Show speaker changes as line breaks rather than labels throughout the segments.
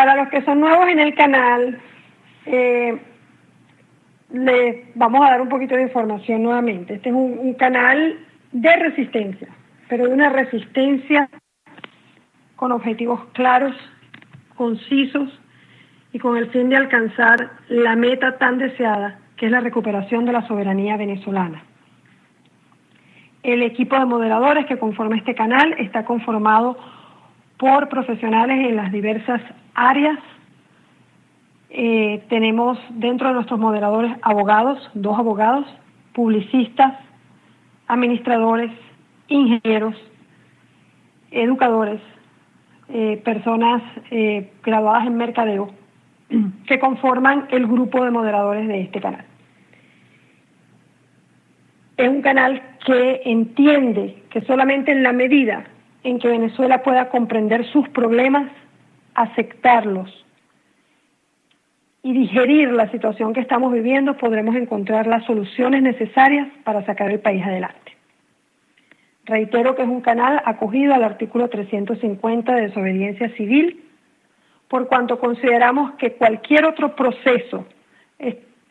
Para los que son nuevos en el canal, les vamos a dar un poquito de información nuevamente. Este es un canal de resistencia, pero de una resistencia con objetivos claros, concisos y con el fin de alcanzar la meta tan deseada, que es la recuperación de la soberanía venezolana. El equipo de moderadores que conforma este canal está conformado por profesionales en las diversas áreas. Tenemos dentro de nuestros moderadores abogados, 2 abogados, publicistas, administradores, ingenieros, educadores, personas graduadas en mercadeo, que conforman el grupo de moderadores de este canal. Es un canal que entiende que solamente en la medida en que Venezuela pueda comprender sus problemas, aceptarlos y digerir la situación que estamos viviendo, podremos encontrar las soluciones necesarias para sacar el país adelante. Reitero que es un canal acogido al artículo 350 de desobediencia civil, por cuanto consideramos que cualquier otro proceso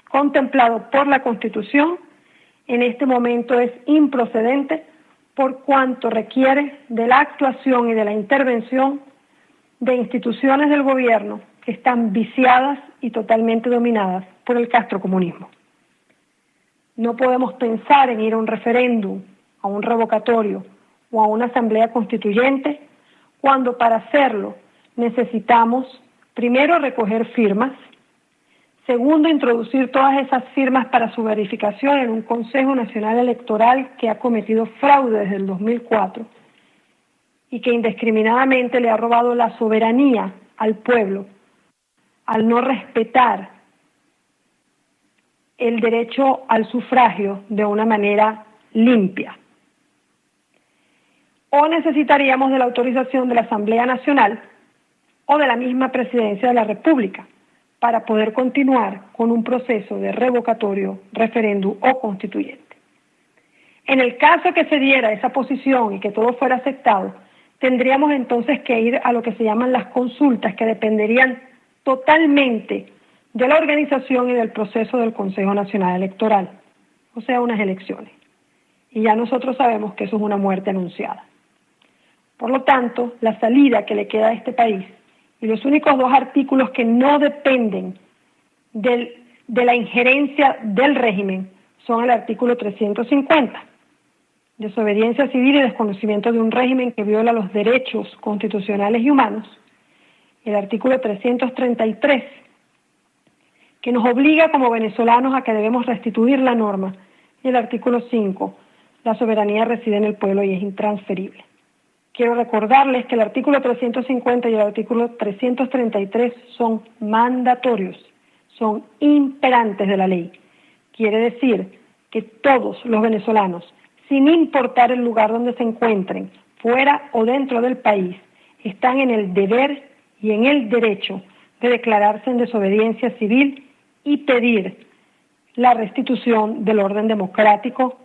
contemplado por la Constitución en este momento es improcedente, por cuanto requiere de la actuación y de la intervención de instituciones del gobierno que están viciadas y totalmente dominadas por el castrocomunismo. No podemos pensar en ir a un referéndum, a un revocatorio o a una asamblea constituyente, cuando para hacerlo necesitamos, primero, recoger firmas, segundo, introducir todas esas firmas para su verificación en un Consejo Nacional Electoral que ha cometido fraude desde el 2004 y que indiscriminadamente le ha robado la soberanía al pueblo al no respetar el derecho al sufragio de una manera limpia. O necesitaríamos de la autorización de la Asamblea Nacional o de la misma Presidencia de la República para poder continuar con un proceso de revocatorio, referéndum o constituyente. En el caso que se diera esa posición y que todo fuera aceptado, tendríamos entonces que ir a lo que se llaman las consultas, que dependerían totalmente de la organización y del proceso del Consejo Nacional Electoral, o sea, unas elecciones. Y ya nosotros sabemos que eso es una muerte anunciada. Por lo tanto, la salida que le queda a este país y los únicos 2 artículos que no dependen de la injerencia del régimen son el artículo 350, desobediencia civil y desconocimiento de un régimen que viola los derechos constitucionales y humanos, el artículo 333, que nos obliga como venezolanos a que debemos restituir la norma, y el artículo 5, la soberanía reside en el pueblo y es intransferible. Quiero recordarles que el artículo 350 y el artículo 333 son mandatorios, son imperantes de la ley. Quiere decir que todos los venezolanos, sin importar el lugar donde se encuentren, fuera o dentro del país, están en el deber y en el derecho de declararse en desobediencia civil y pedir la restitución del orden democrático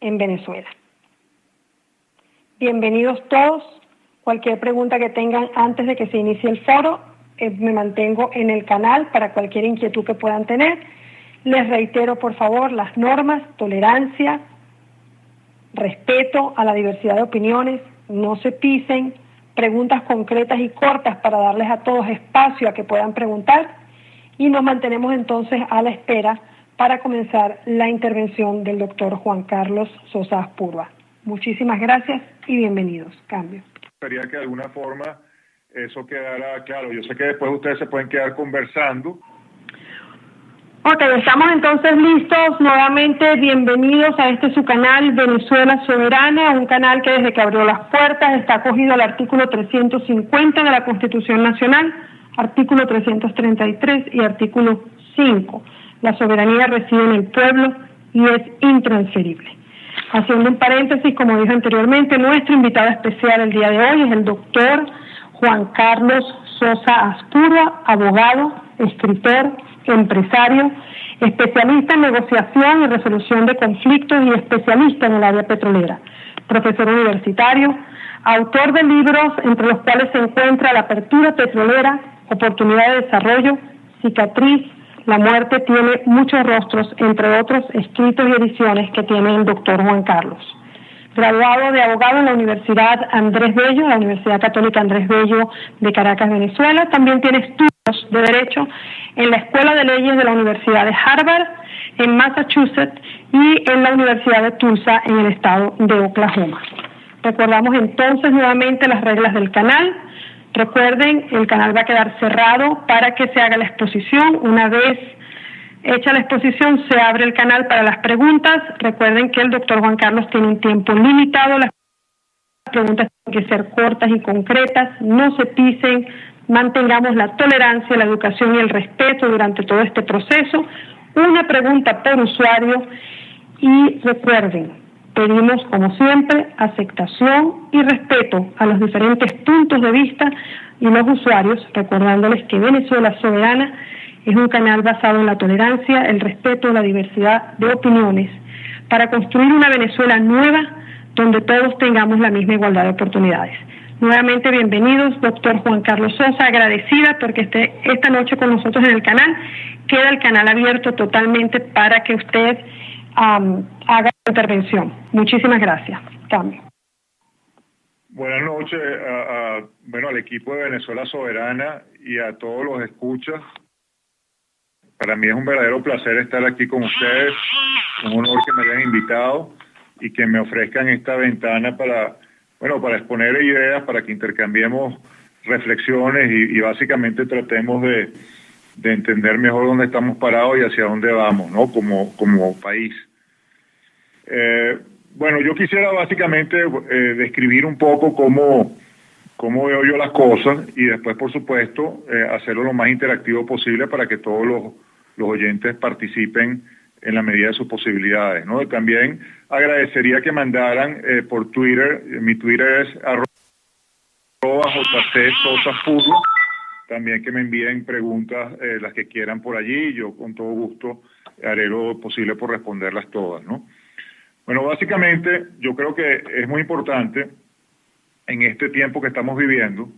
en Venezuela. Bienvenidos todos. Cualquier pregunta que tengan antes de que se inicie el foro, me mantengo en el canal para cualquier inquietud que puedan tener. Les reitero, por favor, las normas: tolerancia, respeto a la diversidad de opiniones, no se pisen, preguntas concretas y cortas para darles a todos espacio a que puedan preguntar, y nos mantenemos entonces a la espera para comenzar la intervención del doctor Juan Carlos Sosa Aspurua. Muchísimas gracias y bienvenidos. Cambio.
Quería que de alguna forma eso quedara claro. Yo sé que después ustedes se pueden quedar conversando.
Ok, estamos entonces listos. Nuevamente bienvenidos a este su canal Venezuela Soberana, un canal que desde que abrió las puertas está acogido al artículo 350 de la Constitución Nacional, artículo 333 y artículo 5. La soberanía reside en el pueblo y es intransferible. Haciendo un paréntesis, como dije anteriormente, nuestro invitado especial el día de hoy es el doctor Juan Carlos Sosa Aspurua, abogado, escritor, empresario, especialista en negociación y resolución de conflictos y especialista en el área petrolera, profesor universitario, autor de libros entre los cuales se encuentra La apertura petrolera, Oportunidad de desarrollo, Cicatriz, La muerte tiene muchos rostros, entre otros escritos y ediciones que tiene el doctor Juan Carlos. Graduado de abogado en la Universidad Andrés Bello, la Universidad Católica Andrés Bello de Caracas, Venezuela. También tiene estudios de Derecho en la Escuela de Leyes de la Universidad de Harvard, en Massachusetts, y en la Universidad de Tulsa, en el estado de Oklahoma. Recordamos entonces nuevamente las reglas del canal. Recuerden, el canal va a quedar cerrado para que se haga la exposición. Una vez hecha la exposición, se abre el canal para las preguntas. Recuerden que el doctor Juan Carlos tiene un tiempo limitado. Las preguntas tienen que ser cortas y concretas, no se pisen, mantengamos la tolerancia, la educación y el respeto durante todo este proceso. Una pregunta por usuario y recuerden, pedimos como siempre aceptación y respeto a los diferentes puntos de vista y los usuarios, recordándoles que Venezuela Soberana es un canal basado en la tolerancia, el respeto, la diversidad de opiniones, para construir una Venezuela nueva donde todos tengamos la misma igualdad de oportunidades. Nuevamente bienvenidos, doctor Juan Carlos Sosa, agradecida porque esté esta noche con nosotros en el canal. Queda el canal abierto totalmente para que usted haga la intervención. Muchísimas gracias. Cambio.
Buenas noches al equipo de Venezuela Soberana y a todos los escuchas. Para mí es un verdadero placer estar aquí con ustedes, un honor que me hayan invitado y que me ofrezcan esta ventana para exponer ideas, para que intercambiemos reflexiones y básicamente tratemos de entender mejor dónde estamos parados y hacia dónde vamos, ¿no? Como país. Yo quisiera básicamente describir un poco cómo veo yo las cosas y después, por supuesto, hacerlo lo más interactivo posible para que todos los oyentes participen en la medida de sus posibilidades, ¿no? Y también agradecería que mandaran por Twitter, mi Twitter es @jcsotafurro, también que me envíen preguntas, las que quieran por allí, y yo con todo gusto haré lo posible por responderlas todas, ¿no? Bueno, básicamente yo creo que es muy importante en este tiempo que estamos viviendo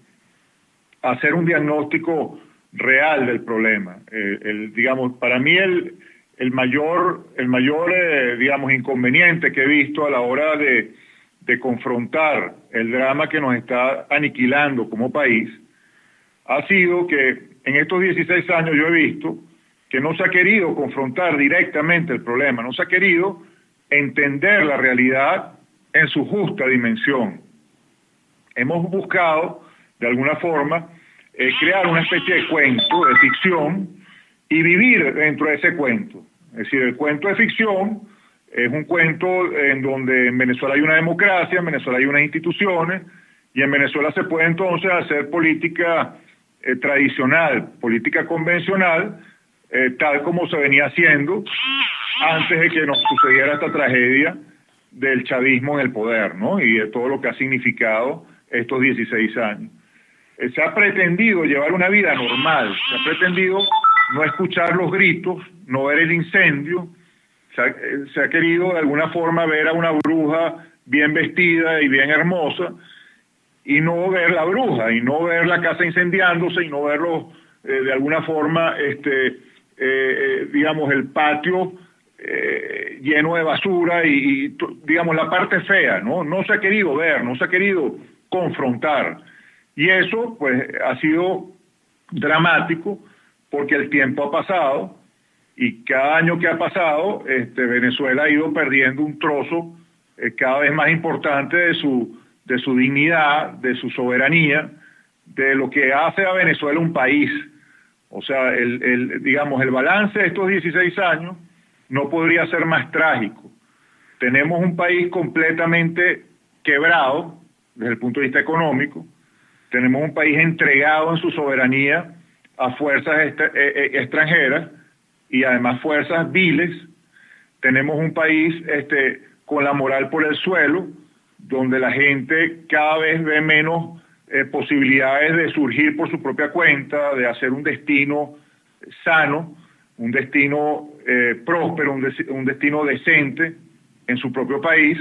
hacer un diagnóstico real del problema. Para mí el mayor inconveniente que he visto a la hora de confrontar el drama que nos está aniquilando como país ha sido que en estos 16 años yo he visto que no se ha querido confrontar directamente el problema, no se ha querido entender la realidad en su justa dimensión. Hemos buscado, de alguna forma, crear una especie de cuento, de ficción, y vivir dentro de ese cuento. Es decir, el cuento de ficción es un cuento en donde en Venezuela hay una democracia, en Venezuela hay unas instituciones, y en Venezuela se puede entonces hacer política tradicional, política convencional, tal como se venía haciendo antes de que nos sucediera esta tragedia del chavismo en el poder, ¿no? Y de todo lo que ha significado estos 16 años. Se ha pretendido llevar una vida normal, se ha pretendido no escuchar los gritos, no ver el incendio, se ha querido de alguna forma ver a una bruja bien vestida y bien hermosa y no ver la bruja, y no ver la casa incendiándose, y no verlo de alguna forma, el patio lleno de basura y la parte fea, ¿no? No se ha querido ver, no se ha querido confrontar. Y eso, pues, ha sido dramático porque el tiempo ha pasado y cada año que ha pasado, Venezuela ha ido perdiendo un trozo cada vez más importante de su dignidad, de su soberanía, de lo que hace a Venezuela un país. O sea, el balance de estos 16 años no podría ser más trágico. Tenemos un país completamente quebrado desde el punto de vista económico, tenemos un país entregado en su soberanía a fuerzas extranjeras y además fuerzas viles, tenemos un país con la moral por el suelo, donde la gente cada vez ve menos posibilidades de surgir por su propia cuenta, de hacer un destino sano, un destino próspero, un destino decente en su propio país.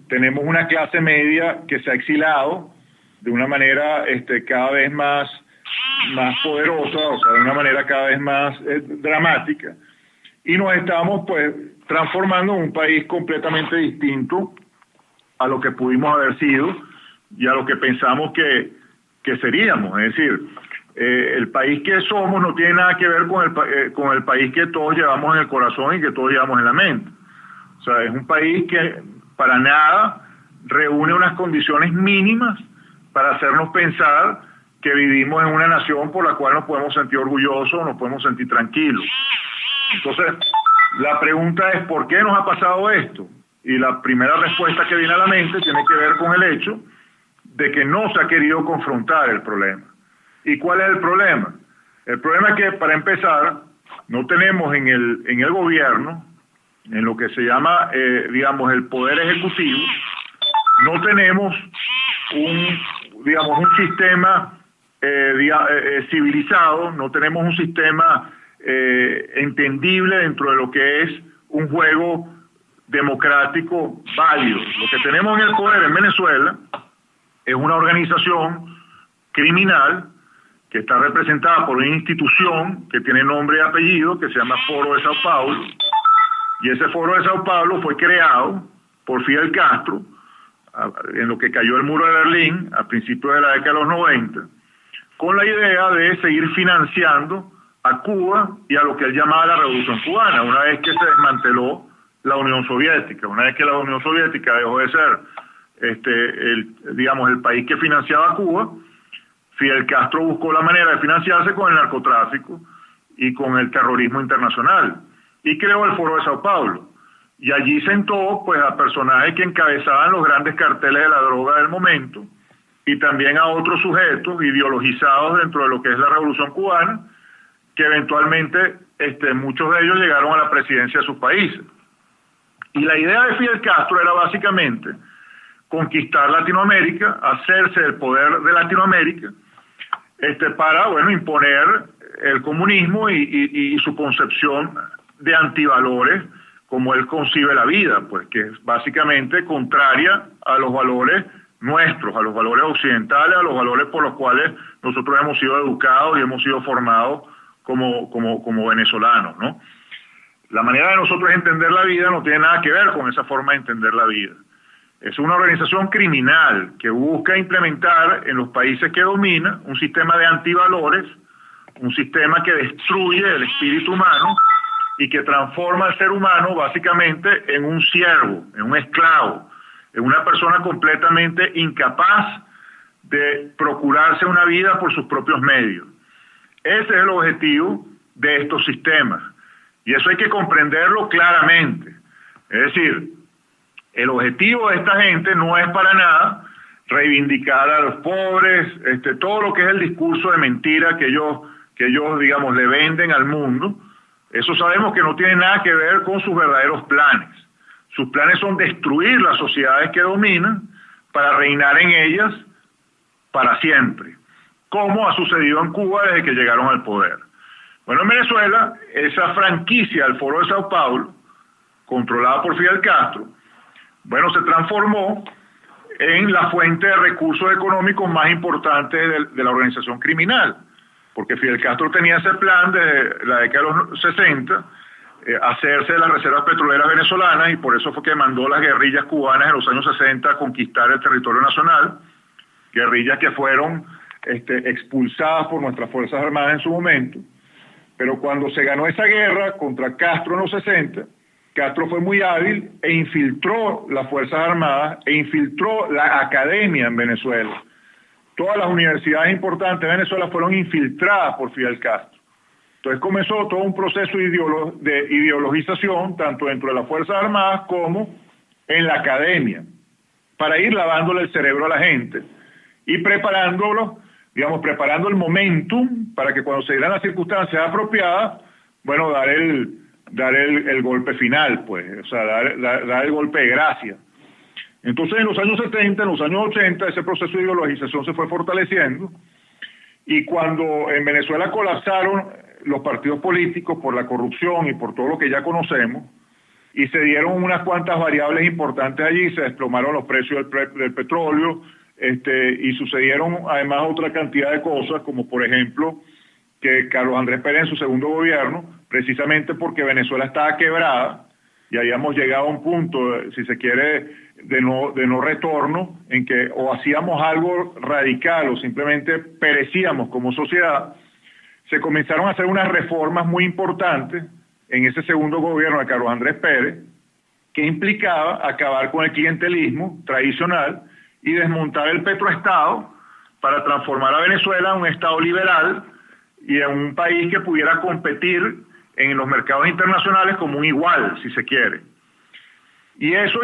tenemos una clase media que se ha exilado de una manera cada vez más poderosa, o sea, de una manera cada vez más dramática, y nos estamos pues transformando en un país completamente distinto a lo que pudimos haber sido y a lo que pensamos que seríamos. Es decir, el país que somos no tiene nada que ver con el país que todos llevamos en el corazón y que todos llevamos en la mente. O sea, es un país que para nada reúne unas condiciones mínimas para hacernos pensar que vivimos en una nación por la cual nos podemos sentir orgullosos, nos podemos sentir tranquilos. Entonces, la pregunta es, ¿por qué nos ha pasado esto? Y la primera respuesta que viene a la mente tiene que ver con el hecho de que no se ha querido confrontar el problema. ¿Y cuál es el problema? El problema es que, para empezar, no tenemos en el gobierno, en lo que se llama, el poder ejecutivo, no tenemos un sistema civilizado, no tenemos un sistema entendible dentro de lo que es un juego democrático válido. Lo que tenemos en el poder en Venezuela es una organización criminal que está representada por una institución que tiene nombre y apellido, que se llama Foro de Sao Paulo, y ese Foro de Sao Paulo fue creado por Fidel Castro en lo que cayó el muro de Berlín a principios de la década de los 90, con la idea de seguir financiando a Cuba y a lo que él llamaba la Revolución Cubana, una vez que se desmanteló la Unión Soviética, una vez que la Unión Soviética dejó de ser el país que financiaba a Cuba. Fidel Castro buscó la manera de financiarse con el narcotráfico y con el terrorismo internacional, y creó el Foro de Sao Paulo, y allí sentó pues a personajes que encabezaban los grandes carteles de la droga del momento, y también a otros sujetos ideologizados dentro de lo que es la Revolución Cubana, que eventualmente muchos de ellos llegaron a la presidencia de sus países. Y la idea de Fidel Castro era básicamente conquistar Latinoamérica, hacerse del poder de Latinoamérica, para, imponer el comunismo y su concepción de antivalores, como él concibe la vida, pues que es básicamente contraria a los valores nuestros, a los valores occidentales, a los valores por los cuales nosotros hemos sido educados y hemos sido formados como venezolanos, ¿no? La manera de nosotros entender la vida no tiene nada que ver con esa forma de entender la vida. Es una organización criminal que busca implementar en los países que domina un sistema de antivalores, un sistema que destruye el espíritu humano y que transforma al ser humano básicamente en un siervo, en un esclavo, en una persona completamente incapaz de procurarse una vida por sus propios medios. Ese es el objetivo de estos sistemas, y eso hay que comprenderlo claramente. Es decir, el objetivo de esta gente no es para nada reivindicar a los pobres, todo lo que es el discurso de mentira que ellos le venden al mundo. Eso sabemos que no tiene nada que ver con sus verdaderos planes. Sus planes son destruir las sociedades que dominan para reinar en ellas para siempre, como ha sucedido en Cuba desde que llegaron al poder. Bueno, en Venezuela, esa franquicia del Foro de Sao Paulo, controlada por Fidel Castro, se transformó en la fuente de recursos económicos más importante de la organización criminal, porque Fidel Castro tenía ese plan desde la década de los 60, hacerse de las reservas petroleras venezolanas, y por eso fue que mandó las guerrillas cubanas en los años 60 a conquistar el territorio nacional, guerrillas que fueron expulsadas por nuestras Fuerzas Armadas en su momento. Pero cuando se ganó esa guerra contra Castro en los 60, Castro fue muy hábil e infiltró las Fuerzas Armadas e infiltró la academia en Venezuela. Todas las universidades importantes de Venezuela fueron infiltradas por Fidel Castro. Entonces comenzó todo un proceso de ideologización, tanto dentro de las Fuerzas Armadas como en la academia, para ir lavándole el cerebro a la gente y preparando el momentum para que cuando se dieran las circunstancias apropiadas, dar el golpe final, pues, o sea, dar el golpe de gracia. Entonces, en los años 70, en los años 80, ese proceso de ideologización se fue fortaleciendo, y cuando en Venezuela colapsaron los partidos políticos por la corrupción y por todo lo que ya conocemos, y se dieron unas cuantas variables importantes allí, se desplomaron los precios del petróleo, y sucedieron además otra cantidad de cosas, como por ejemplo que Carlos Andrés Pérez en su segundo gobierno, precisamente porque Venezuela estaba quebrada y habíamos llegado a un punto, si se quiere, de no retorno, en que o hacíamos algo radical o simplemente perecíamos como sociedad, se comenzaron a hacer unas reformas muy importantes en ese segundo gobierno de Carlos Andrés Pérez, que implicaba acabar con el clientelismo tradicional y desmontar el petroestado para transformar a Venezuela en un estado liberal y en un país que pudiera competir en los mercados internacionales como un igual, si se quiere. Y eso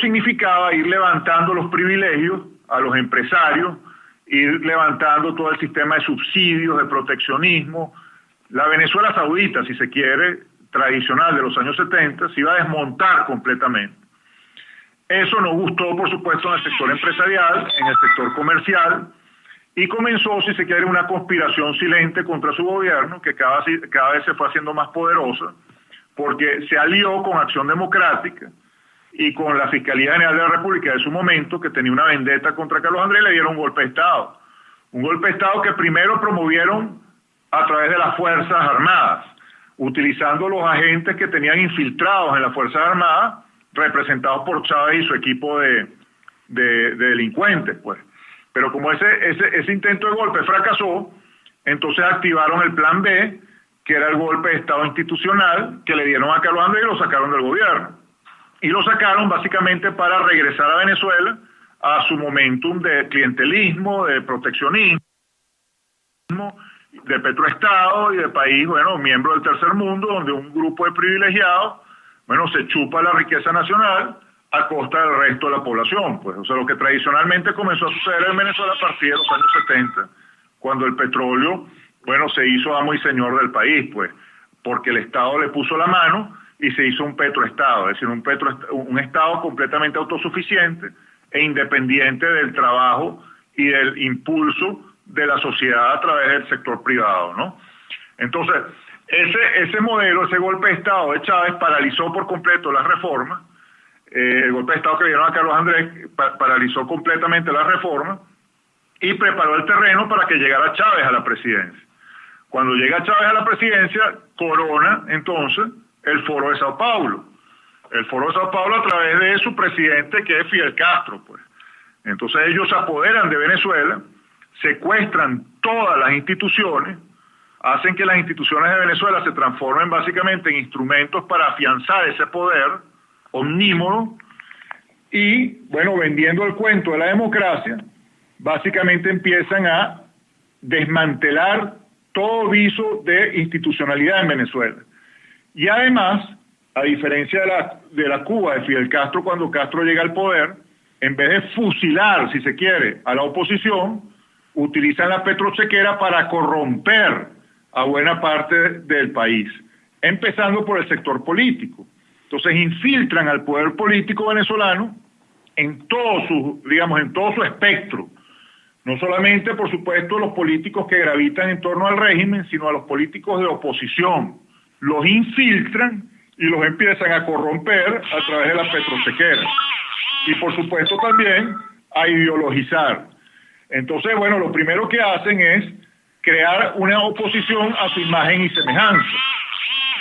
significaba ir levantando los privilegios a los empresarios, ir levantando todo el sistema de subsidios, de proteccionismo. La Venezuela saudita, si se quiere, tradicional de los años 70, se iba a desmontar completamente. Eso no gustó, por supuesto, en el sector empresarial, en el sector comercial, y comenzó, si se quiere, una conspiración silente contra su gobierno, que cada vez se fue haciendo más poderosa, porque se alió con Acción Democrática y con la Fiscalía General de la República de su momento, que tenía una vendetta contra Carlos Andrés, y le dieron un golpe de Estado. Un golpe de Estado que primero promovieron a través de las Fuerzas Armadas, utilizando los agentes que tenían infiltrados en las Fuerzas Armadas, representados por Chávez y su equipo de delincuentes, pues. Pero como ese intento de golpe fracasó, entonces activaron el plan B, que era el golpe de Estado institucional, que le dieron a Carlos Andrés y lo sacaron del gobierno. Y lo sacaron básicamente para regresar a Venezuela a su momentum de clientelismo, de proteccionismo, de petroestado y de país, bueno, miembro del tercer mundo, donde un grupo de privilegiados, bueno, se chupa la riqueza nacional a costa del resto de la población, pues. O sea, lo que tradicionalmente comenzó a suceder en Venezuela a partir de los años 70, cuando el petróleo, bueno, se hizo amo y señor del país, pues, porque el Estado le puso la mano y se hizo un petroestado, es decir, un Estado completamente autosuficiente e independiente del trabajo y del impulso de la sociedad a través del sector privado, ¿no? Entonces, ese modelo, ese golpe de Estado de Chávez paralizó por completo las reformas. El golpe de Estado que le dieron a Carlos Andrés paralizó completamente las reformas y preparó el terreno para que llegara Chávez a la presidencia. Cuando llega Chávez a la presidencia, corona entonces el Foro de Sao Paulo. El Foro de Sao Paulo a través de su presidente, que es Fidel Castro, pues. Entonces ellos se apoderan de Venezuela, secuestran todas las instituciones, hacen que las instituciones de Venezuela se transformen básicamente en instrumentos para afianzar ese poder omnímodo y, bueno, vendiendo el cuento de la democracia, básicamente empiezan a desmantelar todo viso de institucionalidad en Venezuela. Y además, a diferencia de la Cuba de Fidel Castro, cuando Castro llega al poder, en vez de fusilar, si se quiere, a la oposición, utilizan la petrochequera para corromper a buena parte del país, empezando por el sector político. Entonces infiltran al poder político venezolano en todo su espectro. No solamente, por supuesto, los políticos que gravitan en torno al régimen, sino a los políticos de oposición. Los infiltran y los empiezan a corromper a través de la petrochequera. Y por supuesto también a ideologizar. Entonces, bueno, lo primero que hacen es crear una oposición a su imagen y semejanza.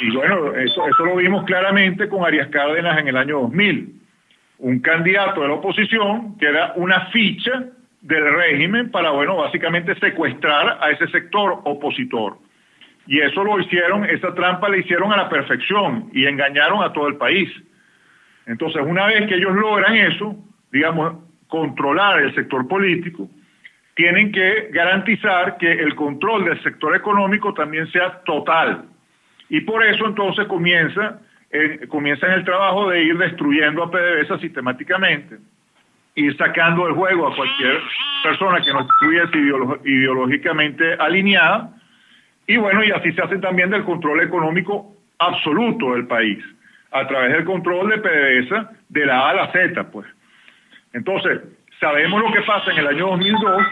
Y bueno, eso lo vimos claramente con Arias Cárdenas en el año 2000. Un candidato de la oposición que era una ficha del régimen para, bueno, básicamente secuestrar a ese sector opositor. Y eso lo hicieron, esa trampa la hicieron a la perfección y engañaron a todo el país. Entonces, una vez que ellos logran eso, digamos, controlar el sector político, tienen que garantizar que el control del sector económico también sea total. Y por eso entonces comienzan el trabajo de ir destruyendo a PDVSA sistemáticamente, ir sacando del juego a cualquier persona que no estuviese ideológicamente alineada, y bueno, y así se hace también del control económico absoluto del país, a través del control de PDVSA de la A a la Z, pues. Entonces, sabemos lo que pasa en el año 2002,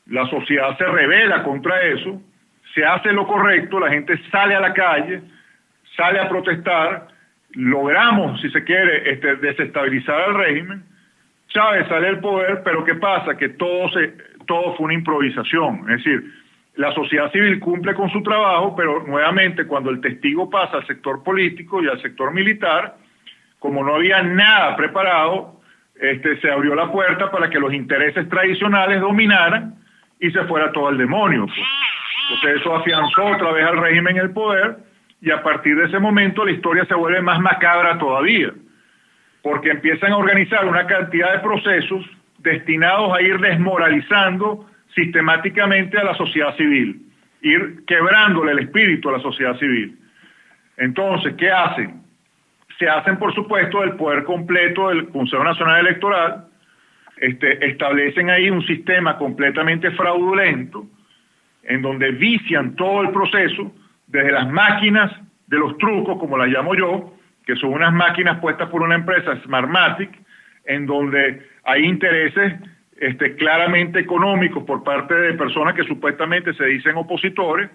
la sociedad se rebela contra eso, se hace lo correcto, la gente sale a la calle, sale a protestar, logramos, si se quiere, desestabilizar al régimen. Chávez sale del poder, pero ¿qué pasa? Que todo fue una improvisación. Es decir, la sociedad civil cumple con su trabajo, pero nuevamente cuando el testigo pasa al sector político y al sector militar, como no había nada preparado, se abrió la puerta para que los intereses tradicionales dominaran y se fuera todo al demonio. Pues. Entonces eso afianzó otra vez al régimen en el poder, y a partir de ese momento la historia se vuelve más macabra todavía, porque empiezan a organizar una cantidad de procesos destinados a ir desmoralizando sistemáticamente a la sociedad civil, ir quebrándole el espíritu a la sociedad civil. Entonces, ¿qué hacen? Se hacen, por supuesto, del poder completo del Consejo Nacional Electoral, establecen ahí un sistema completamente fraudulento, en donde vician todo el proceso, desde las máquinas de los trucos, como las llamo yo, que son unas máquinas puestas por una empresa, Smartmatic, en donde hay intereses claramente económicos por parte de personas que supuestamente se dicen opositores,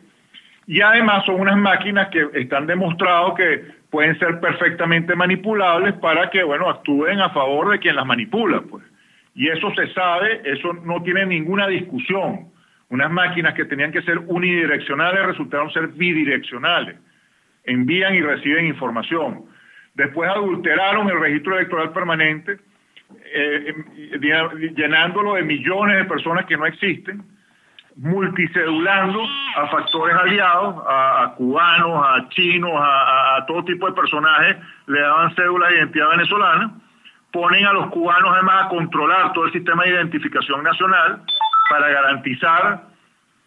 y además son unas máquinas que están demostrados que pueden ser perfectamente manipulables para que, bueno, actúen a favor de quien las manipula, pues. Y eso se sabe, eso no tiene ninguna discusión. Unas máquinas que tenían que ser unidireccionales resultaron ser bidireccionales. Envían y reciben información. Después adulteraron el registro electoral permanente, llenándolo de millones de personas que no existen, multicedulando a factores aliados, a cubanos, a chinos, a todo tipo de personajes, le daban cédula de identidad venezolana, ponen a los cubanos además a controlar todo el sistema de identificación nacional para garantizar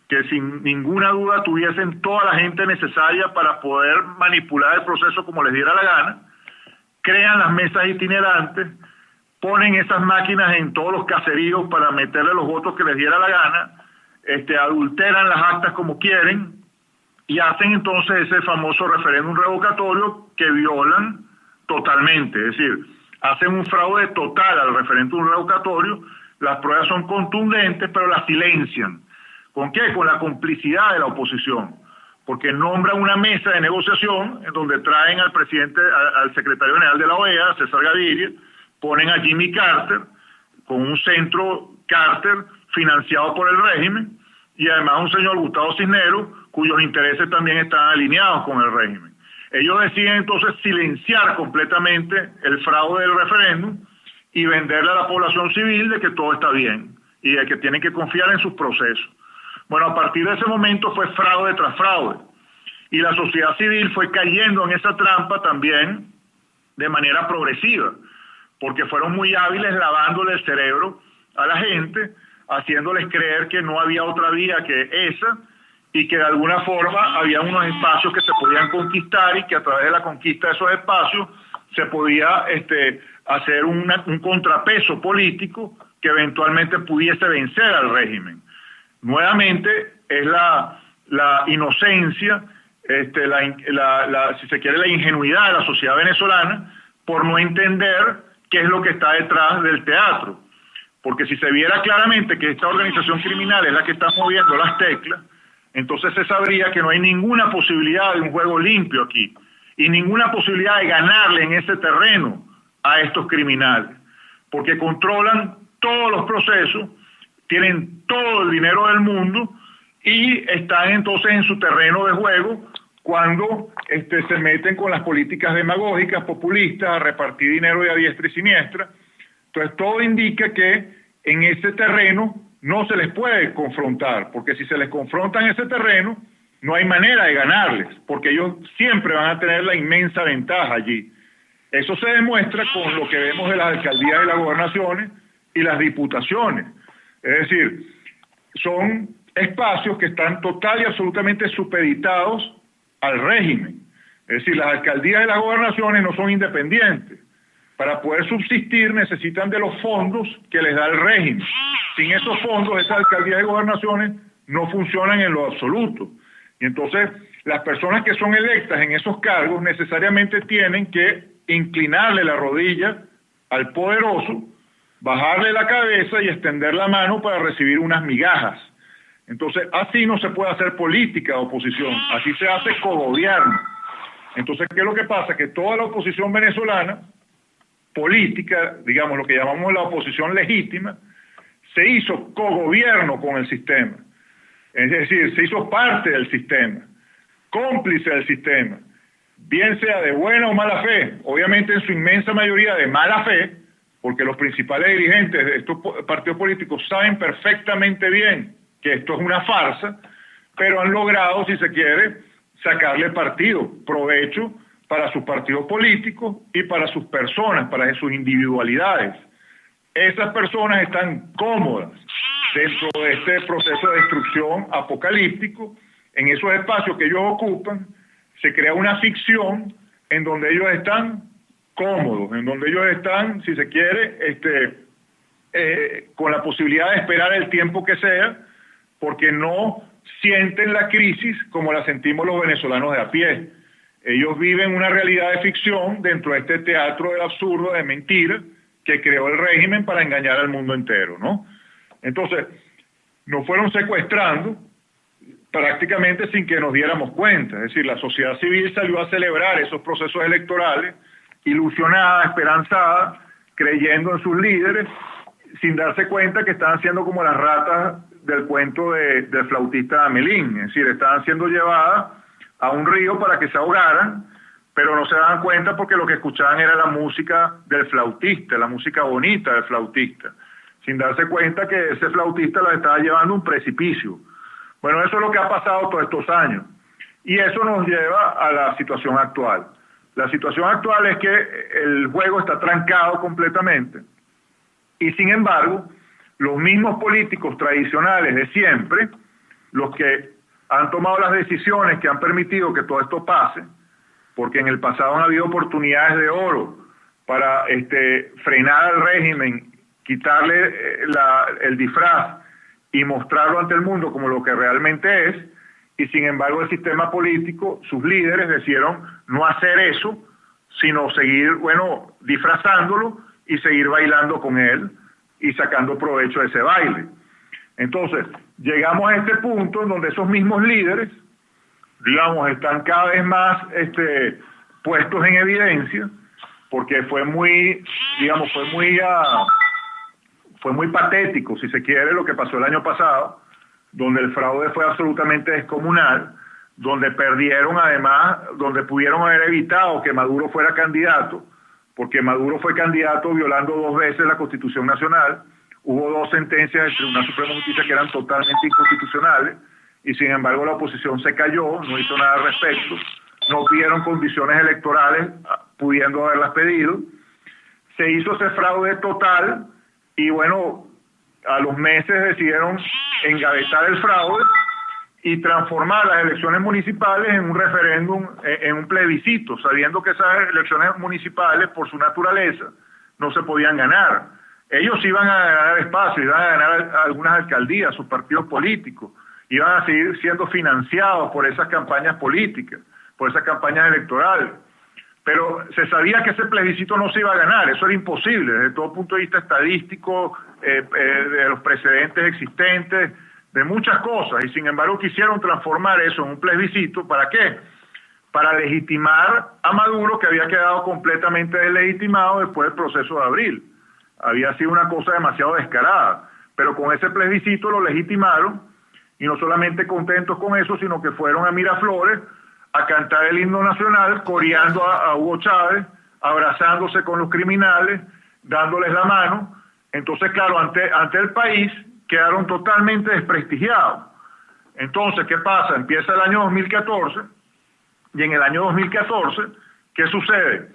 que sin ninguna duda tuviesen toda la gente necesaria para poder manipular el proceso como les diera la gana, crean las mesas itinerantes, ponen esas máquinas en todos los caseríos para meterle los votos que les diera la gana, adulteran las actas como quieren y hacen entonces ese famoso referéndum revocatorio que violan totalmente, es decir, hacen un fraude total al referéndum revocatorio. Las pruebas son contundentes, pero las silencian. ¿Con qué? Con la complicidad de la oposición, porque nombran una mesa de negociación en donde traen al presidente, al secretario general de la OEA, César Gaviria, ponen a Jimmy Carter, con un centro Carter financiado por el régimen, y además un señor Gustavo Cisneros, cuyos intereses también están alineados con el régimen. Ellos deciden entonces silenciar completamente el fraude del referéndum y venderle a la población civil de que todo está bien y de que tienen que confiar en sus procesos. Bueno, a partir de ese momento fue fraude tras fraude, y la sociedad civil fue cayendo en esa trampa también de manera progresiva, porque fueron muy hábiles lavándole el cerebro a la gente, haciéndoles creer que no había otra vía que esa, y que de alguna forma había unos espacios que se podían conquistar y que a través de la conquista de esos espacios se podía hacer un contrapeso político que eventualmente pudiese vencer al régimen. Nuevamente es la inocencia, si se quiere, la ingenuidad de la sociedad venezolana por no entender qué es lo que está detrás del teatro. Porque si se viera claramente que esta organización criminal es la que está moviendo las teclas, entonces se sabría que no hay ninguna posibilidad de un juego limpio aquí y ninguna posibilidad de ganarle en ese terreno a estos criminales, porque controlan todos los procesos, tienen todo el dinero del mundo y están entonces en su terreno de juego cuando se meten con las políticas demagógicas, populistas, a repartir dinero de a diestra y siniestra. Entonces todo indica que en ese terreno no se les puede confrontar, porque si se les confronta en ese terreno, no hay manera de ganarles, porque ellos siempre van a tener la inmensa ventaja allí. Eso se demuestra con lo que vemos de las alcaldías y las gobernaciones y las diputaciones. Es decir, son espacios que están total y absolutamente supeditados al régimen. Es decir, las alcaldías y las gobernaciones no son independientes. Para poder subsistir necesitan de los fondos que les da el régimen. Sin esos fondos, esas alcaldías y gobernaciones no funcionan en lo absoluto. Y entonces, las personas que son electas en esos cargos necesariamente tienen que inclinarle la rodilla al poderoso, bajarle la cabeza y extender la mano para recibir unas migajas. Entonces, así no se puede hacer política de oposición, así se hace cogobierno. Entonces, ¿qué es lo que pasa? Que toda la oposición venezolana, política, digamos lo que llamamos la oposición legítima, se hizo cogobierno con el sistema. Es decir, se hizo parte del sistema, cómplice del sistema, bien sea de buena o mala fe, obviamente en su inmensa mayoría de mala fe, porque los principales dirigentes de estos partidos políticos saben perfectamente bien que esto es una farsa, pero han logrado, si se quiere, sacarle partido, provecho para sus partidos políticos y para sus personas, para sus individualidades. Esas personas están cómodas dentro de este proceso de destrucción apocalíptico. En esos espacios que ellos ocupan, se crea una ficción en donde ellos están cómodos, en donde ellos están, si se quiere, con la posibilidad de esperar el tiempo que sea, porque no sienten la crisis como la sentimos los venezolanos de a pie. Ellos viven una realidad de ficción dentro de este teatro del absurdo, de mentira, que creó el régimen para engañar al mundo entero, ¿no? Entonces, nos fueron secuestrando prácticamente sin que nos diéramos cuenta. Es decir, la sociedad civil salió a celebrar esos procesos electorales, ilusionada, esperanzada, creyendo en sus líderes, sin darse cuenta que estaban siendo como las ratas del cuento del flautista Amelín. Es decir, estaban siendo llevadas a un río para que se ahogaran, pero no se daban cuenta porque lo que escuchaban era la música del flautista, la música bonita del flautista, sin darse cuenta que ese flautista los estaba llevando a un precipicio. Bueno, eso es lo que ha pasado todos estos años. Y eso nos lleva a la situación actual. La situación actual es que el juego está trancado completamente. Y sin embargo, los mismos políticos tradicionales de siempre, los que han tomado las decisiones que han permitido que todo esto pase, porque en el pasado han habido oportunidades de oro para frenar al régimen, quitarle el disfraz y mostrarlo ante el mundo como lo que realmente es, y sin embargo el sistema político, sus líderes decidieron no hacer eso, sino seguir, disfrazándolo y seguir bailando con él y sacando provecho de ese baile. Entonces, llegamos a este punto en donde esos mismos líderes, digamos, están cada vez más puestos en evidencia, porque fue muy patético, si se quiere, lo que pasó el año pasado, donde el fraude fue absolutamente descomunal, donde perdieron además, donde pudieron haber evitado que Maduro fuera candidato, porque Maduro fue candidato violando 2 veces la Constitución Nacional. Hubo 2 sentencias del Tribunal Supremo de Justicia que eran totalmente inconstitucionales, y sin embargo la oposición se cayó, no hizo nada al respecto, no pidieron condiciones electorales, pudiendo haberlas pedido. Se hizo ese fraude total, y a los meses decidieron engavetar el fraude y transformar las elecciones municipales en un referéndum, en un plebiscito, sabiendo que esas elecciones municipales, por su naturaleza, no se podían ganar. Ellos iban a ganar espacio, iban a ganar algunas alcaldías, sus partidos políticos, iban a seguir siendo financiados por esas campañas políticas, por esas campañas electorales. Pero se sabía que ese plebiscito no se iba a ganar, eso era imposible desde todo punto de vista estadístico, de los precedentes existentes, de muchas cosas, y sin embargo quisieron transformar eso en un plebiscito. ¿Para qué? Para legitimar a Maduro, que había quedado completamente deslegitimado después del proceso de abril. Había sido una cosa demasiado descarada, pero con ese plebiscito lo legitimaron, y no solamente contentos con eso, sino que fueron a Miraflores a cantar el himno nacional, coreando a Hugo Chávez, abrazándose con los criminales, dándoles la mano. Entonces, claro, ante el país quedaron totalmente desprestigiados. Entonces, ¿qué pasa? Empieza el año 2014, y en el año 2014, ¿qué sucede?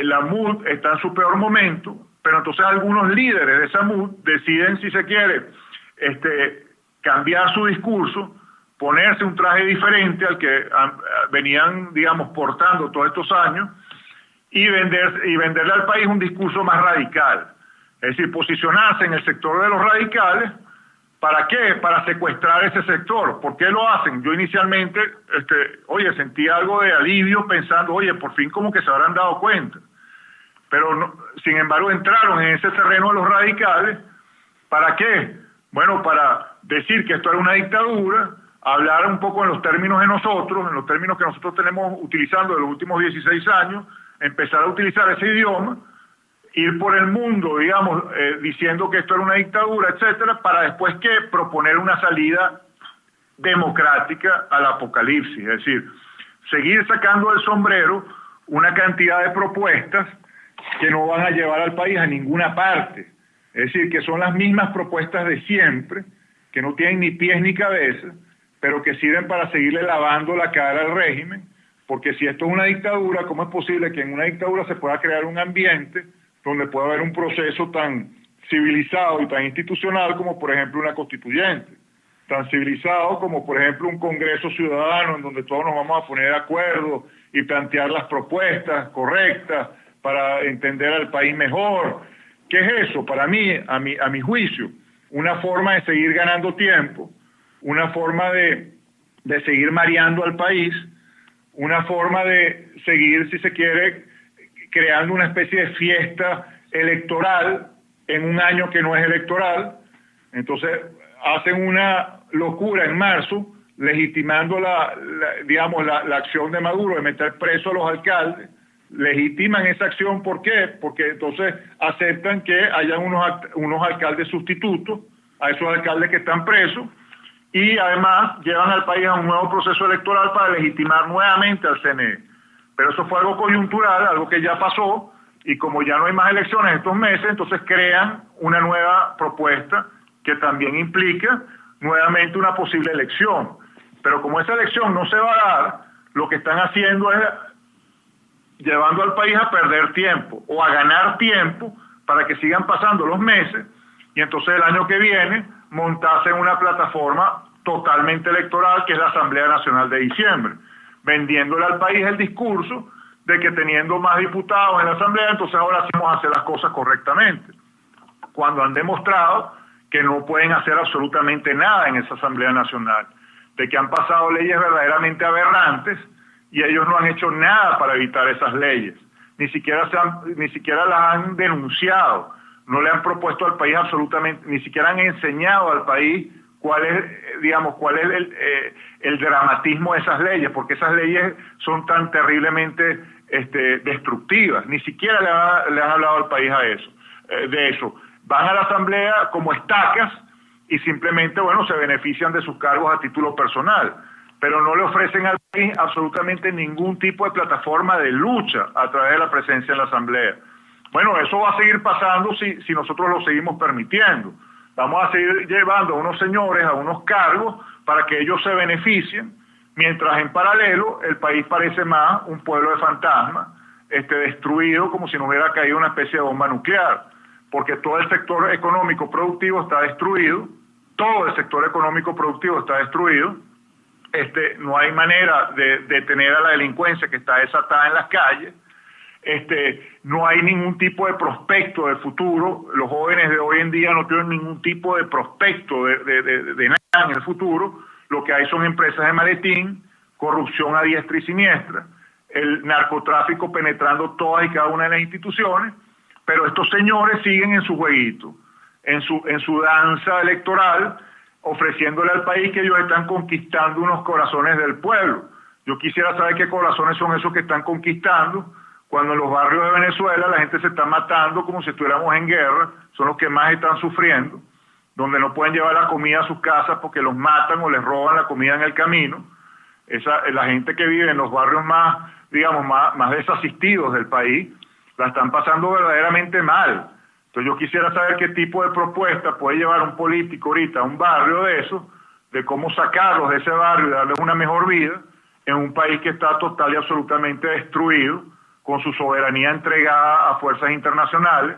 La MUD está en su peor momento, pero entonces algunos líderes de esa MUD deciden, si se quiere, cambiar su discurso, ponerse un traje diferente al que venían, digamos, portando todos estos años, y venderle al país un discurso más radical. Es decir, posicionarse en el sector de los radicales. ¿Para qué? Para secuestrar ese sector. ¿Por qué lo hacen? Yo inicialmente, sentí algo de alivio pensando, por fin como que se habrán dado cuenta. Pero no, sin embargo entraron en ese terreno de los radicales. ¿Para qué? Para decir que esto era una dictadura, hablar un poco en los términos de nosotros, en los términos que nosotros tenemos utilizando en los últimos 16 años, empezar a utilizar ese idioma, ir por el mundo, digamos, diciendo que esto era una dictadura, etcétera, para después que proponer una salida democrática al apocalipsis, es decir, seguir sacando del sombrero una cantidad de propuestas que no van a llevar al país a ninguna parte, es decir, que son las mismas propuestas de siempre, que no tienen ni pies ni cabeza, pero que sirven para seguirle lavando la cara al régimen, porque si esto es una dictadura, ¿cómo es posible que en una dictadura se pueda crear un ambiente donde pueda haber un proceso tan civilizado y tan institucional como por ejemplo una constituyente, tan civilizado como por ejemplo un congreso ciudadano en donde todos nos vamos a poner de acuerdo y plantear las propuestas correctas para entender al país mejor? ¿Qué es eso? Para mí, a mi juicio, una forma de seguir ganando tiempo, una forma de seguir mareando al país, una forma de seguir, si se quiere, creando una especie de fiesta electoral en un año que no es electoral. Entonces hacen una locura en marzo, legitimando la acción de Maduro de meter preso a los alcaldes. Legitiman esa acción, ¿por qué? Porque entonces aceptan que hayan unos alcaldes sustitutos a esos alcaldes que están presos, y además llevan al país a un nuevo proceso electoral para legitimar nuevamente al CNE. Pero eso fue algo coyuntural, algo que ya pasó, y como ya no hay más elecciones estos meses, entonces crean una nueva propuesta que también implica nuevamente una posible elección. Pero como esa elección no se va a dar, lo que están haciendo es llevando al país a perder tiempo o a ganar tiempo para que sigan pasando los meses y entonces el año que viene montarse en una plataforma totalmente electoral que es la Asamblea Nacional de diciembre, vendiéndole al país el discurso de que teniendo más diputados en la Asamblea, entonces ahora sí vamos a hacer las cosas correctamente, cuando han demostrado que no pueden hacer absolutamente nada en esa Asamblea Nacional, de que han pasado leyes verdaderamente aberrantes y ellos no han hecho nada para evitar esas leyes, ni siquiera las han denunciado, no le han propuesto al país absolutamente, ni siquiera han enseñado al país cuál es el dramatismo de esas leyes, porque esas leyes son tan terriblemente destructivas, ni siquiera le han hablado al país de eso. Van a la Asamblea como estacas y simplemente, se benefician de sus cargos a título personal, pero no le ofrecen al país absolutamente ningún tipo de plataforma de lucha a través de la presencia en la Asamblea. Bueno, eso va a seguir pasando si nosotros lo seguimos permitiendo. Vamos a seguir llevando a unos señores a unos cargos para que ellos se beneficien, mientras en paralelo el país parece más un pueblo de fantasmas, destruido como si nos hubiera caído una especie de bomba nuclear, porque todo el sector económico productivo está destruido, no hay manera de detener a la delincuencia que está desatada en las calles, no hay ningún tipo de prospecto de futuro, los jóvenes de hoy en día no tienen ningún tipo de prospecto de nada en el futuro, lo que hay son empresas de maletín, corrupción a diestra y siniestra, el narcotráfico penetrando todas y cada una de las instituciones, pero estos señores siguen en su jueguito, en su danza electoral, ofreciéndole al país que ellos están conquistando unos corazones del pueblo. Yo quisiera saber qué corazones son esos que están conquistando, cuando en los barrios de Venezuela la gente se está matando como si estuviéramos en guerra, son los que más están sufriendo, donde no pueden llevar la comida a sus casas porque los matan o les roban la comida en el camino. La gente que vive en los barrios más desasistidos del país, la están pasando verdaderamente mal. Entonces yo quisiera saber qué tipo de propuesta puede llevar un político ahorita a un barrio de eso, de cómo sacarlos de ese barrio y darles una mejor vida en un país que está total y absolutamente destruido, con su soberanía entregada a fuerzas internacionales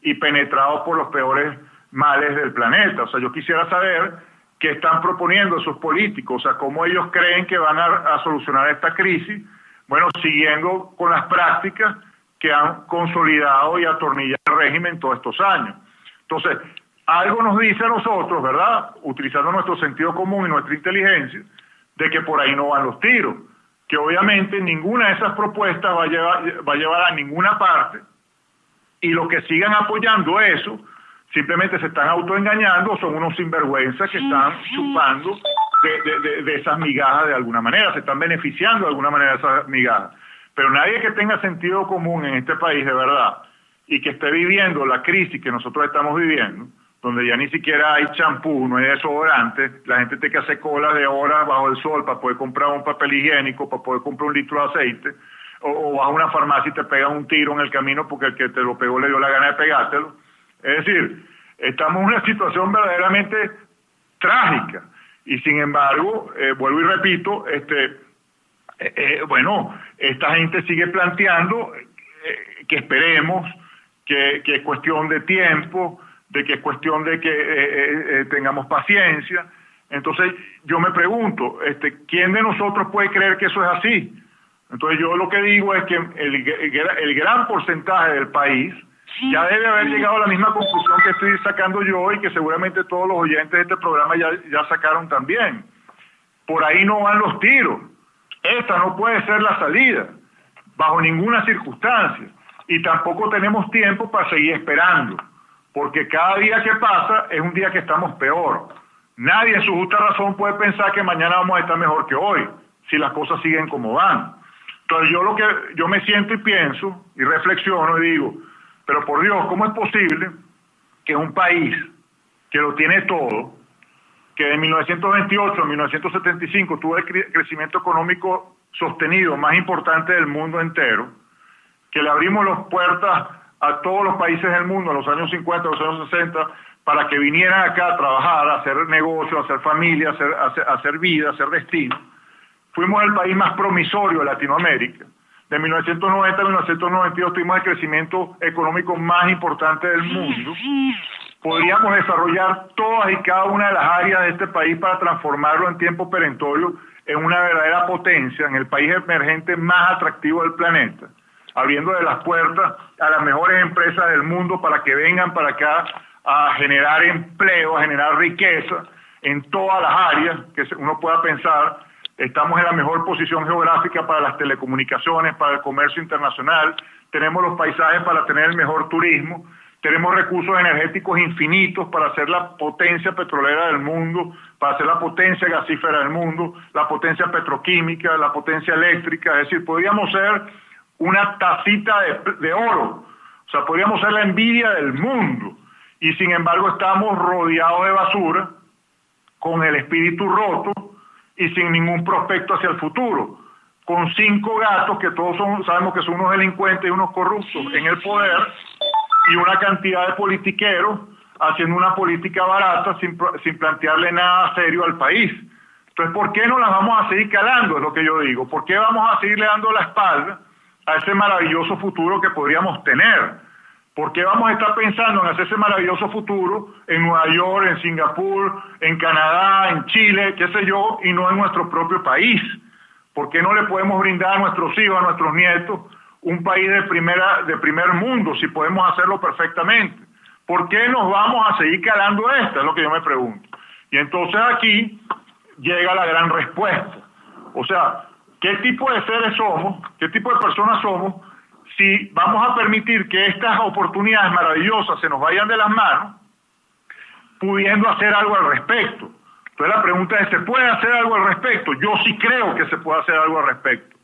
y penetrado por los peores males del planeta. O sea, yo quisiera saber qué están proponiendo esos políticos, o sea, cómo ellos creen que van a solucionar esta crisis, siguiendo con las prácticas que han consolidado y atornillado el régimen todos estos años. Entonces, algo nos dice a nosotros, ¿verdad?, utilizando nuestro sentido común y nuestra inteligencia, de que por ahí no van los tiros, que obviamente ninguna de esas propuestas va a llevar a ninguna parte, y los que sigan apoyando eso simplemente se están autoengañando, son unos sinvergüenzas que están chupando de esas migajas de alguna manera, se están beneficiando de alguna manera de esas migajas. Pero nadie que tenga sentido común en este país de verdad y que esté viviendo la crisis que nosotros estamos viviendo, donde ya ni siquiera hay champú, no hay desodorante, la gente tiene que hacer colas de horas bajo el sol para poder comprar un papel higiénico, para poder comprar un litro de aceite, o vas a una farmacia y te pegan un tiro en el camino porque el que te lo pegó le dio la gana de pegártelo. Es decir, estamos en una situación verdaderamente trágica y sin embargo, vuelvo y repito, bueno, esta gente sigue planteando que esperemos, que es cuestión de tiempo, de que es cuestión de que tengamos paciencia. Entonces yo me pregunto, ¿quién de nosotros puede creer que eso es así? Entonces yo lo que digo es que el gran porcentaje del país ya debe haber llegado a la misma conclusión que estoy sacando yo y que seguramente todos los oyentes de este programa ya sacaron también. Por ahí no van los tiros. Esta no puede ser la salida, bajo ninguna circunstancia. Y tampoco tenemos tiempo para seguir esperando, porque cada día que pasa es un día que estamos peor. Nadie en su justa razón puede pensar que mañana vamos a estar mejor que hoy, si las cosas siguen como van. Entonces yo me siento y pienso y reflexiono y digo, pero por Dios, ¿cómo es posible que un país que lo tiene todo, que de 1928 a 1975 tuvo el crecimiento económico sostenido más importante del mundo entero, que le abrimos las puertas a todos los países del mundo en los años 50, los años 60, para que vinieran acá a trabajar, a hacer negocios, a hacer familia, a hacer vida, a hacer destino? Fuimos el país más promisorio de Latinoamérica. De 1990 a 1992 tuvimos el crecimiento económico más importante del mundo. Podríamos desarrollar todas y cada una de las áreas de este país para transformarlo en tiempo perentorio en una verdadera potencia, en el país emergente más atractivo del planeta, abriendo de las puertas a las mejores empresas del mundo para que vengan para acá a generar empleo, a generar riqueza en todas las áreas que uno pueda pensar. Estamos en la mejor posición geográfica para las telecomunicaciones, para el comercio internacional, tenemos los paisajes para tener el mejor turismo, tenemos recursos energéticos infinitos para ser la potencia petrolera del mundo, para ser la potencia gasífera del mundo, la potencia petroquímica, la potencia eléctrica. Es decir, podríamos ser una tacita de oro, o sea, podríamos ser la envidia del mundo, y sin embargo estamos rodeados de basura, con el espíritu roto y sin ningún prospecto hacia el futuro, con 5 gatos que todos sabemos que son unos delincuentes y unos corruptos en el poder, y una cantidad de politiqueros haciendo una política barata sin plantearle nada serio al país. Entonces, ¿por qué no las vamos a seguir calando? Es lo que yo digo. ¿Por qué vamos a seguirle dando la espalda a ese maravilloso futuro que podríamos tener? ¿Por qué vamos a estar pensando en hacer ese maravilloso futuro en Nueva York, en Singapur, en Canadá, en Chile, qué sé yo, y no en nuestro propio país? ¿Por qué no le podemos brindar a nuestros hijos, a nuestros nietos, un país de primer mundo, si podemos hacerlo perfectamente? ¿Por qué nos vamos a seguir calando esta? Es lo que yo me pregunto. Y entonces aquí llega la gran respuesta. O sea, ¿qué tipo de seres somos? ¿Qué tipo de personas somos si vamos a permitir que estas oportunidades maravillosas se nos vayan de las manos, pudiendo hacer algo al respecto? Entonces la pregunta es, ¿se puede hacer algo al respecto? Yo sí creo que se puede hacer algo al respecto.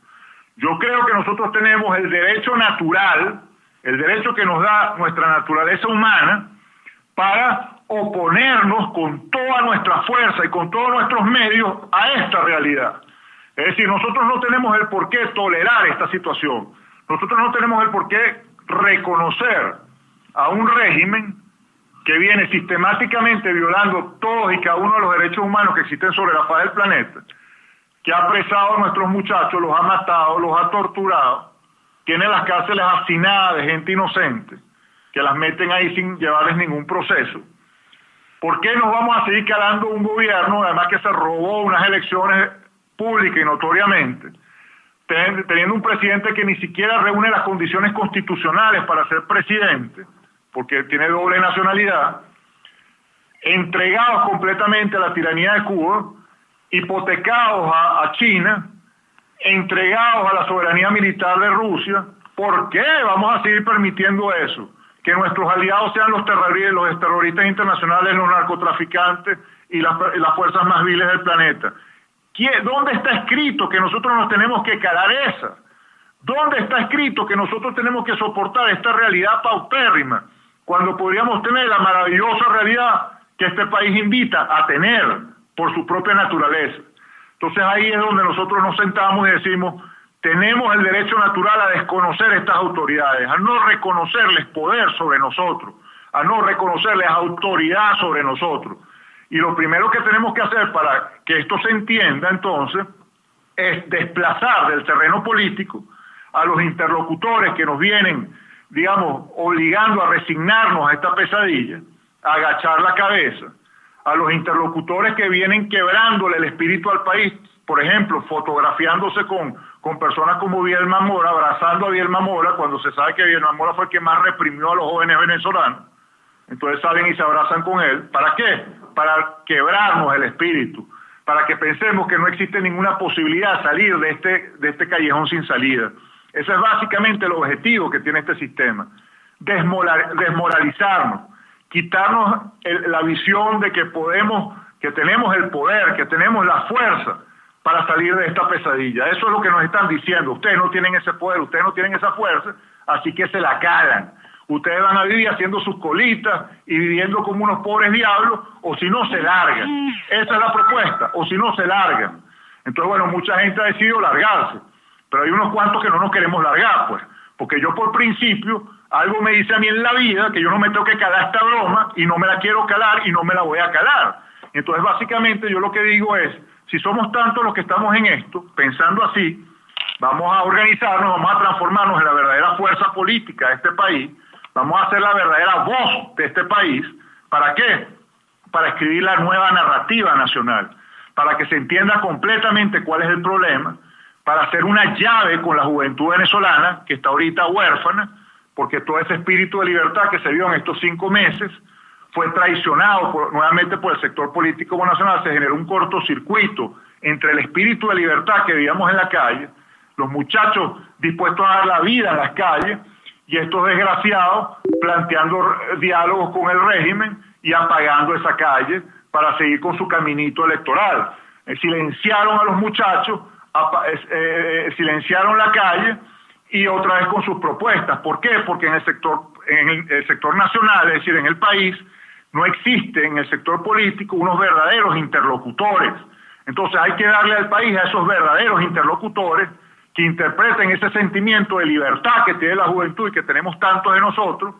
Yo creo que nosotros tenemos el derecho natural, el derecho que nos da nuestra naturaleza humana, para oponernos con toda nuestra fuerza y con todos nuestros medios a esta realidad. Es decir, nosotros no tenemos el por qué tolerar esta situación. Nosotros no tenemos el por qué reconocer a un régimen que viene sistemáticamente violando todos y cada uno de los derechos humanos que existen sobre la faz del planeta, que ha apresado a nuestros muchachos, los ha matado, los ha torturado, tiene las cárceles hacinadas de gente inocente, que las meten ahí sin llevarles ningún proceso. ¿Por qué nos vamos a seguir calando un gobierno, además que se robó unas elecciones públicas y notoriamente, teniendo un presidente que ni siquiera reúne las condiciones constitucionales para ser presidente, porque tiene doble nacionalidad, entregados completamente a la tiranía de Cuba, hipotecados a China, entregados a la soberanía militar de Rusia? ¿Por qué vamos a seguir permitiendo eso? Que nuestros aliados sean los terroristas internacionales, los narcotraficantes y las fuerzas más viles del planeta. ¿Dónde está escrito que nosotros nos tenemos que calar esa? ¿Dónde está escrito que nosotros tenemos que soportar esta realidad paupérrima cuando podríamos tener la maravillosa realidad que este país invita a tener por su propia naturaleza? Entonces ahí es donde nosotros nos sentamos y decimos, tenemos el derecho natural a desconocer estas autoridades, a no reconocerles poder sobre nosotros, a no reconocerles autoridad sobre nosotros. Y lo primero que tenemos que hacer para que esto se entienda entonces es desplazar del terreno político a los interlocutores que nos vienen, digamos, obligando a resignarnos a esta pesadilla, a agachar la cabeza, a los interlocutores que vienen quebrándole el espíritu al país, por ejemplo, fotografiándose con personas como Bielma Mora, abrazando a Bielma Mora, cuando se sabe que Bielma Mora fue el que más reprimió a los jóvenes venezolanos. Entonces salen y se abrazan con él. ¿Para qué? Para quebrarnos el espíritu, para que pensemos que no existe ninguna posibilidad de salir de este callejón sin salida. Ese es básicamente el objetivo que tiene este sistema. Desmoralizarnos, quitarnos la visión de que que tenemos el poder, que tenemos la fuerza para salir de esta pesadilla. Eso es lo que nos están diciendo. Ustedes no tienen ese poder, ustedes no tienen esa fuerza, así que se la calan. Ustedes van a vivir haciendo sus colitas y viviendo como unos pobres diablos, o si no, se largan. Esa es la propuesta, o si no, se largan. Entonces, bueno, mucha gente ha decidido largarse, pero hay unos cuantos que no nos queremos largar, pues, porque yo por principio, algo me dice a mí en la vida que yo no me tengo que calar esta broma y no me la quiero calar y no me la voy a calar. Entonces, básicamente, yo lo que digo es, si somos tantos los que estamos en esto, pensando así, vamos a organizarnos, vamos a transformarnos en la verdadera fuerza política de este país, vamos a hacer la verdadera voz de este país. ¿Para qué? Para escribir la nueva narrativa nacional, para que se entienda completamente cuál es el problema, para hacer una llave con la juventud venezolana, que está ahorita huérfana, porque todo ese espíritu de libertad que se vio en estos 5 meses fue traicionado nuevamente por el sector político nacional. Se generó un cortocircuito entre el espíritu de libertad que vivíamos en la calle, los muchachos dispuestos a dar la vida en las calles, y estos desgraciados planteando diálogos con el régimen y apagando esa calle para seguir con su caminito electoral. Silenciaron a los muchachos, silenciaron la calle y otra vez con sus propuestas. ¿Por qué? Porque en el sector nacional, es decir, en el país, no existe en el sector político unos verdaderos interlocutores. Entonces hay que darle al país a esos verdaderos interlocutores que interpreten ese sentimiento de libertad que tiene la juventud y que tenemos tantos de nosotros.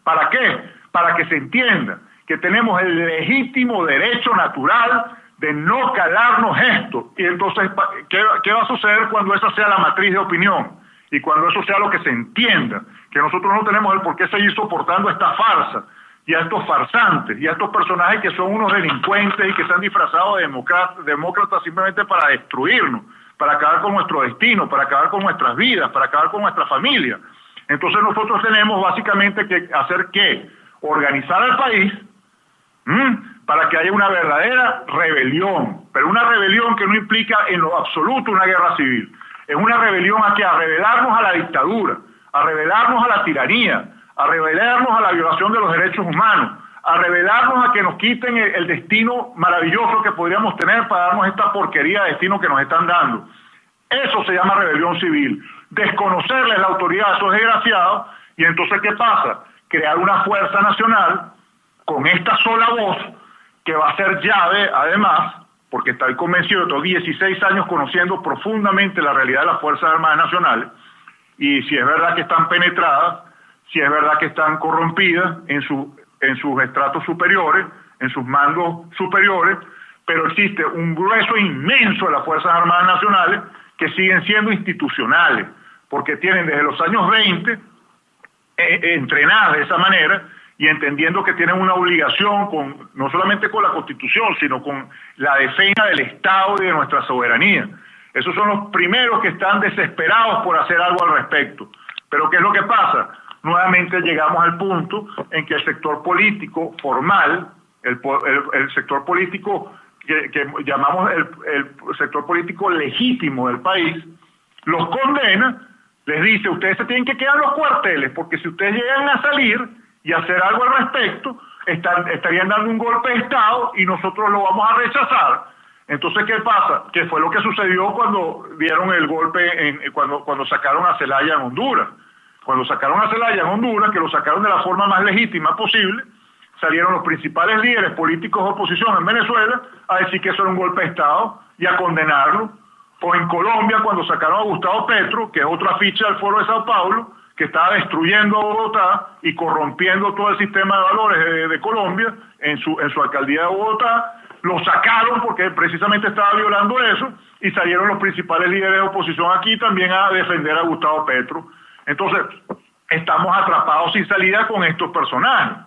¿Para qué? Para que se entienda que tenemos el legítimo derecho natural de no calarnos esto. Y entonces, ¿qué va a suceder cuando esa sea la matriz de opinión? Y cuando eso sea lo que se entienda, que nosotros no tenemos el por qué seguir soportando esta farsa, y a estos farsantes, y a estos personajes que son unos delincuentes y que se han disfrazado de demócratas simplemente para destruirnos, para acabar con nuestro destino, para acabar con nuestras vidas, para acabar con nuestra familia. Entonces nosotros tenemos básicamente que hacer ¿qué? Organizar al país para que haya una verdadera rebelión, pero una rebelión que no implica en lo absoluto una guerra civil. Es una rebelión a rebelarnos a la dictadura, a rebelarnos a la tiranía, a rebelarnos a la violación de los derechos humanos, a rebelarnos a que nos quiten el destino maravilloso que podríamos tener para darnos esta porquería de destino que nos están dando. Eso se llama rebelión civil. Desconocerles la autoridad a esos desgraciados, y entonces ¿qué pasa? Crear una fuerza nacional con esta sola voz que va a ser llave, además, porque estoy convencido, tengo 16 años conociendo profundamente la realidad de las Fuerzas Armadas Nacionales, y si es verdad que están penetradas, si es verdad que están corrompidas en sus estratos superiores, en sus mandos superiores, pero existe un grueso inmenso de las Fuerzas Armadas Nacionales que siguen siendo institucionales, porque tienen desde los años 20 entrenadas de esa manera y entendiendo que tienen una obligación no solamente con la Constitución, sino con la defensa del Estado y de nuestra soberanía. Esos son los primeros que están desesperados por hacer algo al respecto. Pero ¿qué es lo que pasa? Nuevamente llegamos al punto en que el sector político formal, el sector político que llamamos el sector político legítimo del país, los condena, les dice, ustedes se tienen que quedar en los cuarteles, porque si ustedes llegan a salir y hacer algo al respecto, estarían dando un golpe de Estado y nosotros lo vamos a rechazar. Entonces, ¿qué pasa? Que fue lo que sucedió cuando dieron el golpe, cuando sacaron a Zelaya en Honduras. Cuando sacaron a Zelaya en Honduras, que lo sacaron de la forma más legítima posible, salieron los principales líderes políticos de oposición en Venezuela a decir que eso era un golpe de Estado y a condenarlo. O en Colombia, cuando sacaron a Gustavo Petro, que es otro afiche del Foro de Sao Paulo, que estaba destruyendo a Bogotá y corrompiendo todo el sistema de valores de Colombia en su alcaldía de Bogotá, lo sacaron porque precisamente estaba violando eso y salieron los principales líderes de oposición aquí también a defender a Gustavo Petro. Entonces, estamos atrapados sin salida con estos personajes.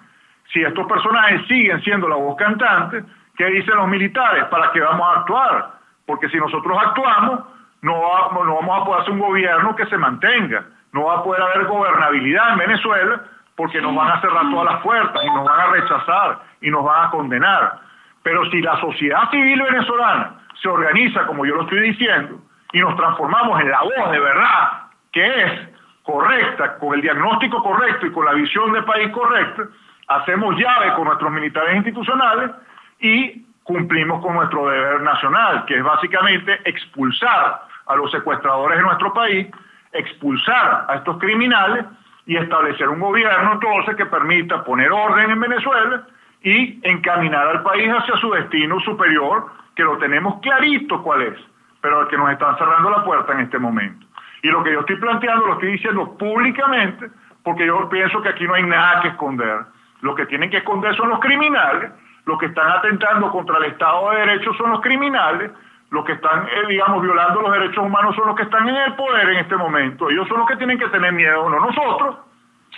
Si estos personajes siguen siendo la voz cantante, ¿qué dicen los militares? ¿Para qué vamos a actuar? Porque si nosotros actuamos, no vamos a poder hacer un gobierno que se mantenga. No va a poder haber gobernabilidad en Venezuela porque nos van a cerrar todas las puertas y nos van a rechazar y nos van a condenar. Pero si la sociedad civil venezolana se organiza, como yo lo estoy diciendo, y nos transformamos en la voz de verdad, que es correcta, con el diagnóstico correcto y con la visión de país correcta, hacemos llave con nuestros militares institucionales y cumplimos con nuestro deber nacional, que es básicamente expulsar a los secuestradores de nuestro país, expulsar a estos criminales y establecer un gobierno entonces que permita poner orden en Venezuela y encaminar al país hacia su destino superior, que lo tenemos clarito cuál es, pero al que nos están cerrando la puerta en este momento. Y lo que yo estoy planteando lo estoy diciendo públicamente porque yo pienso que aquí no hay nada que esconder. Lo que tienen que esconder son los criminales, los que están atentando contra el Estado de Derecho son los criminales, los que están, violando los derechos humanos son los que están en el poder en este momento. Ellos son los que tienen que tener miedo, no nosotros.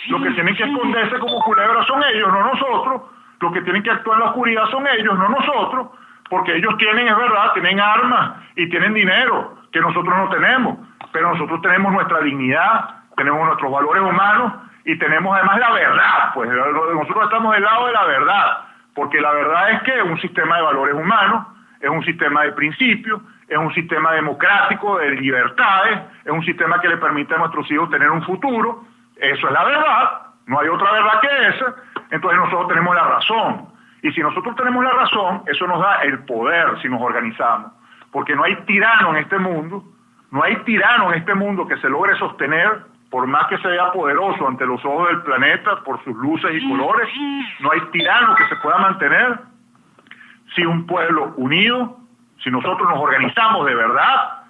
Los que tienen que esconderse como culebras son ellos, no nosotros. Los que tienen que actuar en la oscuridad son ellos, no nosotros. Porque ellos tienen, es verdad, tienen armas y tienen dinero que nosotros no tenemos. Pero nosotros tenemos nuestra dignidad, tenemos nuestros valores humanos y tenemos además la verdad. Pues nosotros estamos del lado de la verdad. Porque la verdad es que es un sistema de valores humanos, es un sistema de principios, es un sistema democrático de libertades, es un sistema que le permite a nuestros hijos tener un futuro. Eso es la verdad, no hay otra verdad que esa. Entonces nosotros tenemos la razón. Y si nosotros tenemos la razón, eso nos da el poder si nos organizamos. Porque no hay tirano en este mundo, no hay tirano en este mundo que se logre sostener, por más que se vea poderoso ante los ojos del planeta, por sus luces y colores, no hay tirano que se pueda mantener si un pueblo unido, si nosotros nos organizamos de verdad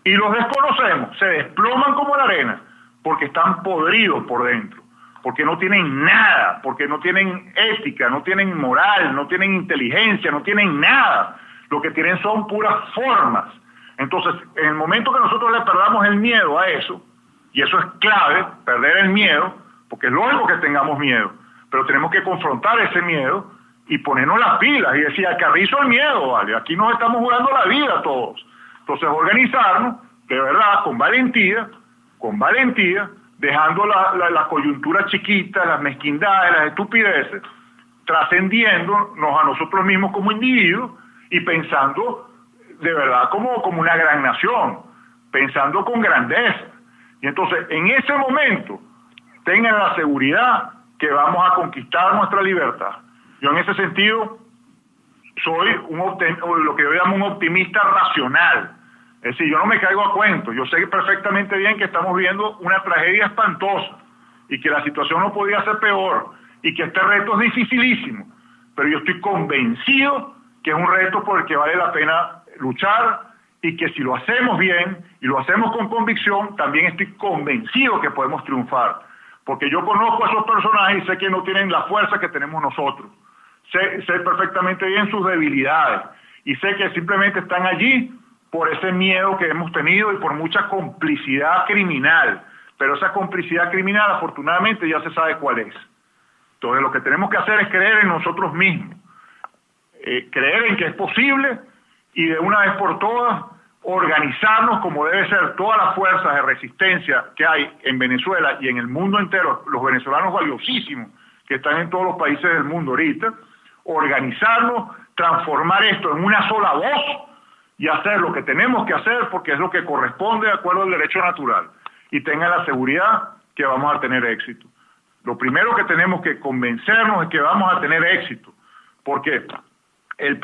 y los desconocemos, se desploman como la arena, porque están podridos por dentro, porque no tienen nada, porque no tienen ética, no tienen moral, no tienen inteligencia, no tienen nada. Lo que tienen son puras formas. Entonces, en el momento que nosotros le perdamos el miedo a eso, y eso es clave, perder el miedo, porque es lógico que tengamos miedo, pero tenemos que confrontar ese miedo y ponernos las pilas y decir, al carrizo el miedo, ¿vale? Aquí nos estamos jugando la vida todos. Entonces, organizarnos, de verdad, con valentía, dejando la coyuntura chiquita, las mezquindades, las estupideces, trascendiéndonos a nosotros mismos como individuos y pensando de verdad como una gran nación, pensando con grandeza. Y entonces, en ese momento, tengan la seguridad que vamos a conquistar nuestra libertad. Yo en ese sentido soy lo que yo llamo un optimista racional. Es decir, yo no me caigo a cuentos. Yo sé perfectamente bien que estamos viendo una tragedia espantosa y que la situación no podía ser peor y que este reto es dificilísimo. Pero yo estoy convencido que es un reto por el que vale la pena luchar y que si lo hacemos bien y lo hacemos con convicción, también estoy convencido que podemos triunfar. Porque yo conozco a esos personajes y sé que no tienen la fuerza que tenemos nosotros. Sé perfectamente bien sus debilidades y sé que simplemente están allí por ese miedo que hemos tenido y por mucha complicidad criminal. Pero esa complicidad criminal, afortunadamente, ya se sabe cuál es. Entonces, lo que tenemos que hacer es creer en nosotros mismos. Creer en que es posible y de una vez por todas organizarnos como debe ser todas las fuerzas de resistencia que hay en Venezuela y en el mundo entero, los venezolanos valiosísimos que están en todos los países del mundo ahorita, organizarnos, transformar esto en una sola voz y hacer lo que tenemos que hacer porque es lo que corresponde de acuerdo al derecho natural. Y tengan la seguridad que vamos a tener éxito. Lo primero que tenemos que convencernos es que vamos a tener éxito, porque la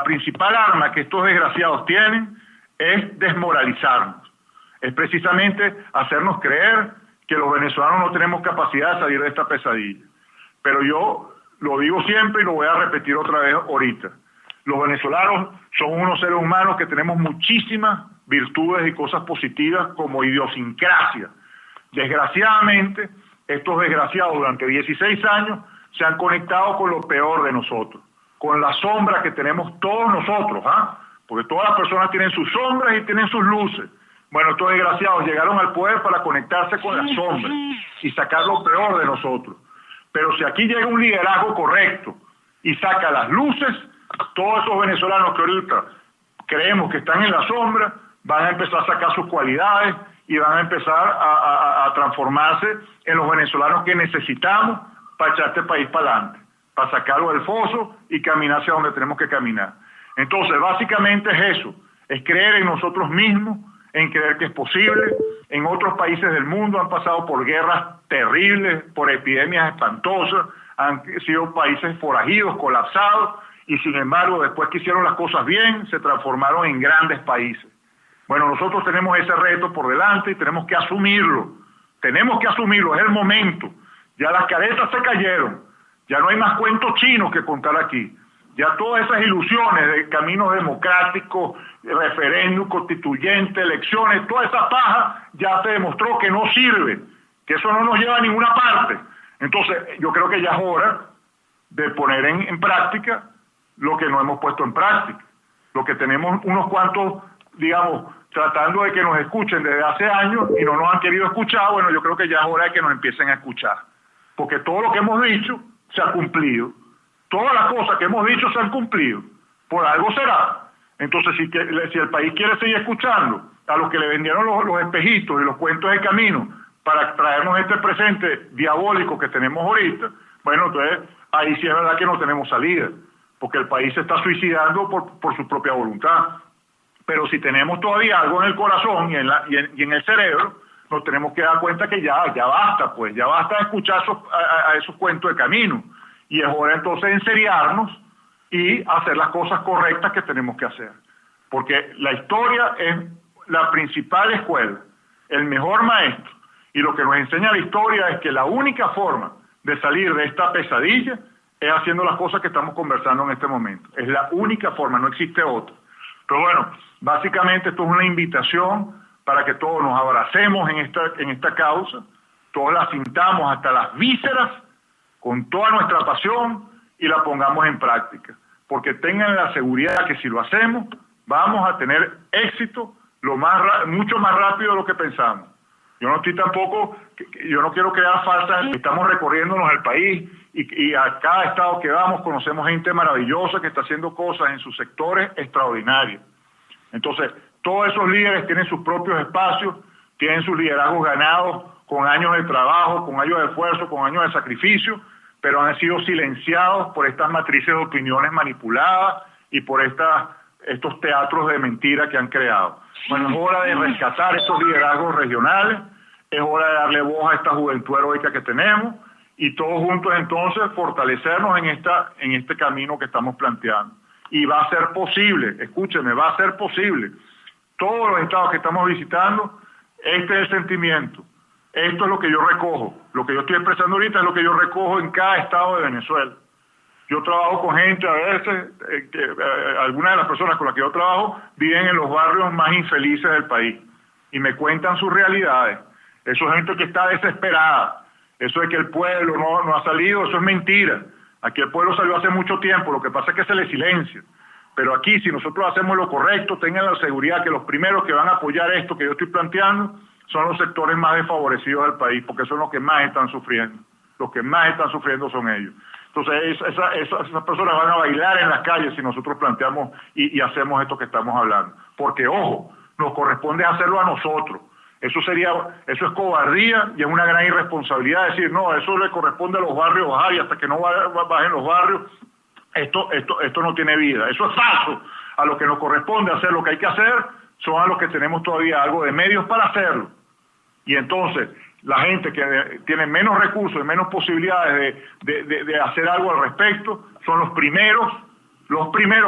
principal arma que estos desgraciados tienen es desmoralizarnos, es precisamente hacernos creer que los venezolanos no tenemos capacidad de salir de esta pesadilla. Pero yo lo digo siempre y lo voy a repetir otra vez ahorita. Los venezolanos son unos seres humanos que tenemos muchísimas virtudes y cosas positivas como idiosincrasia. Desgraciadamente, estos desgraciados durante 16 años se han conectado con lo peor de nosotros, con la sombra que tenemos todos nosotros, porque todas las personas tienen sus sombras y tienen sus luces. Bueno, estos desgraciados llegaron al poder para conectarse con las sombras y sacar lo peor de nosotros. Pero si aquí llega un liderazgo correcto y saca las luces, todos esos venezolanos que ahorita creemos que están en la sombra van a empezar a sacar sus cualidades y van a empezar a transformarse en los venezolanos que necesitamos para echar este país para adelante, para sacarlo del foso y caminar hacia donde tenemos que caminar. Entonces, básicamente es eso, es creer en nosotros mismos, en creer que es posible. En otros países del mundo han pasado por guerras terribles, por epidemias espantosas, han sido países forajidos, colapsados, y sin embargo, después que hicieron las cosas bien, se transformaron en grandes países. Bueno, nosotros tenemos ese reto por delante y tenemos que asumirlo. Es el momento. Ya las caretas se cayeron, ya no hay más cuentos chinos que contar aquí. Ya todas esas ilusiones de caminos democráticos, referéndum constituyente, elecciones, toda esa paja ya se demostró que no sirve, que eso no nos lleva a ninguna parte. Entonces, yo creo que ya es hora de poner en práctica lo que no hemos puesto en práctica. Lo que tenemos unos cuantos, tratando de que nos escuchen desde hace años y no nos han querido escuchar, bueno, yo creo que ya es hora de que nos empiecen a escuchar. Porque todo lo que hemos dicho se ha cumplido. Todas las cosas que hemos dicho se han cumplido. Por algo será. Entonces, si el país quiere seguir escuchando a los que le vendieron los espejitos y los cuentos de camino para traernos este presente diabólico que tenemos ahorita, bueno, entonces ahí sí es verdad que no tenemos salida, porque el país se está suicidando por su propia voluntad. Pero si tenemos todavía algo en el corazón y en el cerebro, nos tenemos que dar cuenta que ya basta, pues, ya basta de escuchar esos cuentos de camino. Y es hora entonces de enseriarnos y hacer las cosas correctas que tenemos que hacer. Porque la historia es la principal escuela, el mejor maestro. Y lo que nos enseña la historia es que la única forma de salir de esta pesadilla es haciendo las cosas que estamos conversando en este momento. Es la única forma, no existe otra. Pero bueno, básicamente esto es una invitación para que todos nos abracemos en esta causa, todos la sintamos hasta las vísceras, con toda nuestra pasión y la pongamos en práctica. Porque tengan la seguridad que si lo hacemos, vamos a tener éxito mucho más rápido de lo que pensamos. Yo no quiero crear falsas, estamos recorriéndonos el país y a cada estado que vamos conocemos gente maravillosa que está haciendo cosas en sus sectores extraordinarios. Entonces, todos esos líderes tienen sus propios espacios, tienen sus liderazgos ganados con años de trabajo, con años de esfuerzo, con años de sacrificio, pero han sido silenciados por estas matrices de opiniones manipuladas y por estos teatros de mentira que han creado. Bueno, es hora de rescatar estos liderazgos regionales, es hora de darle voz a esta juventud heroica que tenemos y todos juntos entonces fortalecernos en este camino que estamos planteando. Y va a ser posible, escúcheme, va a ser posible. Todos los estados que estamos visitando, este es el sentimiento. Esto es lo que yo recojo. Lo que yo estoy expresando ahorita es lo que yo recojo en cada estado de Venezuela. Yo trabajo con gente, a veces, algunas de las personas con las que yo trabajo viven en los barrios más infelices del país y me cuentan sus realidades. Eso es gente que está desesperada. Eso de que el pueblo no ha salido, eso es mentira. Aquí el pueblo salió hace mucho tiempo, lo que pasa es que se le silencia. Pero aquí, si nosotros hacemos lo correcto, tengan la seguridad que los primeros que van a apoyar esto que yo estoy planteando son los sectores más desfavorecidos del país, porque son los que más están sufriendo. Los que más están sufriendo son ellos. Entonces, esas personas van a bailar en las calles si nosotros planteamos y hacemos esto que estamos hablando. Porque, ojo, nos corresponde hacerlo a nosotros. Eso es cobardía y es una gran irresponsabilidad decir, no, eso le corresponde a los barrios bajar y hasta que no bajen los barrios, esto no tiene vida. Eso es falso. A lo que nos corresponde hacer lo que hay que hacer son a los que tenemos todavía algo de medios para hacerlo. Y entonces, la gente que tiene menos recursos y menos posibilidades de hacer algo al respecto, son los primeros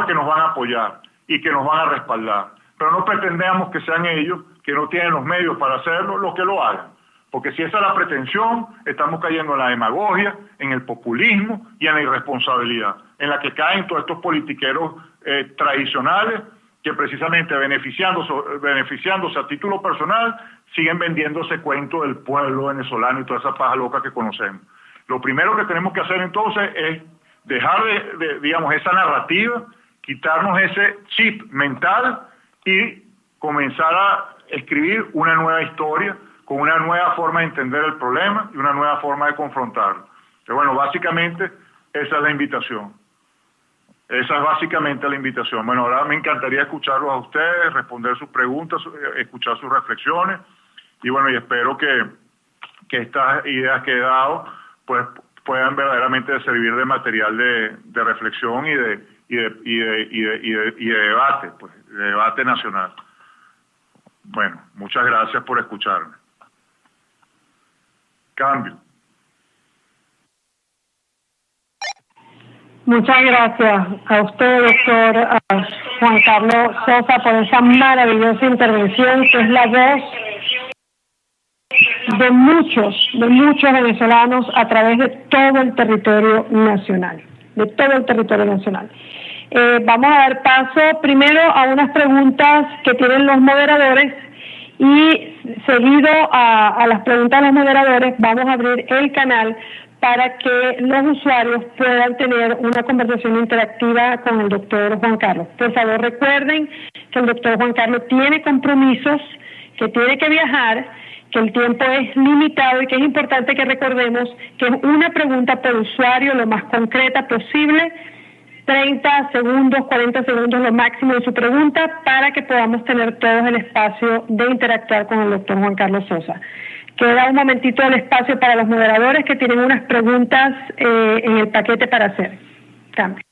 que nos van a apoyar y que nos van a respaldar. Pero no pretendamos que sean ellos, que no tienen los medios para hacerlo, los que lo hagan. Porque si esa es la pretensión, estamos cayendo en la demagogia, en el populismo y en la irresponsabilidad, en la que caen todos estos politiqueros tradicionales que precisamente beneficiándose a título personal, siguen vendiendo ese cuento del pueblo venezolano y toda esa paja loca que conocemos. Lo primero que tenemos que hacer entonces es dejar digamos, esa narrativa, quitarnos ese chip mental y comenzar a escribir una nueva historia con una nueva forma de entender el problema y una nueva forma de confrontarlo. Pero bueno, básicamente esa es la invitación. Esa es básicamente la invitación. Bueno, ahora me encantaría escucharlos a ustedes, responder sus preguntas, escuchar sus reflexiones y bueno, y espero que estas ideas que he dado pues puedan verdaderamente servir de material de reflexión y de debate, pues, de debate nacional. Bueno, muchas gracias por escucharme. Cambio.
Muchas gracias a usted, doctor Juan Carlos Sosa, por esa maravillosa intervención que es la voz de muchos venezolanos a través de todo el territorio nacional, Vamos a dar paso primero a unas preguntas que tienen los moderadores y seguido a las preguntas de los moderadores vamos a abrir el canal para que los usuarios puedan tener una conversación interactiva con el doctor Juan Carlos. Por favor, recuerden que el doctor Juan Carlos tiene compromisos, que tiene que viajar, que el tiempo es limitado y que es importante que recordemos que es una pregunta por usuario lo más concreta posible, 30 segundos, 40 segundos lo máximo de su pregunta para que podamos tener todos el espacio de interactuar con el doctor Juan Carlos Sosa. Queda un momentito el espacio para los moderadores que tienen unas preguntas en el paquete para hacer. Cambio.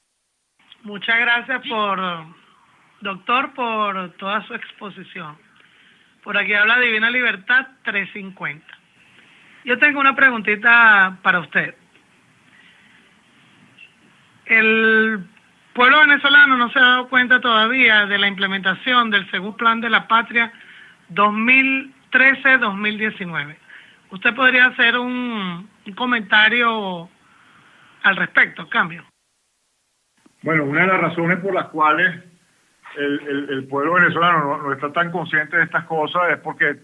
Muchas gracias, doctor, por toda su exposición. Por aquí habla Divina Libertad 350. Yo tengo una preguntita para usted. El pueblo venezolano no se ha dado cuenta todavía de la implementación del segundo plan de la patria 2013-2019. ¿Usted podría hacer un comentario al respecto? Cambio.
Bueno, una de las razones por las cuales el pueblo venezolano no está tan consciente de estas cosas es porque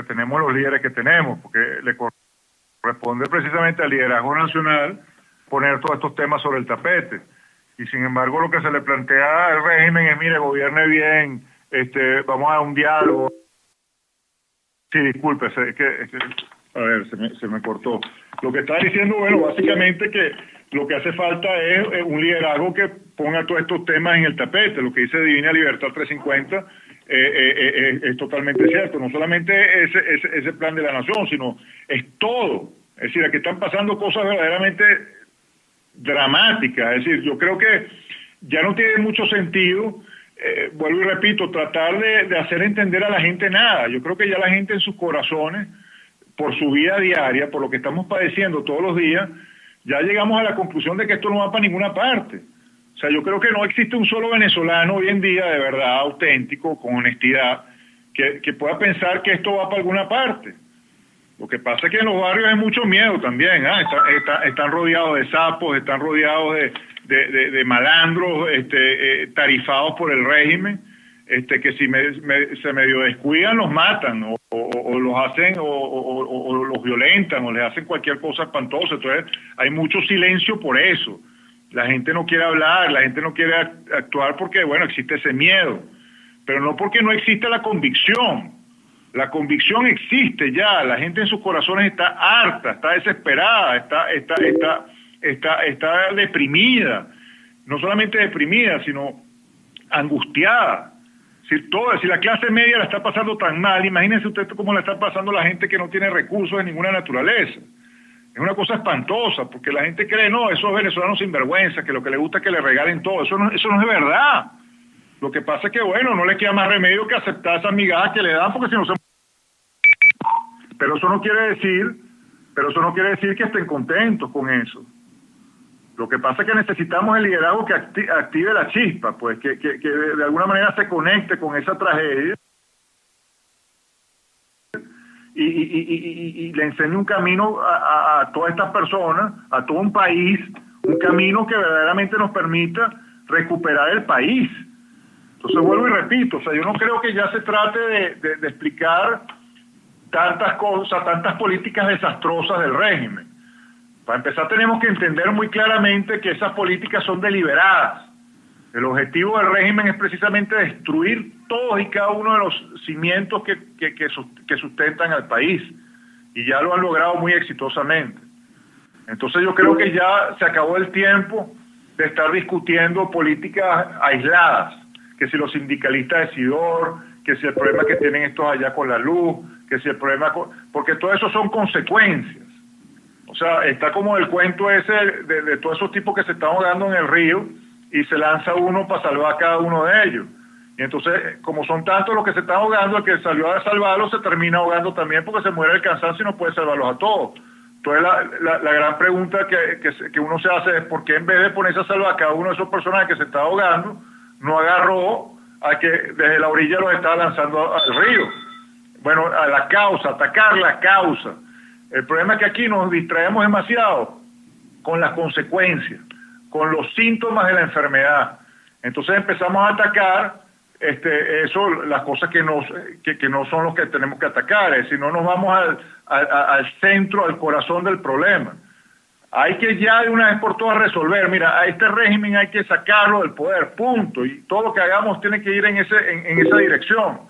tenemos los líderes que tenemos, porque le corresponde precisamente al liderazgo nacional poner todos estos temas sobre el tapete. Y sin embargo lo que se le plantea al régimen es, mire, gobierne bien, vamos a un diálogo. Sí, disculpe, a ver, se me cortó. Lo que está diciendo, bueno, básicamente que lo que hace falta es un liderazgo que ponga todos estos temas en el tapete. Lo que dice Divina Libertad 350 es totalmente cierto. No solamente ese plan de la nación, sino es todo. Es decir, aquí están pasando cosas verdaderamente dramáticas. Es decir, yo creo que ya no tiene mucho sentido, vuelvo y repito, tratar de hacer entender a la gente nada. Yo creo que ya la gente en sus corazones, por su vida diaria, por lo que estamos padeciendo todos los días, ya llegamos a la conclusión de que esto no va para ninguna parte. O sea, yo creo que no existe un solo venezolano hoy en día de verdad auténtico, con honestidad, que pueda pensar que esto va para alguna parte. Lo que pasa es que en los barrios hay mucho miedo también, están rodeados de sapos, están rodeados de malandros, tarifados por el régimen, que si se medio descuidan los matan o los hacen o los violentan o les hacen cualquier cosa espantosa. Entonces hay mucho silencio por eso. La gente no quiere hablar, la gente no quiere actuar porque, bueno, existe ese miedo, pero no porque no existe la convicción. La convicción existe ya, la gente en sus corazones está harta, está desesperada, está deprimida, no solamente deprimida, sino angustiada. Si la clase media la está pasando tan mal, imagínense usted cómo la está pasando la gente que no tiene recursos de ninguna naturaleza. Es una cosa espantosa, porque la gente cree, no, esos venezolanos sinvergüenza, que lo que les gusta es que le regalen todo. Eso no es verdad. Lo que pasa es que, bueno, no les queda más remedio que aceptar esas migajas que le dan, porque si no se... Pero eso no quiere decir que estén contentos con eso. Lo que pasa es que necesitamos el liderazgo que active la chispa, pues, que de alguna manera se conecte con esa tragedia y le enseñe un camino a todas estas personas, a todo un país, un camino que verdaderamente nos permita recuperar el país. Entonces vuelvo y repito, o sea, yo no creo que ya se trate de explicar tantas cosas, tantas políticas desastrosas del régimen. Para empezar tenemos que entender muy claramente que esas políticas son deliberadas. El objetivo del régimen es precisamente destruir todos y cada uno de los cimientos que sustentan al país, y ya lo han logrado muy exitosamente. Entonces yo creo que ya se acabó el tiempo de estar discutiendo políticas aisladas, que si los sindicalistas de Sidor, que si el problema que tienen estos allá con la luz, que si el problema porque todo eso son consecuencias. O sea, está como el cuento ese de todos esos tipos que se están ahogando en el río y se lanza uno para salvar a cada uno de ellos. Y entonces, como son tantos los que se están ahogando, el que salió a salvarlos se termina ahogando también porque se muere el cansancio y no puede salvarlos a todos. Entonces la gran pregunta que uno se hace es ¿por qué en vez de ponerse a salvar a cada uno de esos personajes que se está ahogando, no agarró a que desde la orilla los estaba lanzando al río? Bueno, a la causa, atacar la causa. El problema es que aquí nos distraemos demasiado con las consecuencias, con los síntomas de la enfermedad. Entonces empezamos a atacar las cosas que no son los que tenemos que atacar, es decir, no nos vamos al centro, al corazón del problema. Hay que ya de una vez por todas resolver, mira, a este régimen hay que sacarlo del poder, punto, y todo lo que hagamos tiene que ir en esa dirección.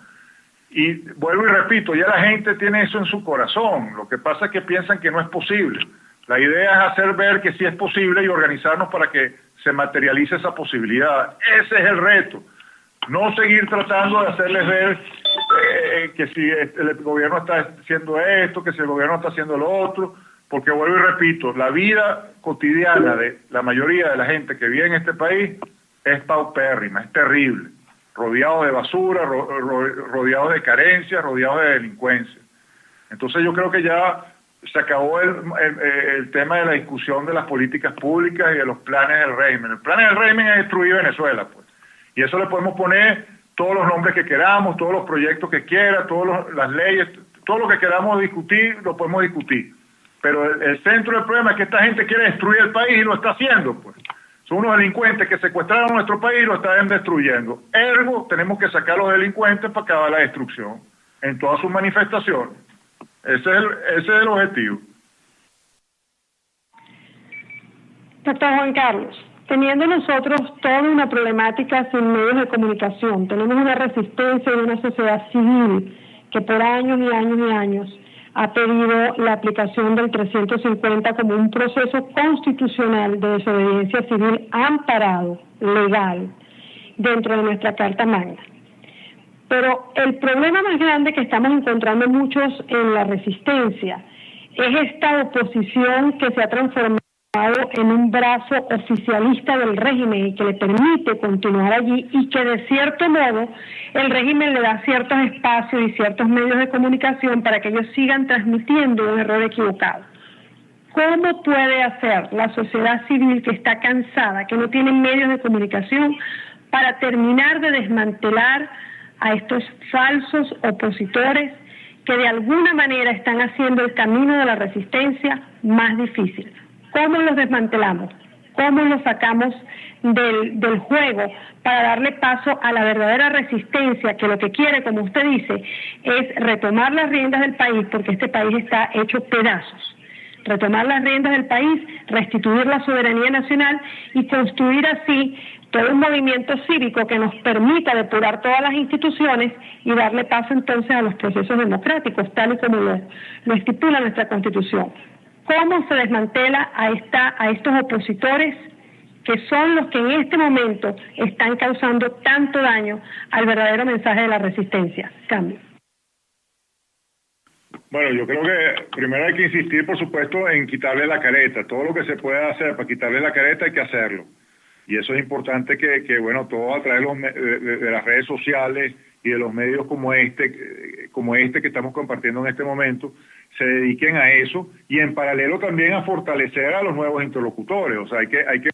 Y vuelvo y repito, ya la gente tiene eso en su corazón, lo que pasa es que piensan que no es posible. La idea es hacer ver que sí es posible y organizarnos para que se materialice esa posibilidad. Ese es el reto. No seguir tratando de hacerles ver que si el gobierno está haciendo esto, que si el gobierno está haciendo lo otro, porque vuelvo y repito, la vida cotidiana de la mayoría de la gente que vive en este país es paupérrima, es terrible, rodeado de basura, rodeado de carencias, rodeado de delincuencia. Entonces yo creo que ya se acabó el tema de la discusión de las políticas públicas y de los planes del régimen. El plan del régimen es destruir Venezuela, pues. Y eso le podemos poner todos los nombres que queramos, todos los proyectos que quiera, todas las leyes, todo lo que queramos discutir, lo podemos discutir. Pero el centro del problema es que esta gente quiere destruir el país y lo está haciendo, pues. Son unos delincuentes que secuestraron nuestro país y lo están destruyendo. Ergo, tenemos que sacar a los delincuentes para acabar la destrucción en todas sus manifestaciones. Ese es el objetivo.
Doctor Juan Carlos, teniendo nosotros toda una problemática sin medios de comunicación, tenemos una resistencia de una sociedad civil que por años y años y años ha pedido la aplicación del 350 como un proceso constitucional de desobediencia civil amparado, legal, dentro de nuestra Carta Magna. Pero el problema más grande que estamos encontrando muchos en la resistencia es esta oposición que se ha transformado en un brazo oficialista del régimen y que le permite continuar allí y que de cierto modo el régimen le da ciertos espacios y ciertos medios de comunicación para que ellos sigan transmitiendo un error equivocado. ¿Cómo puede hacer la sociedad civil que está cansada, que no tiene medios de comunicación, para terminar de desmantelar a estos falsos opositores que de alguna manera están haciendo el camino de la resistencia más difícil? ¿Cómo los desmantelamos? ¿Cómo los sacamos del juego para darle paso a la verdadera resistencia que lo que quiere, como usted dice, es retomar las riendas del país, porque este país está hecho pedazos? Retomar las riendas del país, restituir la soberanía nacional y construir así todo un movimiento cívico que nos permita depurar todas las instituciones y darle paso entonces a los procesos democráticos, tal y como lo estipula nuestra Constitución. ¿Cómo se desmantela a estos opositores que son los que en este momento están causando tanto daño al verdadero mensaje de la resistencia? Cambio.
Bueno, yo creo que primero hay que insistir, por supuesto, en quitarle la careta. Todo lo que se pueda hacer para quitarle la careta hay que hacerlo. Y eso es importante que bueno, todos a través de las redes sociales y de los medios como este que estamos compartiendo en este momento, se dediquen a eso y en paralelo también a fortalecer a los nuevos interlocutores. O sea, hay que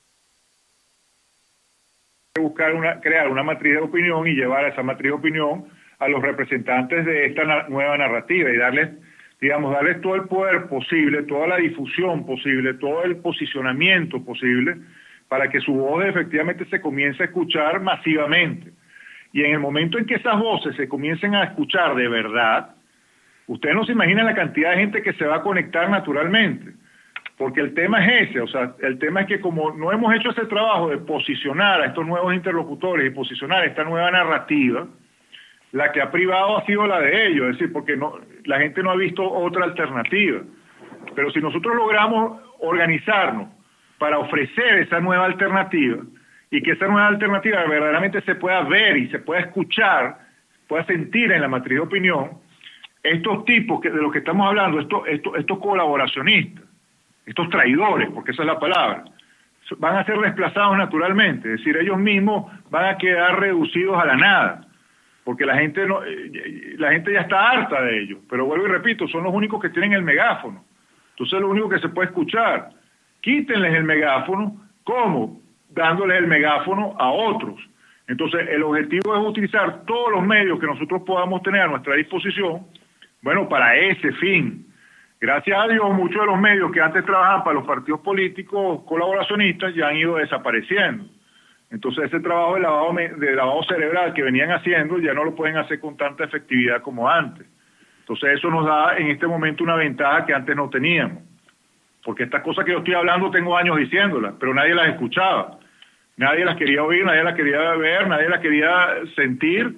buscar crear una matriz de opinión y llevar a esa matriz de opinión a los representantes de esta nueva narrativa y darles todo el poder posible, toda la difusión posible, todo el posicionamiento posible para que su voz efectivamente se comience a escuchar masivamente. Y en el momento en que esas voces se comiencen a escuchar de verdad, ustedes no se imaginan la cantidad de gente que se va a conectar naturalmente, porque el tema es ese, o sea, el tema es que como no hemos hecho ese trabajo de posicionar a estos nuevos interlocutores y posicionar esta nueva narrativa, la que ha privado ha sido la de ellos, es decir, porque la gente no ha visto otra alternativa. Pero si nosotros logramos organizarnos para ofrecer esa nueva alternativa, y que esa nueva alternativa verdaderamente se pueda ver y se pueda escuchar, pueda sentir en la matriz de opinión, estos tipos de los que estamos hablando, estos colaboracionistas, estos traidores, porque esa es la palabra, van a ser desplazados naturalmente, es decir, ellos mismos van a quedar reducidos a la nada, porque la gente ya está harta de ellos, pero vuelvo y repito, son los únicos que tienen el megáfono, entonces es lo único que se puede escuchar. Quítenles el megáfono, ¿cómo? Dándoles el megáfono a otros. Entonces el objetivo es utilizar todos los medios que nosotros podamos tener a nuestra disposición, bueno, para ese fin. Gracias a Dios, muchos de los medios que antes trabajaban para los partidos políticos colaboracionistas ya han ido desapareciendo. Entonces ese trabajo de lavado cerebral que venían haciendo ya no lo pueden hacer con tanta efectividad como antes. Entonces eso nos da en este momento una ventaja que antes no teníamos. Porque estas cosas que yo estoy hablando tengo años diciéndolas, pero nadie las escuchaba. Nadie las quería oír, nadie las quería ver, nadie las quería sentir,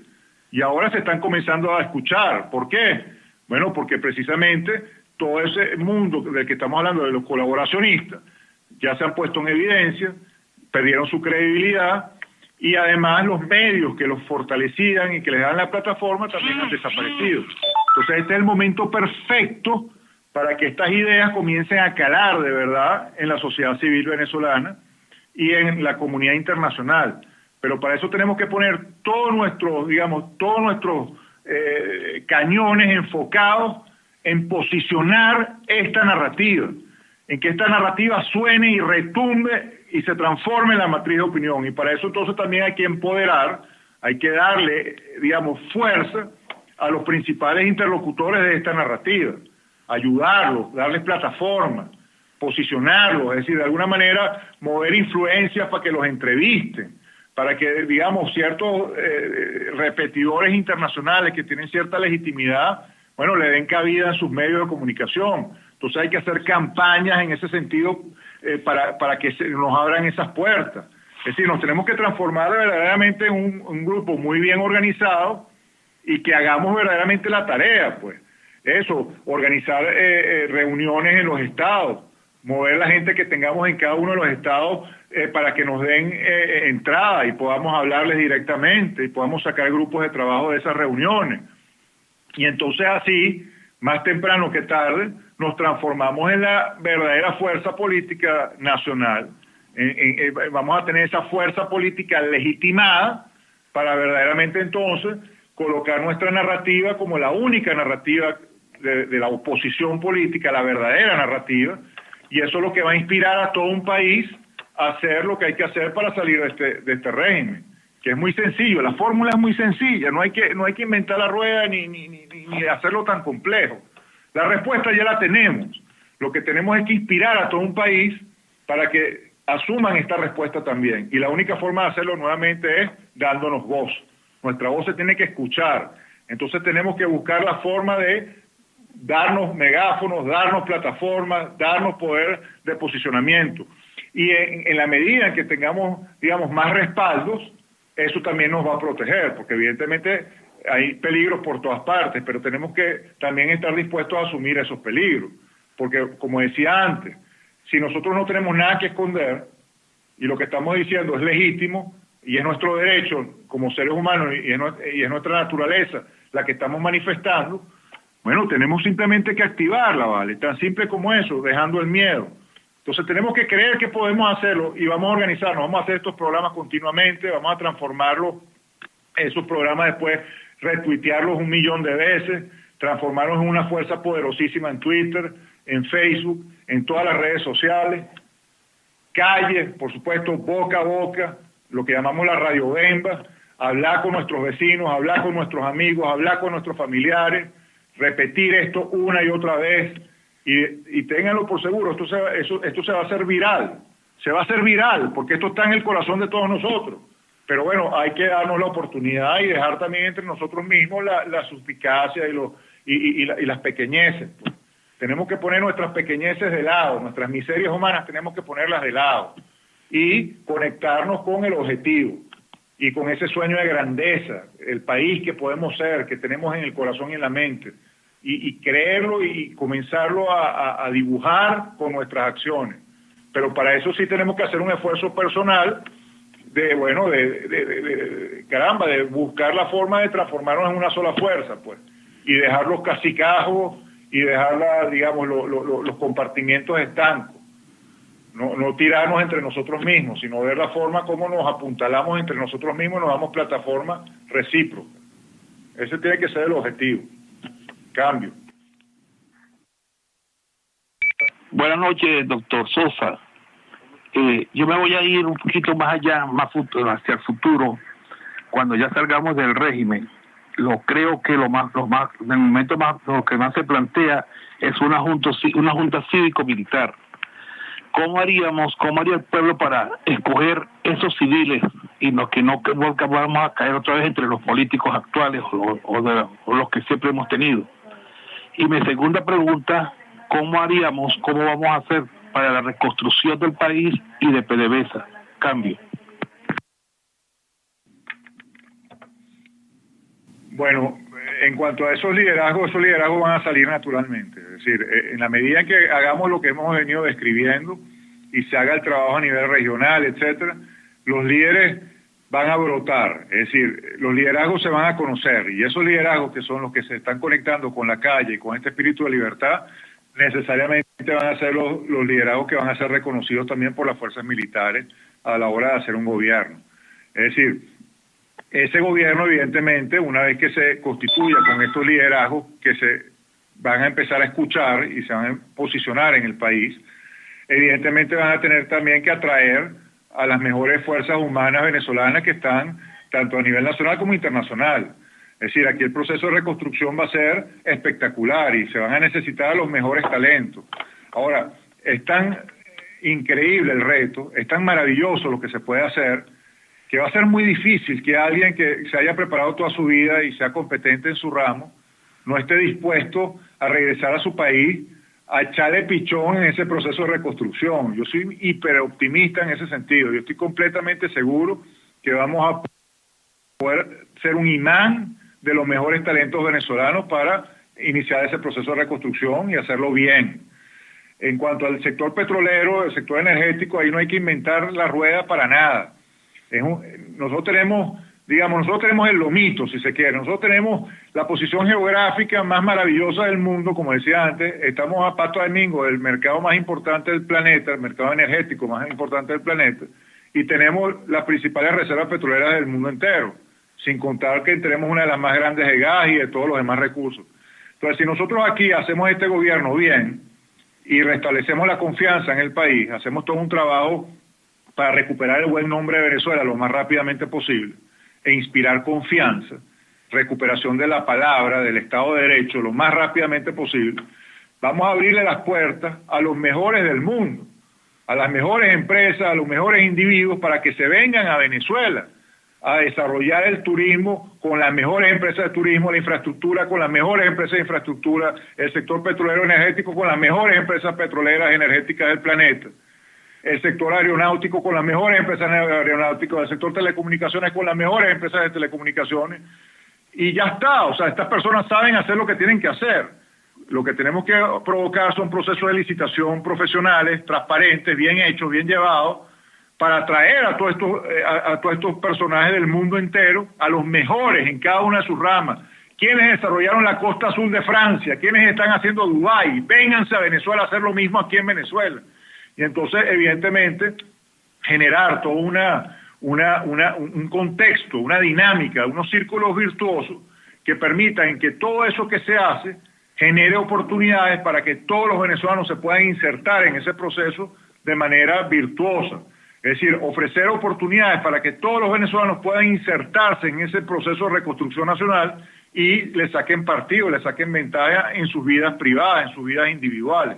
y ahora se están comenzando a escuchar. ¿Por qué? Bueno, porque precisamente todo ese mundo del que estamos hablando, de los colaboracionistas, ya se han puesto en evidencia, perdieron su credibilidad, y además los medios que los fortalecían y que les dan la plataforma también han desaparecido. Entonces este es el momento perfecto para que estas ideas comiencen a calar de verdad en la sociedad civil venezolana y en la comunidad internacional. Pero para eso tenemos que poner todos nuestros cañones enfocados en posicionar esta narrativa, en que esta narrativa suene y retumbe y se transforme en la matriz de opinión. Y para eso entonces también hay que empoderar, hay que darle, fuerza a los principales interlocutores de esta narrativa, ayudarlos, darles plataforma, posicionarlos, es decir, de alguna manera mover influencias para que los entrevisten, para que, ciertos repetidores internacionales que tienen cierta legitimidad, bueno, le den cabida en sus medios de comunicación. Entonces hay que hacer campañas en ese sentido para que nos abran esas puertas. Es decir, nos tenemos que transformar verdaderamente en un grupo muy bien organizado y que hagamos verdaderamente la tarea, pues. Eso, organizar reuniones en los estados, mover la gente que tengamos en cada uno de los estados para que nos den entrada y podamos hablarles directamente y podamos sacar grupos de trabajo de esas reuniones. Y entonces así, más temprano que tarde, nos transformamos en la verdadera fuerza política nacional. Vamos a tener esa fuerza política legitimada para verdaderamente entonces colocar nuestra narrativa como la única narrativa de la oposición política, la verdadera narrativa, y eso es lo que va a inspirar a todo un país a hacer lo que hay que hacer para salir de este régimen, que es muy sencillo, la fórmula es muy sencilla, no hay que inventar la rueda ni hacerlo tan complejo. La respuesta ya la tenemos, lo que tenemos es que inspirar a todo un país para que asuman esta respuesta también, y la única forma de hacerlo nuevamente es dándonos voz. Nuestra voz se tiene que escuchar, entonces tenemos que buscar la forma de darnos megáfonos, darnos plataformas, darnos poder de posicionamiento. Y en la medida en que tengamos, más respaldos, eso también nos va a proteger, porque evidentemente hay peligros por todas partes, pero tenemos que también estar dispuestos a asumir esos peligros. Porque, como decía antes, si nosotros no tenemos nada que esconder, y lo que estamos diciendo es legítimo, y es nuestro derecho como seres humanos, y es nuestra naturaleza la que estamos manifestando, bueno, tenemos simplemente que activarla, ¿vale? Tan simple como eso, dejando el miedo. Entonces tenemos que creer que podemos hacerlo y vamos a organizarnos, vamos a hacer estos programas continuamente, vamos a transformarlos, esos programas después, retuitearlos 1 millón de veces, transformarnos en una fuerza poderosísima en Twitter, en Facebook, en todas las redes sociales, calle, por supuesto, boca a boca, lo que llamamos la radiobemba, hablar con nuestros vecinos, hablar con nuestros amigos, hablar con nuestros familiares, repetir esto una y otra vez, y ténganlo por seguro, esto se va a hacer viral, porque esto está en el corazón de todos nosotros. Pero bueno, hay que darnos la oportunidad y dejar también entre nosotros mismos la suspicacia y las pequeñeces, pues. Tenemos que poner nuestras pequeñeces de lado, nuestras miserias humanas tenemos que ponerlas de lado y conectarnos con el objetivo y con ese sueño de grandeza, el país que podemos ser, que tenemos en el corazón y en la mente, y creerlo y comenzarlo a dibujar con nuestras acciones. Pero para eso sí tenemos que hacer un esfuerzo personal de buscar la forma de transformarnos en una sola fuerza, pues, y dejar los cacicazgos y dejar los compartimientos estancos. No tirarnos entre nosotros mismos, sino ver la forma como nos apuntalamos entre nosotros mismos y nos damos plataforma recíproca. Ese tiene que ser el objetivo. Cambio.
Buenas noches, doctor Sosa. Yo me voy a ir un poquito más allá, hacia el futuro, cuando ya salgamos del régimen. Creo que lo que más se plantea es una junta cívico-militar. ¿Cómo haría el pueblo para escoger esos civiles y que no vamos a caer otra vez entre los políticos actuales o los que siempre hemos tenido? Y mi segunda pregunta, ¿cómo vamos a hacer para la reconstrucción del país y de PDVSA? Cambio.
Bueno, en cuanto a esos liderazgos van a salir naturalmente. Es decir, en la medida en que hagamos lo que hemos venido describiendo y se haga el trabajo a nivel regional, etcétera, los líderes van a brotar. Es decir, los liderazgos se van a conocer, y esos liderazgos, que son los que se están conectando con la calle y con este espíritu de libertad, necesariamente van a ser los liderazgos que van a ser reconocidos también por las fuerzas militares a la hora de hacer un gobierno. Es decir, ese gobierno, evidentemente, una vez que se constituya con estos liderazgos que se van a empezar a escuchar y se van a posicionar en el país, evidentemente van a tener también que atraer a las mejores fuerzas humanas venezolanas que están tanto a nivel nacional como internacional. Es decir, aquí el proceso de reconstrucción va a ser espectacular y se van a necesitar a los mejores talentos. Ahora, es tan increíble el reto, es tan maravilloso lo que se puede hacer, que va a ser muy difícil que alguien que se haya preparado toda su vida y sea competente en su ramo no esté dispuesto a regresar a su país a echarle pichón en ese proceso de reconstrucción. Yo soy hiper optimista en ese sentido. Yo estoy completamente seguro que vamos a poder ser un imán de los mejores talentos venezolanos para iniciar ese proceso de reconstrucción y hacerlo bien. En cuanto al sector petrolero, el sector energético, ahí no hay que inventar la rueda para nada. Nosotros tenemos el lomito, si se quiere. Nosotros tenemos la posición geográfica más maravillosa del mundo, como decía antes. Estamos a pato de mingo del mercado más importante del planeta, el mercado energético más importante del planeta, y tenemos las principales reservas petroleras del mundo entero, sin contar que tenemos una de las más grandes de gas y de todos los demás recursos. Entonces, si nosotros aquí hacemos este gobierno bien y restablecemos la confianza en el país, hacemos todo un trabajo para recuperar el buen nombre de Venezuela lo más rápidamente posible e inspirar confianza, recuperación de la palabra, del Estado de Derecho lo más rápidamente posible, vamos a abrirle las puertas a los mejores del mundo, a las mejores empresas, a los mejores individuos para que se vengan a Venezuela a desarrollar el turismo con las mejores empresas de turismo, la infraestructura con las mejores empresas de infraestructura, el sector petrolero energético con las mejores empresas petroleras energéticas del planeta, el sector aeronáutico con las mejores empresas aeronáuticas, el sector telecomunicaciones con las mejores empresas de telecomunicaciones, y ya está. O sea, estas personas saben hacer lo que tienen que hacer. Lo que tenemos que provocar son procesos de licitación profesionales, transparentes, bien hechos, bien llevados, para atraer a todos estos personajes del mundo entero, a los mejores en cada una de sus ramas. Quienes desarrollaron la costa azul de Francia, quienes están haciendo Dubái, vénganse a Venezuela a hacer lo mismo aquí en Venezuela. Y entonces, evidentemente, generar todo un contexto, una dinámica, unos círculos virtuosos que permitan que todo eso que se hace genere oportunidades para que todos los venezolanos se puedan insertar en ese proceso de manera virtuosa. Es decir, ofrecer oportunidades para que todos los venezolanos puedan insertarse en ese proceso de reconstrucción nacional y le saquen partido, le saquen ventaja en sus vidas privadas, en sus vidas individuales.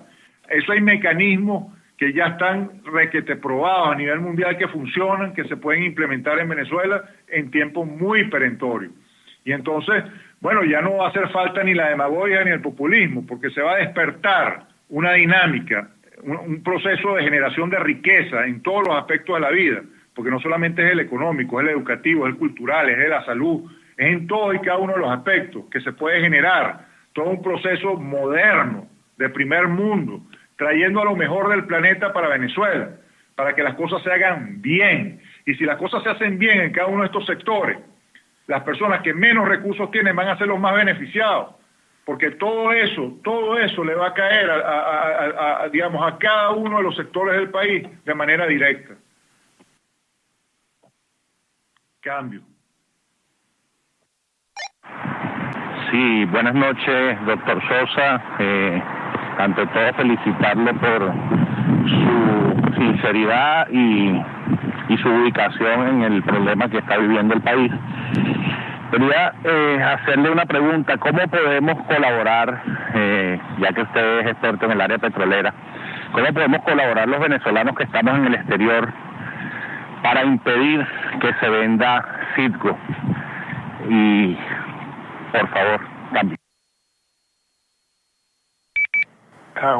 Eso hay mecanismos que ya están requete probados a nivel mundial que funcionan, que se pueden implementar en Venezuela en tiempos muy perentorios. Y entonces, bueno, ya no va a hacer falta ni la demagogia ni el populismo, porque se va a despertar una dinámica, un proceso de generación de riqueza en todos los aspectos de la vida, porque no solamente es el económico, es el educativo, es el cultural, es de la salud, es en todos y cada uno de los aspectos que se puede generar todo un proceso moderno de primer mundo, trayendo a lo mejor del planeta para Venezuela, para que las cosas se hagan bien. Y si las cosas se hacen bien en cada uno de estos sectores, las personas que menos recursos tienen van a ser los más beneficiados, porque todo eso le va a caer digamos, a cada uno de los sectores del país de manera directa. Cambio.
Sí, buenas noches, doctor Sosa. Ante todo, felicitarle por su sinceridad y su ubicación en el problema que está viviendo el país. Quería hacerle una pregunta: ¿cómo podemos colaborar, ya que usted es experto en el área petrolera, cómo podemos colaborar los venezolanos que estamos en el exterior para impedir que se venda Citgo? Y, por favor, cambie.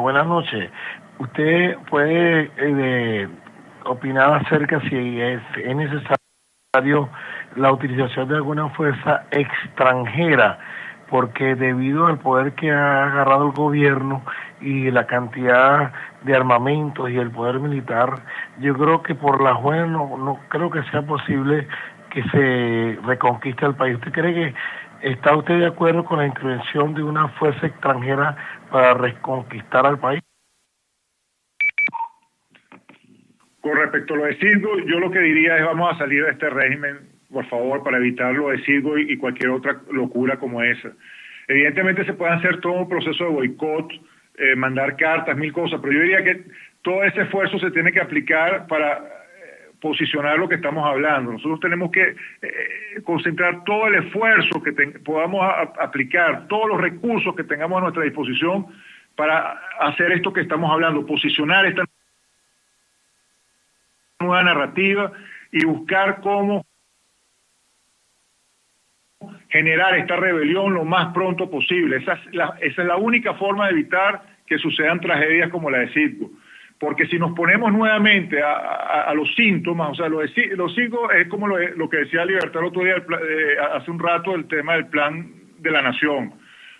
Buenas noches. ¿Usted puede opinar acerca si es necesario la utilización de alguna fuerza extranjera? Porque debido al poder que ha agarrado el gobierno y la cantidad de armamentos y el poder militar, yo creo que por las buenas no creo que sea posible que se reconquiste el país. ¿Usted cree que está usted de acuerdo con la intervención de una fuerza extranjera para reconquistar al país?
Con respecto a lo de Citgo, yo lo que diría es: vamos a salir de este régimen, por favor, para evitar lo de Citgo y cualquier otra locura como esa. Evidentemente se puede hacer todo un proceso de boicot, mandar cartas, mil cosas, pero yo diría que todo ese esfuerzo se tiene que aplicar para posicionar lo que estamos hablando. Nosotros tenemos que concentrar todo el esfuerzo que podamos aplicar, todos los recursos que tengamos a nuestra disposición para hacer esto que estamos hablando, posicionar esta nueva narrativa y buscar cómo generar esta rebelión lo más pronto posible. Esa es la única forma de evitar que sucedan tragedias como la de Citgo. Porque si nos ponemos nuevamente a los síntomas, o sea, los Citgo es como lo que decía Libertad el otro día, hace un rato, el tema del plan de la nación.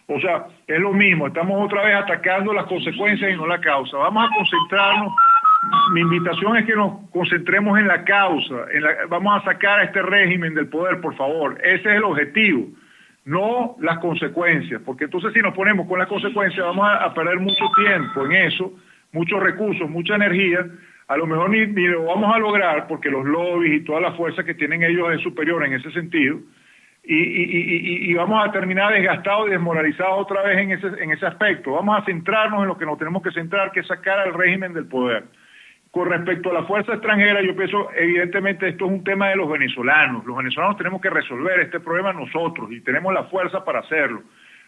O sea, es lo mismo, estamos otra vez atacando las consecuencias y no la causa. Vamos a concentrarnos. Mi invitación es que nos concentremos en la causa, vamos a sacar a este régimen del poder, por favor. Ese es el objetivo, no las consecuencias, porque entonces si nos ponemos con las consecuencias vamos a perder mucho tiempo en eso, muchos recursos, mucha energía, a lo mejor ni lo vamos a lograr porque los lobbies y toda la fuerza que tienen ellos es superior en ese sentido, y vamos a terminar desgastados y desmoralizados otra vez en ese aspecto. Vamos a centrarnos en lo que nos tenemos que centrar, que es sacar al régimen del poder. Con respecto a la fuerza extranjera, yo pienso, evidentemente, esto es un tema de los venezolanos. Los venezolanos tenemos que resolver este problema nosotros y tenemos la fuerza para hacerlo.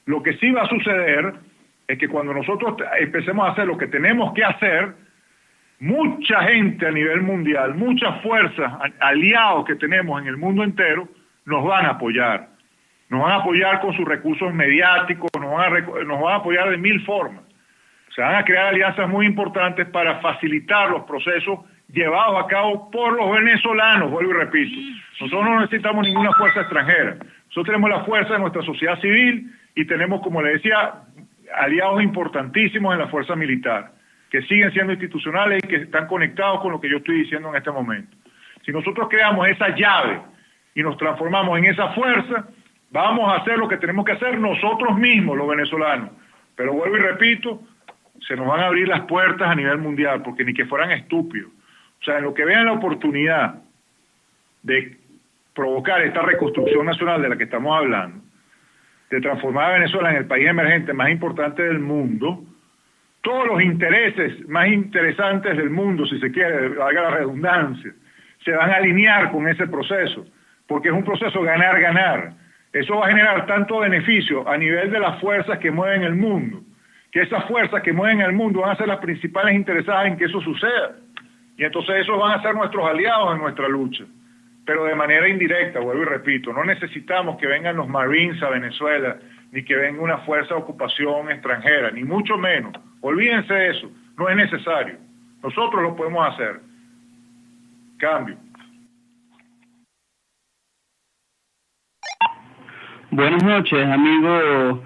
Lo que sí va a suceder es que cuando nosotros empecemos a hacer lo que tenemos que hacer, mucha gente a nivel mundial, muchas fuerzas, aliados que tenemos en el mundo entero, nos van a apoyar. Nos van a apoyar con sus recursos mediáticos, nos van a apoyar de mil formas. Se van a crear alianzas muy importantes para facilitar los procesos llevados a cabo por los venezolanos, vuelvo y repito. Nosotros no necesitamos ninguna fuerza extranjera. Nosotros tenemos la fuerza de nuestra sociedad civil y tenemos, como le decía, aliados importantísimos en la fuerza militar, que siguen siendo institucionales y que están conectados con lo que yo estoy diciendo en este momento. Si nosotros creamos esa llave y nos transformamos en esa fuerza, vamos a hacer lo que tenemos que hacer nosotros mismos, los venezolanos. Pero vuelvo y repito, se nos van a abrir las puertas a nivel mundial, porque ni que fueran estúpidos. O sea, en lo que vean la oportunidad de provocar esta reconstrucción nacional de la que estamos hablando, de transformar a Venezuela en el país emergente más importante del mundo, todos los intereses más interesantes del mundo, si se quiere, valga la redundancia, se van a alinear con ese proceso, porque es un proceso ganar-ganar. Eso va a generar tanto beneficio a nivel de las fuerzas que mueven el mundo, que esas fuerzas que mueven el mundo van a ser las principales interesadas en que eso suceda. Y entonces esos van a ser nuestros aliados en nuestra lucha, pero de manera indirecta, vuelvo y repito, no necesitamos que vengan los Marines a Venezuela, ni que venga una fuerza de ocupación extranjera, ni mucho menos. Olvídense de eso, no es necesario. Nosotros lo podemos hacer. Cambio.
Buenas noches, amigo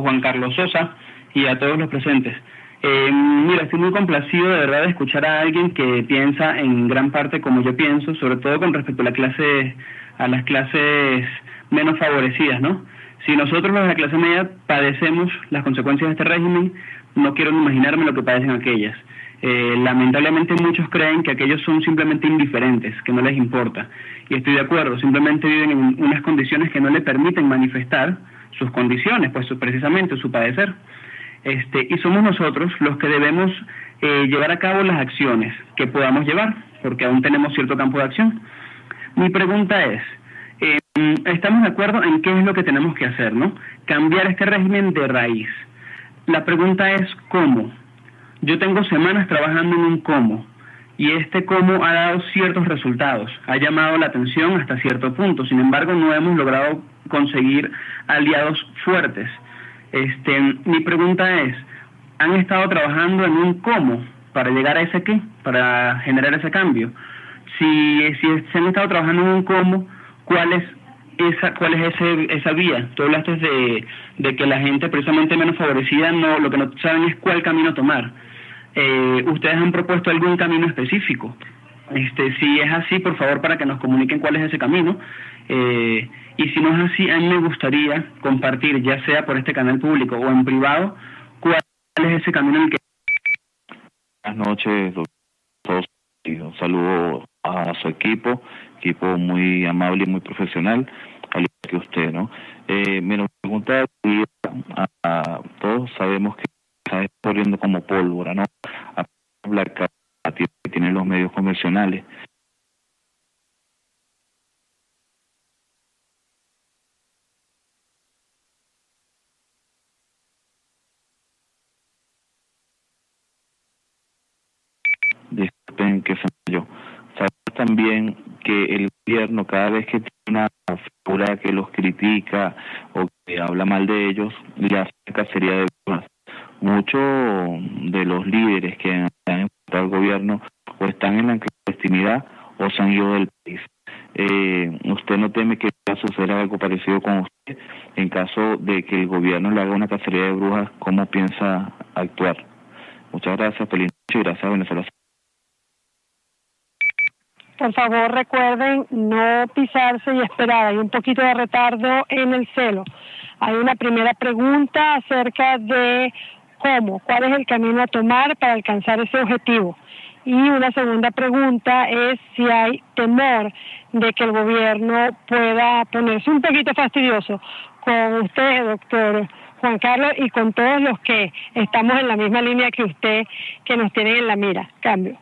Juan Carlos Sosa, y a todos los presentes. Mira, estoy muy complacido de verdad de escuchar a alguien que piensa en gran parte como yo pienso, sobre todo con respecto a las clases menos favorecidas, ¿no? Si nosotros los de la clase media padecemos las consecuencias de este régimen, no quiero ni imaginarme lo que padecen aquellas. Lamentablemente muchos creen que aquellos son simplemente indiferentes, que no les importa. Y estoy de acuerdo, simplemente viven en unas condiciones que no les permiten manifestar sus condiciones, pues precisamente su padecer. Y somos nosotros los que debemos llevar a cabo las acciones que podamos llevar, porque aún tenemos cierto campo de acción. Mi pregunta es, estamos de acuerdo en qué es lo que tenemos que hacer, ¿no? Cambiar este régimen de raíz. La pregunta es ¿cómo? Yo tengo semanas trabajando en un cómo, y este cómo ha dado ciertos resultados, ha llamado la atención hasta cierto punto, sin embargo no hemos logrado conseguir aliados fuertes. Mi pregunta es, ¿han estado trabajando en un cómo para llegar a ese qué, para generar ese cambio? Si se han estado trabajando en un cómo, ¿cuál es esa vía? Tú hablaste de que la gente precisamente menos favorecida lo que no saben es cuál camino tomar. ¿Ustedes han propuesto algún camino específico? Si es así, por favor, para que nos comuniquen cuál es ese camino. Y si no es así, a mí me gustaría compartir, ya sea por este canal público o en privado, cuál es ese camino en el que...
Buenas noches, doctor. Un saludo a su equipo muy amable y muy profesional, al igual que usted, ¿no? Me pregunta a todos, sabemos que está corriendo como pólvora, ¿no? A la que tienen los medios convencionales. Disculpen que se me yo. Sabemos también que el gobierno, cada vez que tiene una figura que los critica o que habla mal de ellos, le hace cacería de brujas. Muchos de los líderes que han enfrentado al gobierno o están en la clandestinidad o se han ido del país. ¿Usted no teme que va a suceder algo parecido con usted? En caso de que el gobierno le haga una cacería de brujas, ¿cómo piensa actuar? Muchas gracias, feliz noche y gracias a Venezuela.
Por favor, recuerden no pisarse y esperar. Hay un poquito de retardo en el celo. Hay una primera pregunta acerca de cuál es el camino a tomar para alcanzar ese objetivo. Y una segunda pregunta es si hay temor de que el gobierno pueda ponerse un poquito fastidioso con usted, doctor Juan Carlos, y con todos los que estamos en la misma línea que usted, que nos tienen en la mira. Cambio.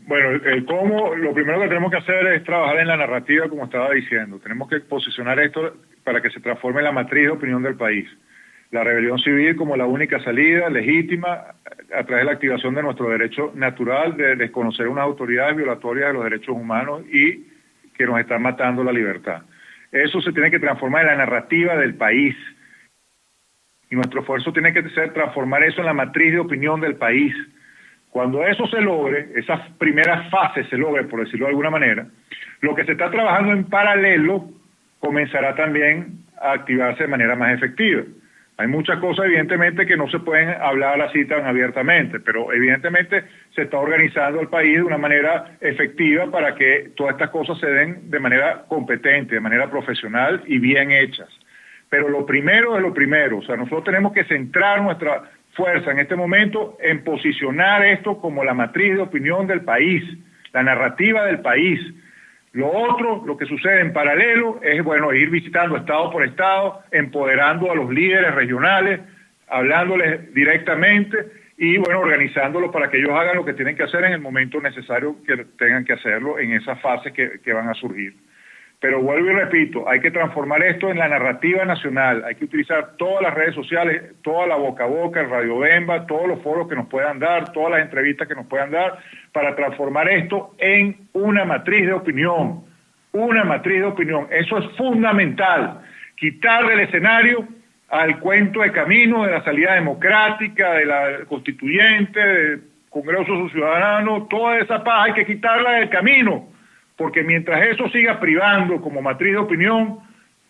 Bueno, cómo, lo primero que tenemos que hacer es trabajar en la narrativa, como estaba diciendo. Tenemos que posicionar esto para que se transforme en la matriz de opinión del país. La rebelión civil como la única salida legítima a través de la activación de nuestro derecho natural de desconocer unas autoridades violatorias de los derechos humanos y que nos están matando la libertad. Eso se tiene que transformar en la narrativa del país. Y nuestro esfuerzo tiene que ser transformar eso en la matriz de opinión del país. Cuando eso se logre, esa primera fase se logre, por decirlo de alguna manera, lo que se está trabajando en paralelo comenzará también a activarse de manera más efectiva. Hay muchas cosas, evidentemente, que no se pueden hablar así tan abiertamente, pero evidentemente se está organizando el país de una manera efectiva para que todas estas cosas se den de manera competente, de manera profesional y bien hechas. Pero lo primero es lo primero, o sea, nosotros tenemos que centrar nuestra fuerza en este momento en posicionar esto como la matriz de opinión del país, la narrativa del país. Lo otro, lo que sucede en paralelo, es ir visitando estado por estado, empoderando a los líderes regionales, hablándoles directamente y organizándolos para que ellos hagan lo que tienen que hacer en el momento necesario que tengan que hacerlo en esas fases que van a surgir. Pero vuelvo y repito, hay que transformar esto en la narrativa nacional, hay que utilizar todas las redes sociales, toda la boca a boca, el Radio Bemba, todos los foros que nos puedan dar, todas las entrevistas que nos puedan dar, para transformar esto en una matriz de opinión, Eso es fundamental, quitar del escenario al cuento de camino de la salida democrática, de la constituyente, del Congreso Ciudadano, toda esa paz hay que quitarla del camino, porque mientras eso siga privando como matriz de opinión,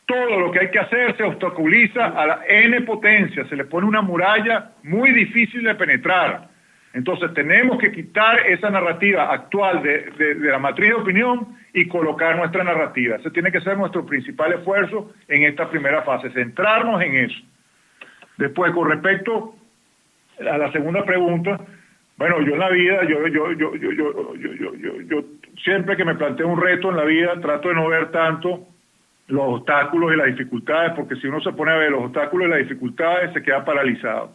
todo lo que hay que hacer se obstaculiza a la N potencia, se le pone una muralla muy difícil de penetrar. Entonces tenemos que quitar esa narrativa actual de la matriz de opinión y colocar nuestra narrativa. Ese tiene que ser nuestro principal esfuerzo en esta primera fase, centrarnos en eso. Después, con respecto a la segunda pregunta, yo en la vida, yo siempre que me planteo un reto en la vida, trato de no ver tanto los obstáculos y las dificultades, porque si uno se pone a ver los obstáculos y las dificultades, se queda paralizado.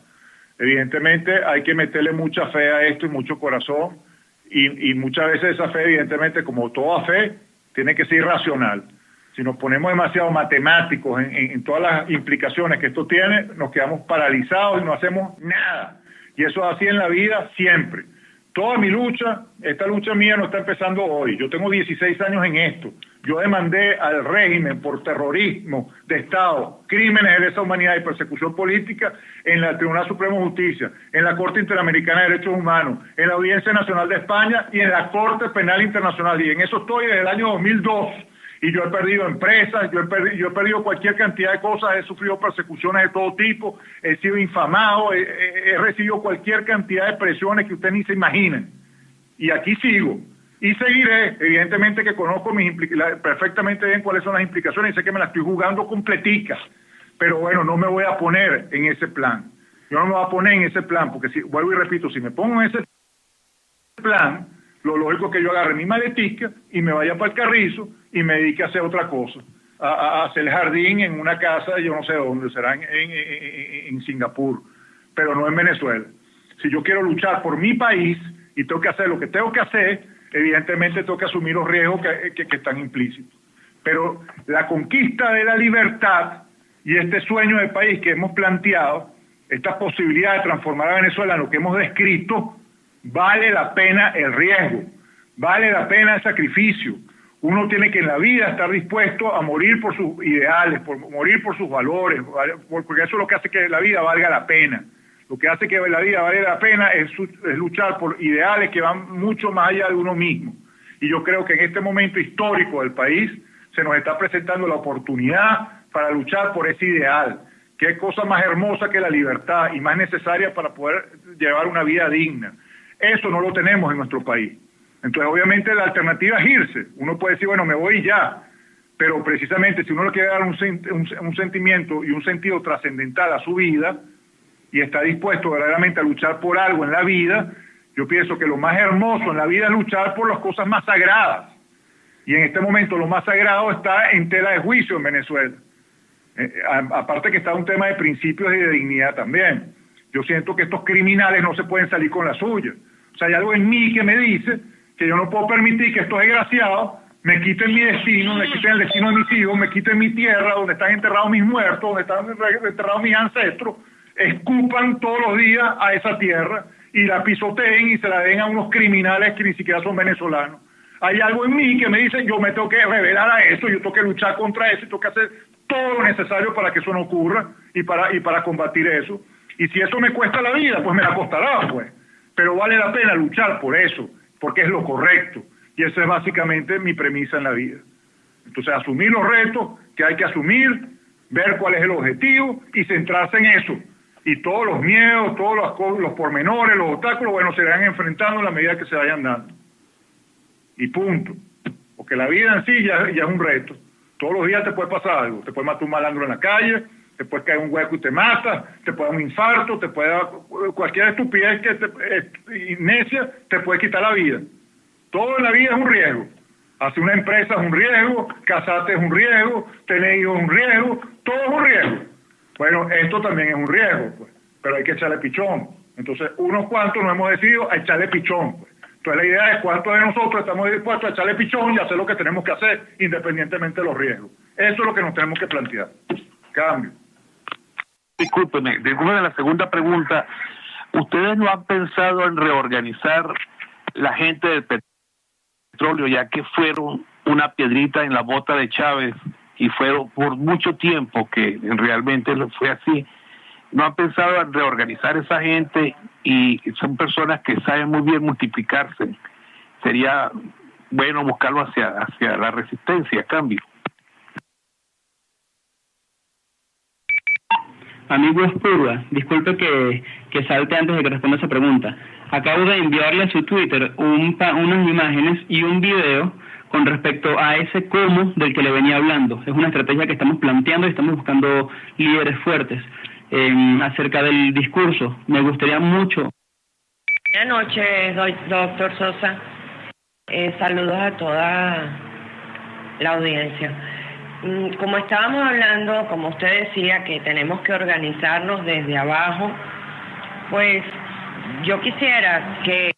Evidentemente hay que meterle mucha fe a esto y mucho corazón, y muchas veces esa fe, evidentemente, como toda fe, tiene que ser racional. Si nos ponemos demasiado matemáticos en todas las implicaciones que esto tiene, nos quedamos paralizados y no hacemos nada. Y eso es así en la vida siempre. Toda mi lucha, esta lucha mía no está empezando hoy. Yo tengo 16 años en esto. Yo demandé al régimen por terrorismo de Estado, crímenes de lesa humanidad y persecución política en el Tribunal Supremo de Justicia, en la Corte Interamericana de Derechos Humanos, en la Audiencia Nacional de España y en la Corte Penal Internacional. Y en eso estoy desde el año 2002. Y yo he perdido empresas, yo he perdido cualquier cantidad de cosas, he sufrido persecuciones de todo tipo, he sido infamado, he recibido cualquier cantidad de presiones que ustedes ni se imaginen. Y aquí sigo. Y seguiré, evidentemente que conozco perfectamente bien cuáles son las implicaciones y sé que me las estoy jugando completicas. Pero no me voy a poner en ese plan. Yo no me voy a poner en ese plan, porque vuelvo y repito, si me pongo en ese plan, lo lógico es que yo agarre mi maletica y me vaya para el Carrizo y me dedique a hacer otra cosa, a hacer el jardín en una casa, yo no sé dónde, será en Singapur, pero no en Venezuela. Si yo quiero luchar por mi país y tengo que hacer lo que tengo que hacer, evidentemente tengo que asumir los riesgos que están implícitos. Pero la conquista de la libertad y este sueño de país que hemos planteado, esta posibilidad de transformar a Venezuela en lo que hemos descrito, vale la pena el riesgo, vale la pena el sacrificio. Uno tiene que en la vida estar dispuesto a morir por sus ideales, morir por sus valores, porque eso es lo que hace que la vida valga la pena. Lo que hace que la vida valga la pena es luchar por ideales que van mucho más allá de uno mismo. Y yo creo que en este momento histórico del país se nos está presentando la oportunidad para luchar por ese ideal. Qué cosa más hermosa que la libertad y más necesaria para poder llevar una vida digna. Eso no lo tenemos en nuestro país. Entonces, obviamente, la alternativa es irse. Uno puede decir, me voy ya. Pero precisamente, si uno le quiere dar un sentimiento y un sentido trascendental a su vida y está dispuesto verdaderamente a luchar por algo en la vida, yo pienso que lo más hermoso en la vida es luchar por las cosas más sagradas. Y en este momento lo más sagrado está en tela de juicio en Venezuela. Aparte que está un tema de principios y de dignidad también. Yo siento que estos criminales no se pueden salir con la suya. O sea, hay algo en mí que me dice que yo no puedo permitir que estos desgraciados me quiten mi destino, me quiten el destino de mis hijos, me quiten mi tierra, donde están enterrados mis muertos, donde están enterrados mis ancestros, escupan todos los días a esa tierra y la pisoteen y se la den a unos criminales que ni siquiera son venezolanos. Hay algo en mí que me dice, yo me tengo que rebelar a eso, yo tengo que luchar contra eso, y tengo que hacer todo lo necesario para que eso no ocurra y para combatir eso. Y si eso me cuesta la vida, pues me la costará, pues. Pero vale la pena luchar por eso, porque es lo correcto. Y esa es básicamente mi premisa en la vida. Entonces, asumir los retos que hay que asumir, ver cuál es el objetivo y centrarse en eso. Y todos los miedos, todos los pormenores, los obstáculos, se van enfrentando en la medida que se vayan dando. Y punto. Porque la vida en sí ya es un reto. Todos los días te puede pasar algo. Te puede matar un malandro en la calle, te puede caer un hueco y te mata, te puede dar un infarto, te puede dar cualquier estupidez necia, te puede quitar la vida. Todo en la vida es un riesgo. Hacer una empresa es un riesgo, casarte es un riesgo, tener hijos es un riesgo, todo es un riesgo. Bueno, esto también es un riesgo, pues, pero hay que echarle pichón. Entonces, unos cuantos nos hemos decidido a echarle pichón, pues. Entonces, la idea es cuántos de nosotros estamos dispuestos a echarle pichón y hacer lo que tenemos que hacer, independientemente de los riesgos. Eso es lo que nos tenemos que plantear. Cambio.
Discúlpeme, de la segunda pregunta, ¿ustedes no han pensado en reorganizar la gente del petróleo, ya que fueron una piedrita en la bota de Chávez y fueron por mucho tiempo que realmente fue así? ¿No han pensado en reorganizar esa gente? Y son personas que saben muy bien multiplicarse. Sería bueno buscarlo hacia la resistencia, cambio.
Amigo Espurua, disculpe que salte antes de que responda esa pregunta. Acabo de enviarle a su Twitter unas imágenes y un video con respecto a ese cómo del que le venía hablando. Es una estrategia que estamos planteando y estamos buscando líderes fuertes acerca del discurso. Me gustaría mucho.
Buenas noches, doctor Sosa. Saludos a toda la audiencia. Como estábamos hablando, como usted decía, que tenemos que organizarnos desde abajo, pues yo quisiera que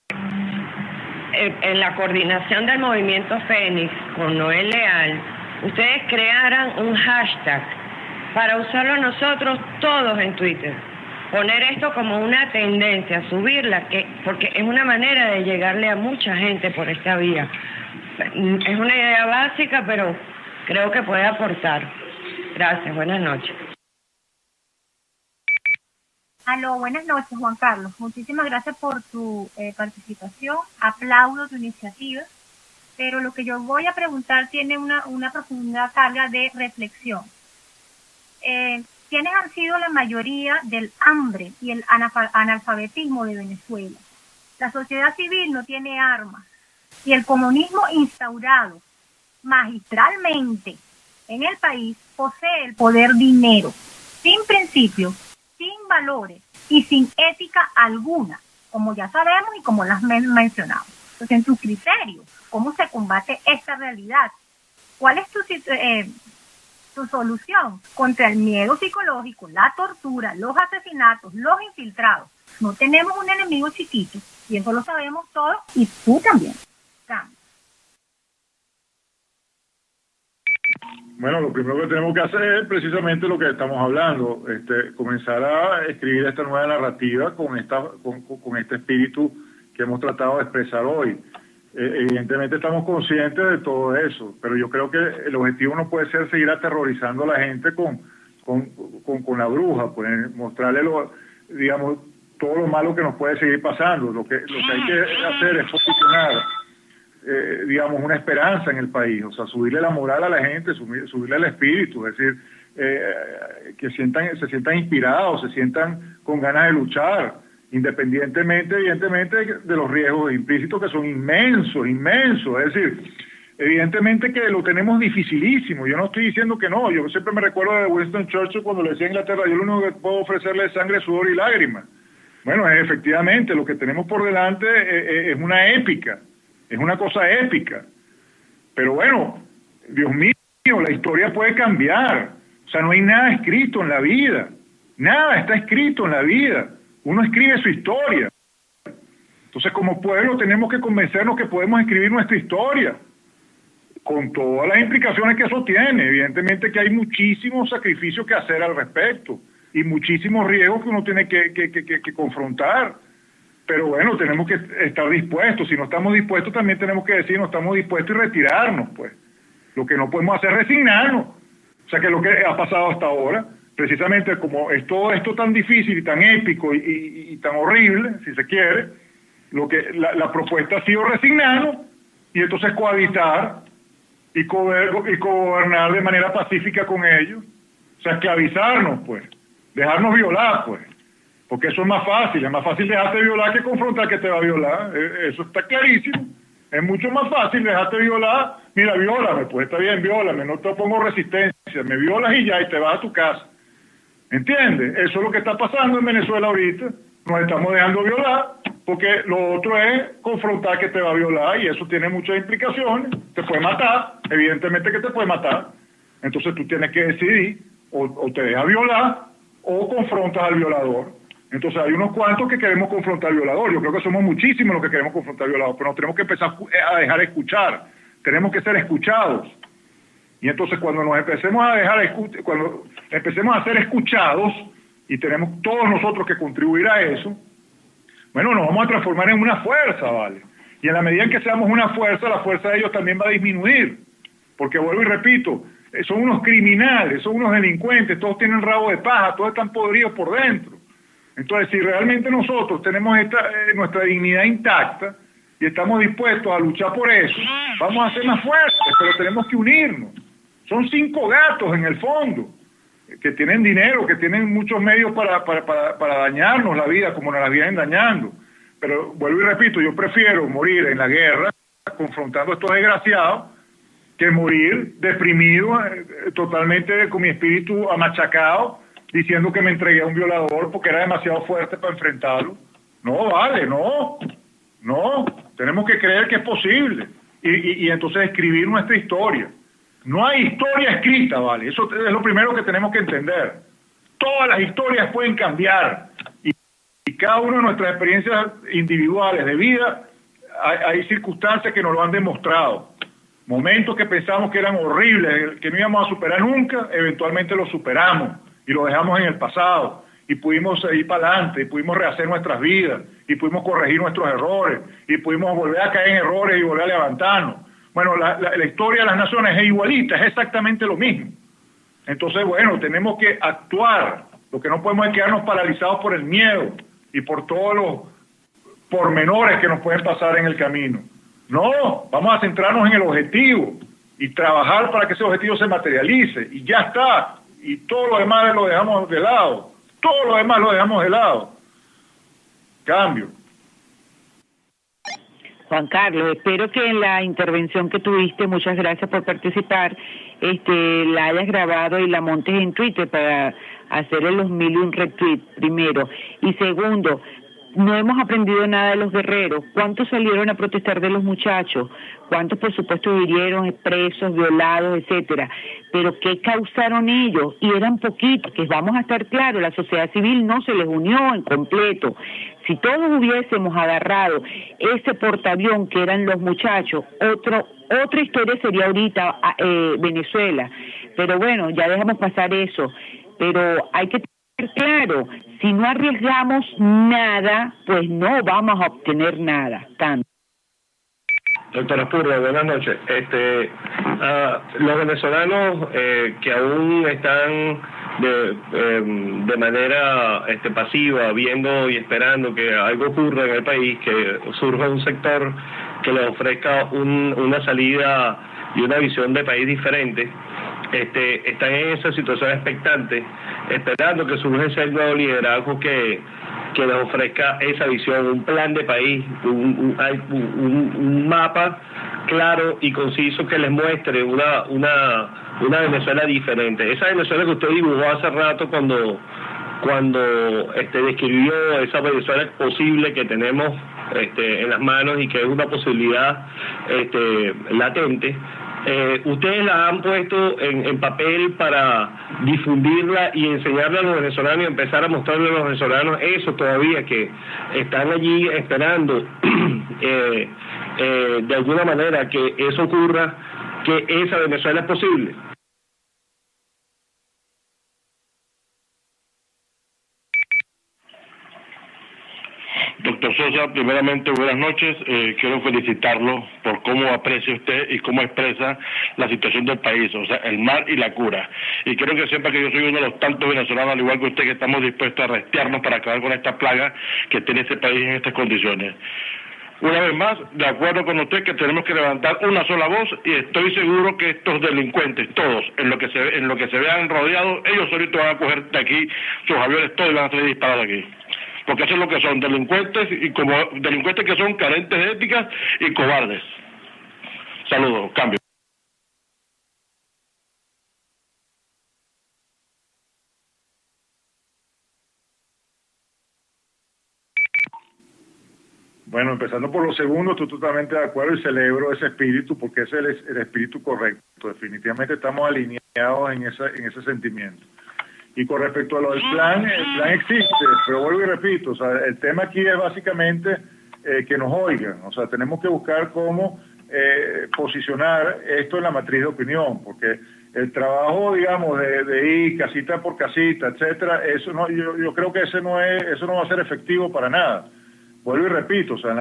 en la coordinación del movimiento Fénix con Noel Leal, ustedes crearan un hashtag para usarlo nosotros todos en Twitter. Poner esto como una tendencia, subirla, porque es una manera de llegarle a mucha gente por esta vía. Es una idea básica, pero creo que puede aportar. Gracias, buenas noches.
Aló, buenas noches, Juan Carlos. Muchísimas gracias por tu participación. Aplaudo tu iniciativa, pero lo que yo voy a preguntar tiene una profunda carga de reflexión. ¿Quiénes han sido la mayoría del hambre y el analfabetismo de Venezuela? La sociedad civil no tiene armas y el comunismo instaurado magistralmente en el país posee el poder dinero, sin principios, sin valores y sin ética alguna, como ya sabemos y como las mencionado. Entonces, en tu criterio, ¿cómo se combate esta realidad? ¿Cuál es tu solución contra el miedo psicológico, la tortura, los asesinatos, los infiltrados? No tenemos un enemigo chiquito, y eso lo sabemos todos, y tú también.
Bueno, lo primero que tenemos que hacer es precisamente lo que estamos hablando, comenzar a escribir esta nueva narrativa con este espíritu que hemos tratado de expresar hoy. Evidentemente estamos conscientes de todo eso, pero yo creo que el objetivo no puede ser seguir aterrorizando a la gente con la bruja, pues mostrarle digamos, todo lo malo que nos puede seguir pasando. Lo que hay que hacer es posicionar digamos, una esperanza en el país, o sea, subirle la moral a la gente, subirle el espíritu, es decir, que se sientan inspirados, se sientan con ganas de luchar, independientemente, evidentemente, de los riesgos implícitos que son inmensos, es decir, evidentemente que lo tenemos dificilísimo. Yo no estoy diciendo que no, yo siempre me recuerdo de Winston Churchill cuando le decía a Inglaterra, yo lo único que puedo ofrecerle es sangre, sudor y lágrimas. Bueno, efectivamente, lo que tenemos por delante es una épica. Es una cosa épica. Pero bueno, Dios mío, la historia puede cambiar. O sea, no hay nada escrito en la vida. Nada está escrito en la vida. Uno escribe su historia. Entonces, como pueblo, tenemos que convencernos que podemos escribir nuestra historia, con todas las implicaciones que eso tiene. Evidentemente que hay muchísimos sacrificios que hacer al respecto y muchísimos riesgos que uno tiene que confrontar. Pero bueno, tenemos que estar dispuestos. Si no estamos dispuestos, también tenemos que decir, no estamos dispuestos y retirarnos, pues. Lo que no podemos hacer es resignarnos. O sea, que lo que ha pasado hasta ahora, precisamente como es todo esto tan difícil y tan épico y tan horrible, si se quiere, la propuesta ha sido resignarnos y entonces cohabitar y gobernar de manera pacífica con ellos. O sea, esclavizarnos, pues. Dejarnos violar, pues. Porque eso es más fácil dejarte violar que confrontar que te va a violar, eso está clarísimo. Es mucho más fácil dejarte violar, mira, viólame, pues está bien, viólame, no te pongo resistencia, me violas y ya, y te vas a tu casa. ¿Entiendes? Eso es lo que está pasando en Venezuela ahorita, nos estamos dejando violar, porque lo otro es confrontar que te va a violar y eso tiene muchas implicaciones. Te puede matar, evidentemente que te puede matar. Entonces tú tienes que decidir o te dejas violar o confrontas al violador. Entonces hay unos cuantos que queremos confrontar al violador. Yo creo que somos muchísimos los que queremos confrontar al violador, pero nos tenemos que empezar a dejar escuchar. Tenemos que ser escuchados. Y entonces cuando nos empecemos a cuando empecemos a ser escuchados, y tenemos todos nosotros que contribuir a eso, bueno, nos vamos a transformar en una fuerza, ¿vale? Y en la medida en que seamos una fuerza, la fuerza de ellos también va a disminuir. Porque vuelvo y repito, son unos criminales, son unos delincuentes, todos tienen rabo de paja, todos están podridos por dentro. Entonces, si realmente nosotros tenemos nuestra dignidad intacta y estamos dispuestos a luchar por eso, vamos a ser más fuertes, pero tenemos que unirnos. Son 5 gatos en el fondo, que tienen dinero, que tienen muchos medios para dañarnos la vida, como nos la vienen dañando. Pero vuelvo y repito, yo prefiero morir en la guerra, confrontando a estos desgraciados, que morir deprimido, totalmente con mi espíritu amachacado, diciendo que me entregué a un violador porque era demasiado fuerte para enfrentarlo. No, vale, no, tenemos que creer que es posible y entonces escribir nuestra historia. No hay historia escrita, vale, eso es lo primero que tenemos que entender. Todas las historias pueden cambiar y cada una de nuestras experiencias individuales de vida, hay circunstancias que nos lo han demostrado. Momentos que pensamos que eran horribles, que no íbamos a superar nunca, eventualmente los superamos y lo dejamos en el pasado y pudimos seguir para adelante y pudimos rehacer nuestras vidas y pudimos corregir nuestros errores y pudimos volver a caer en errores y volver a levantarnos. Bueno, la historia de las naciones es igualita, es exactamente lo mismo. Entonces, bueno, tenemos que actuar. Lo que no podemos es quedarnos paralizados por el miedo y por todos los pormenores que nos pueden pasar en el camino. No, vamos a centrarnos en el objetivo y trabajar para que ese objetivo se materialice y ya está. Y todo lo demás lo dejamos de lado. Todo lo demás lo dejamos de lado. Cambio.
Juan Carlos, espero que en la intervención que tuviste, muchas gracias por participar, la hayas grabado y la montes en Twitter para hacerle los 1001 retweets, primero. Y segundo, no hemos aprendido nada de los guerreros. ¿Cuántos salieron a protestar de los muchachos? ¿Cuántos, por supuesto, hirieron, presos, violados, etcétera? Pero ¿qué causaron ellos? Y eran poquitos, que vamos a estar claros, la sociedad civil no se les unió en completo. Si todos hubiésemos agarrado ese portaavión que eran los muchachos, otra historia sería ahorita Venezuela. Pero bueno, ya dejamos pasar eso. Pero hay que tener claro, si no arriesgamos nada, pues no vamos a obtener nada. Tanto.
Doctora Purra, buenas noches. Los venezolanos que aún están de manera pasiva, viendo y esperando que algo ocurra en el país, que surja un sector que les ofrezca una salida y una visión de país diferente, están en esa situación expectante, esperando que surja ese nuevo liderazgo que les ofrezca esa visión, un plan de país, un mapa claro y conciso que les muestre una Venezuela diferente. Esa Venezuela que usted dibujó hace rato cuando describió esa Venezuela posible que tenemos en las manos y que es una posibilidad latente. Ustedes la han puesto en papel para difundirla y enseñarle a los venezolanos y empezar a mostrarle a los venezolanos eso todavía, que están allí esperando de alguna manera que eso ocurra, que esa Venezuela es posible.
Doctor Sosa, primeramente buenas noches. Quiero felicitarlo por cómo aprecia usted y cómo expresa la situación del país, o sea, el mal y la cura. Y quiero que sepa que yo soy uno de los tantos venezolanos, al igual que usted, que estamos dispuestos a restearnos para acabar con esta plaga que tiene este país en estas condiciones. Una vez más, de acuerdo con usted, que tenemos que levantar una sola voz, y estoy seguro que estos delincuentes, todos, en lo que se vean rodeados, ellos solitos van a coger de aquí sus aviones todos y van a salir disparados aquí. Porque eso es lo que son, delincuentes, y como delincuentes que son carentes de éticas y cobardes. Saludos, cambio.
Bueno, empezando por lo segundo, estoy totalmente de acuerdo y celebro ese espíritu porque ese es el espíritu correcto. Definitivamente estamos alineados en ese sentimiento. Y con respecto a lo del plan, el plan existe, pero vuelvo y repito, o sea, el tema aquí es básicamente que nos oigan, o sea, tenemos que buscar cómo posicionar esto en la matriz de opinión, porque el trabajo, digamos, de ir casita por casita, etcétera, eso no, yo creo que eso no va a ser efectivo para nada. Vuelvo y repito, o sea,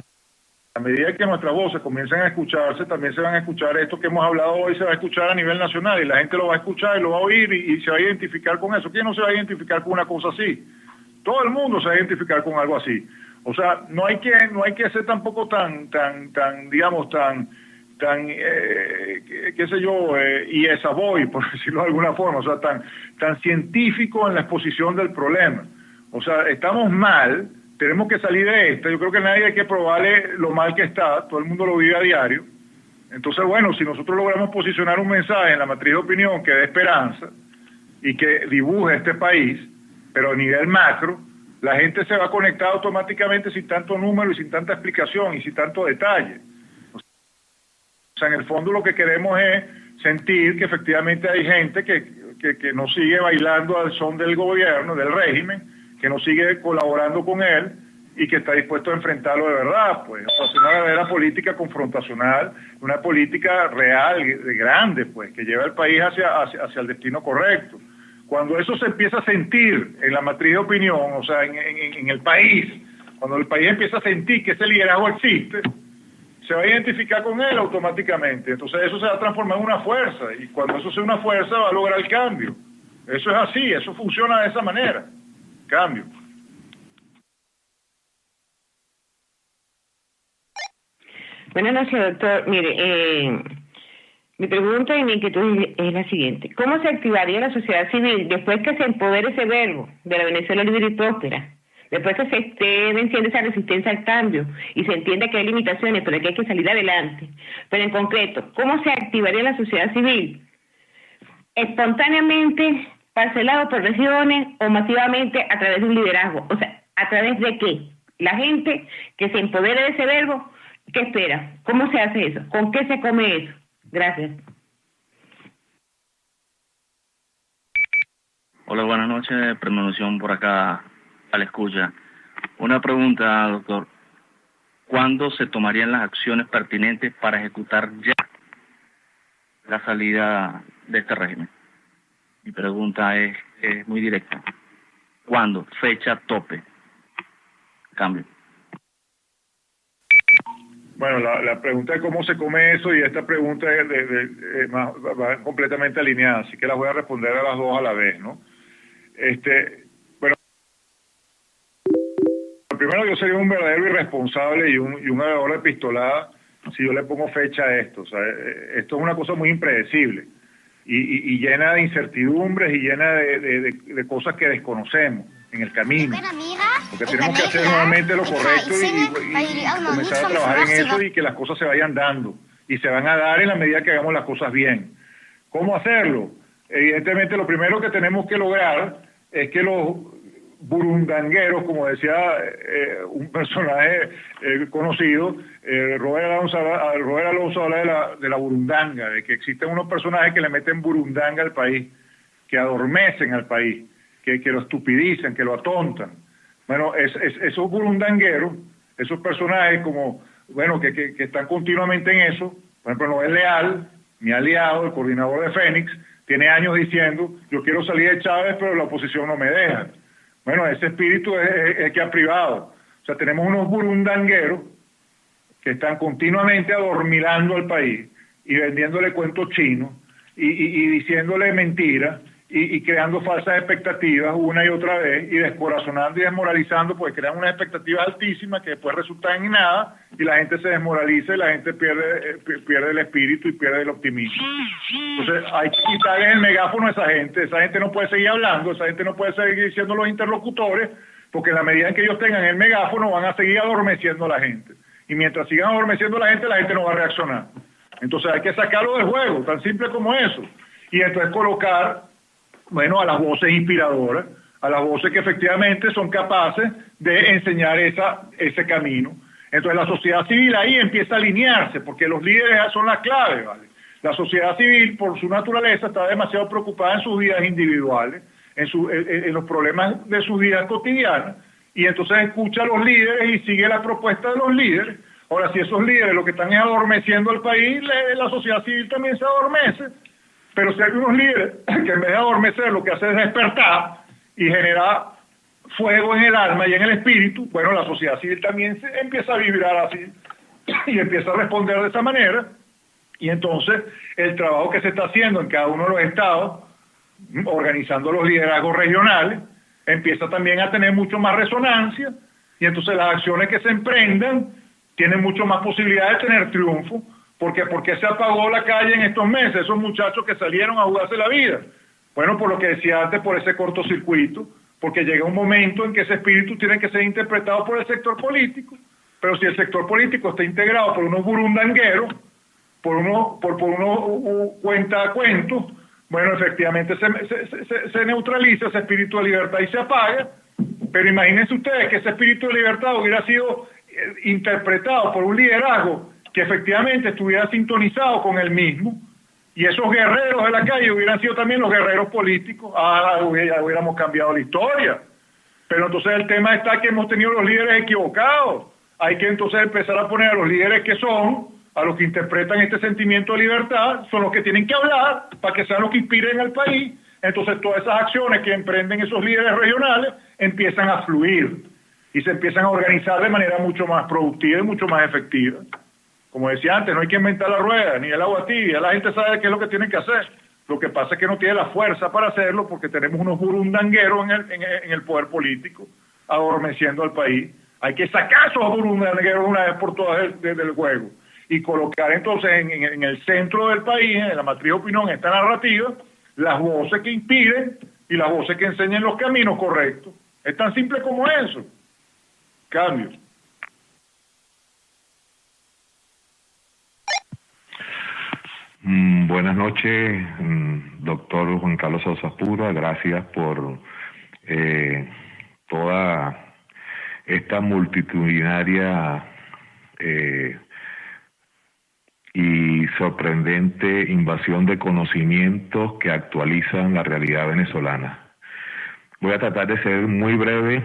a medida que nuestras voces comiencen a escucharse, también se van a escuchar esto que hemos hablado hoy, se va a escuchar a nivel nacional y la gente lo va a escuchar y lo va a oír y se va a identificar con eso. ¿Quién no se va a identificar con una cosa así? Todo el mundo se va a identificar con algo así. O sea, no hay que ser tampoco tan, digamos, qué sé yo, y esa voy, por decirlo de alguna forma, o sea, tan científico en la exposición del problema. O sea, estamos mal. Tenemos que salir de esta. Yo creo que nadie hay que probarle lo mal que está. Todo el mundo lo vive a diario. Entonces, bueno, si nosotros logramos posicionar un mensaje en la matriz de opinión que dé esperanza y que dibuje este país, pero a nivel macro, la gente se va a conectar automáticamente sin tanto número y sin tanta explicación y sin tanto detalle. O sea, en el fondo lo que queremos es sentir que efectivamente hay gente que no sigue bailando al son del gobierno, del régimen, que no sigue colaborando con él y que está dispuesto a enfrentarlo de verdad, pues, o sea, una verdadera política confrontacional, una política real, grande, pues, que lleva al país hacia el destino correcto. Cuando eso se empieza a sentir en la matriz de opinión, o sea, en el país, cuando el país empieza a sentir que ese liderazgo existe, se va a identificar con él automáticamente. Entonces eso se va a transformar en una fuerza, y cuando eso sea una fuerza va a lograr el cambio. Eso es así, eso funciona de esa manera. Cambio.
Buenas noches, doctor. Mire, mi pregunta y mi inquietud es la siguiente. ¿Cómo se activaría la sociedad civil después que se empodere ese verbo de la Venezuela libre y próspera? Después que se esté venciendo esa resistencia al cambio y se entienda que hay limitaciones, pero que hay que salir adelante. Pero en concreto, ¿cómo se activaría la sociedad civil? ¿Espontáneamente, parcelado por regiones o masivamente a través de un liderazgo? O sea, ¿a través de qué? La gente que se empodere de ese verbo, ¿qué espera? ¿Cómo se hace eso? ¿Con qué se come eso? Gracias.
Hola, buenas noches. Premonición por acá a la escucha. Una pregunta, doctor. ¿Cuándo se tomarían las acciones pertinentes para ejecutar ya la salida de este régimen? Mi pregunta es muy directa. ¿Cuándo? Fecha tope. Cambio.
Bueno, la pregunta de cómo se come eso y esta pregunta va completamente alineada, así que las voy a responder a las dos a la vez, ¿no? Bueno, primero yo sería un verdadero irresponsable y un agador de pistolada si yo le pongo fecha a esto. O sea, esto es una cosa muy impredecible y llena de incertidumbres y llena de cosas que desconocemos en el camino. Porque tenemos que hacer nuevamente lo correcto y comenzar a trabajar en eso y que las cosas se vayan dando. Y se van a dar en la medida que hagamos las cosas bien. ¿Cómo hacerlo? Evidentemente lo primero que tenemos que lograr es que los burundangueros, como decía un personaje conocido, Robert Alonso habla de la burundanga, de que existen unos personajes que le meten burundanga al país, que adormecen al país, que lo estupidizan, que lo atontan. Bueno, esos burundangueros, esos personajes como, bueno, que están continuamente en eso, por ejemplo, Noel Leal, mi aliado, el coordinador de Fénix, tiene años diciendo, yo quiero salir de Chávez, pero la oposición no me deja. Bueno, ese espíritu es el que ha privado. O sea, tenemos unos burundangueros que están continuamente adormilando al país y vendiéndole cuentos chinos y diciéndole mentiras y creando falsas expectativas una y otra vez y descorazonando y desmoralizando, porque crean unas expectativas altísimas que después resultan en nada y la gente se desmoraliza y la gente pierde el espíritu y pierde el optimismo. Entonces hay que quitarle el megáfono a esa gente no puede seguir hablando, esa gente no puede seguir siendo los interlocutores, porque en la medida en que ellos tengan el megáfono van a seguir adormeciendo a la gente. Y mientras sigan adormeciendo a la gente no va a reaccionar. Entonces hay que sacarlo del juego, tan simple como eso. Y entonces colocar, bueno, a las voces inspiradoras, a las voces que efectivamente son capaces de enseñar ese camino. Entonces la sociedad civil ahí empieza a alinearse, porque los líderes son la clave, ¿vale? La sociedad civil, por su naturaleza, está demasiado preocupada en sus vidas individuales, en los problemas de sus vidas cotidianas, y entonces escucha a los líderes y sigue la propuesta de los líderes. Ahora, si esos líderes lo que están es adormeciendo al país, la sociedad civil también se adormece. Pero si hay unos líderes que en vez de adormecer lo que hace es despertar y generar fuego en el alma y en el espíritu, bueno, la sociedad civil también empieza a vibrar así y empieza a responder de esa manera. Y entonces el trabajo que se está haciendo en cada uno de los estados, organizando los liderazgos regionales, empieza también a tener mucho más resonancia, y entonces las acciones que se emprendan tienen mucho más posibilidad de tener triunfo. ¿Por qué se apagó la calle en estos meses? Esos muchachos que salieron a jugarse la vida. Bueno, por lo que decía antes, por ese cortocircuito, porque llega un momento en que ese espíritu tiene que ser interpretado por el sector político, pero si el sector político está integrado por unos burundangueros, por unos cuentacuentos, bueno, efectivamente se neutraliza ese espíritu de libertad y se apaga. Pero imagínense ustedes que ese espíritu de libertad hubiera sido interpretado por un liderazgo que efectivamente estuviera sintonizado con él mismo, y esos guerreros de la calle hubieran sido también los guerreros políticos. Hubiéramos cambiado la historia. Pero entonces el tema está que hemos tenido los líderes equivocados. Hay que entonces empezar a poner a los líderes que son, a los que interpretan este sentimiento de libertad, son los que tienen que hablar para que sean los que inspiren al país. Entonces todas esas acciones que emprenden esos líderes regionales empiezan a fluir y se empiezan a organizar de manera mucho más productiva y mucho más efectiva. Como decía antes, no hay que inventar la rueda, ni el agua tibia, la gente sabe qué es lo que tiene que hacer. Lo que pasa es que no tiene la fuerza para hacerlo porque tenemos unos burundangueros en el poder político, adormeciendo al país. Hay que sacar esos burundangueros una vez por todas del juego y colocar entonces en el centro del país, en la matriz de opinión, esta narrativa, las voces que inspiren y las voces que enseñen los caminos correctos. Es tan simple como eso. Cambio.
Buenas noches, doctor Juan Carlos Sosa Pura. Gracias por toda esta multitudinaria y sorprendente invasión de conocimientos que actualizan la realidad venezolana. Voy a tratar de ser muy breve.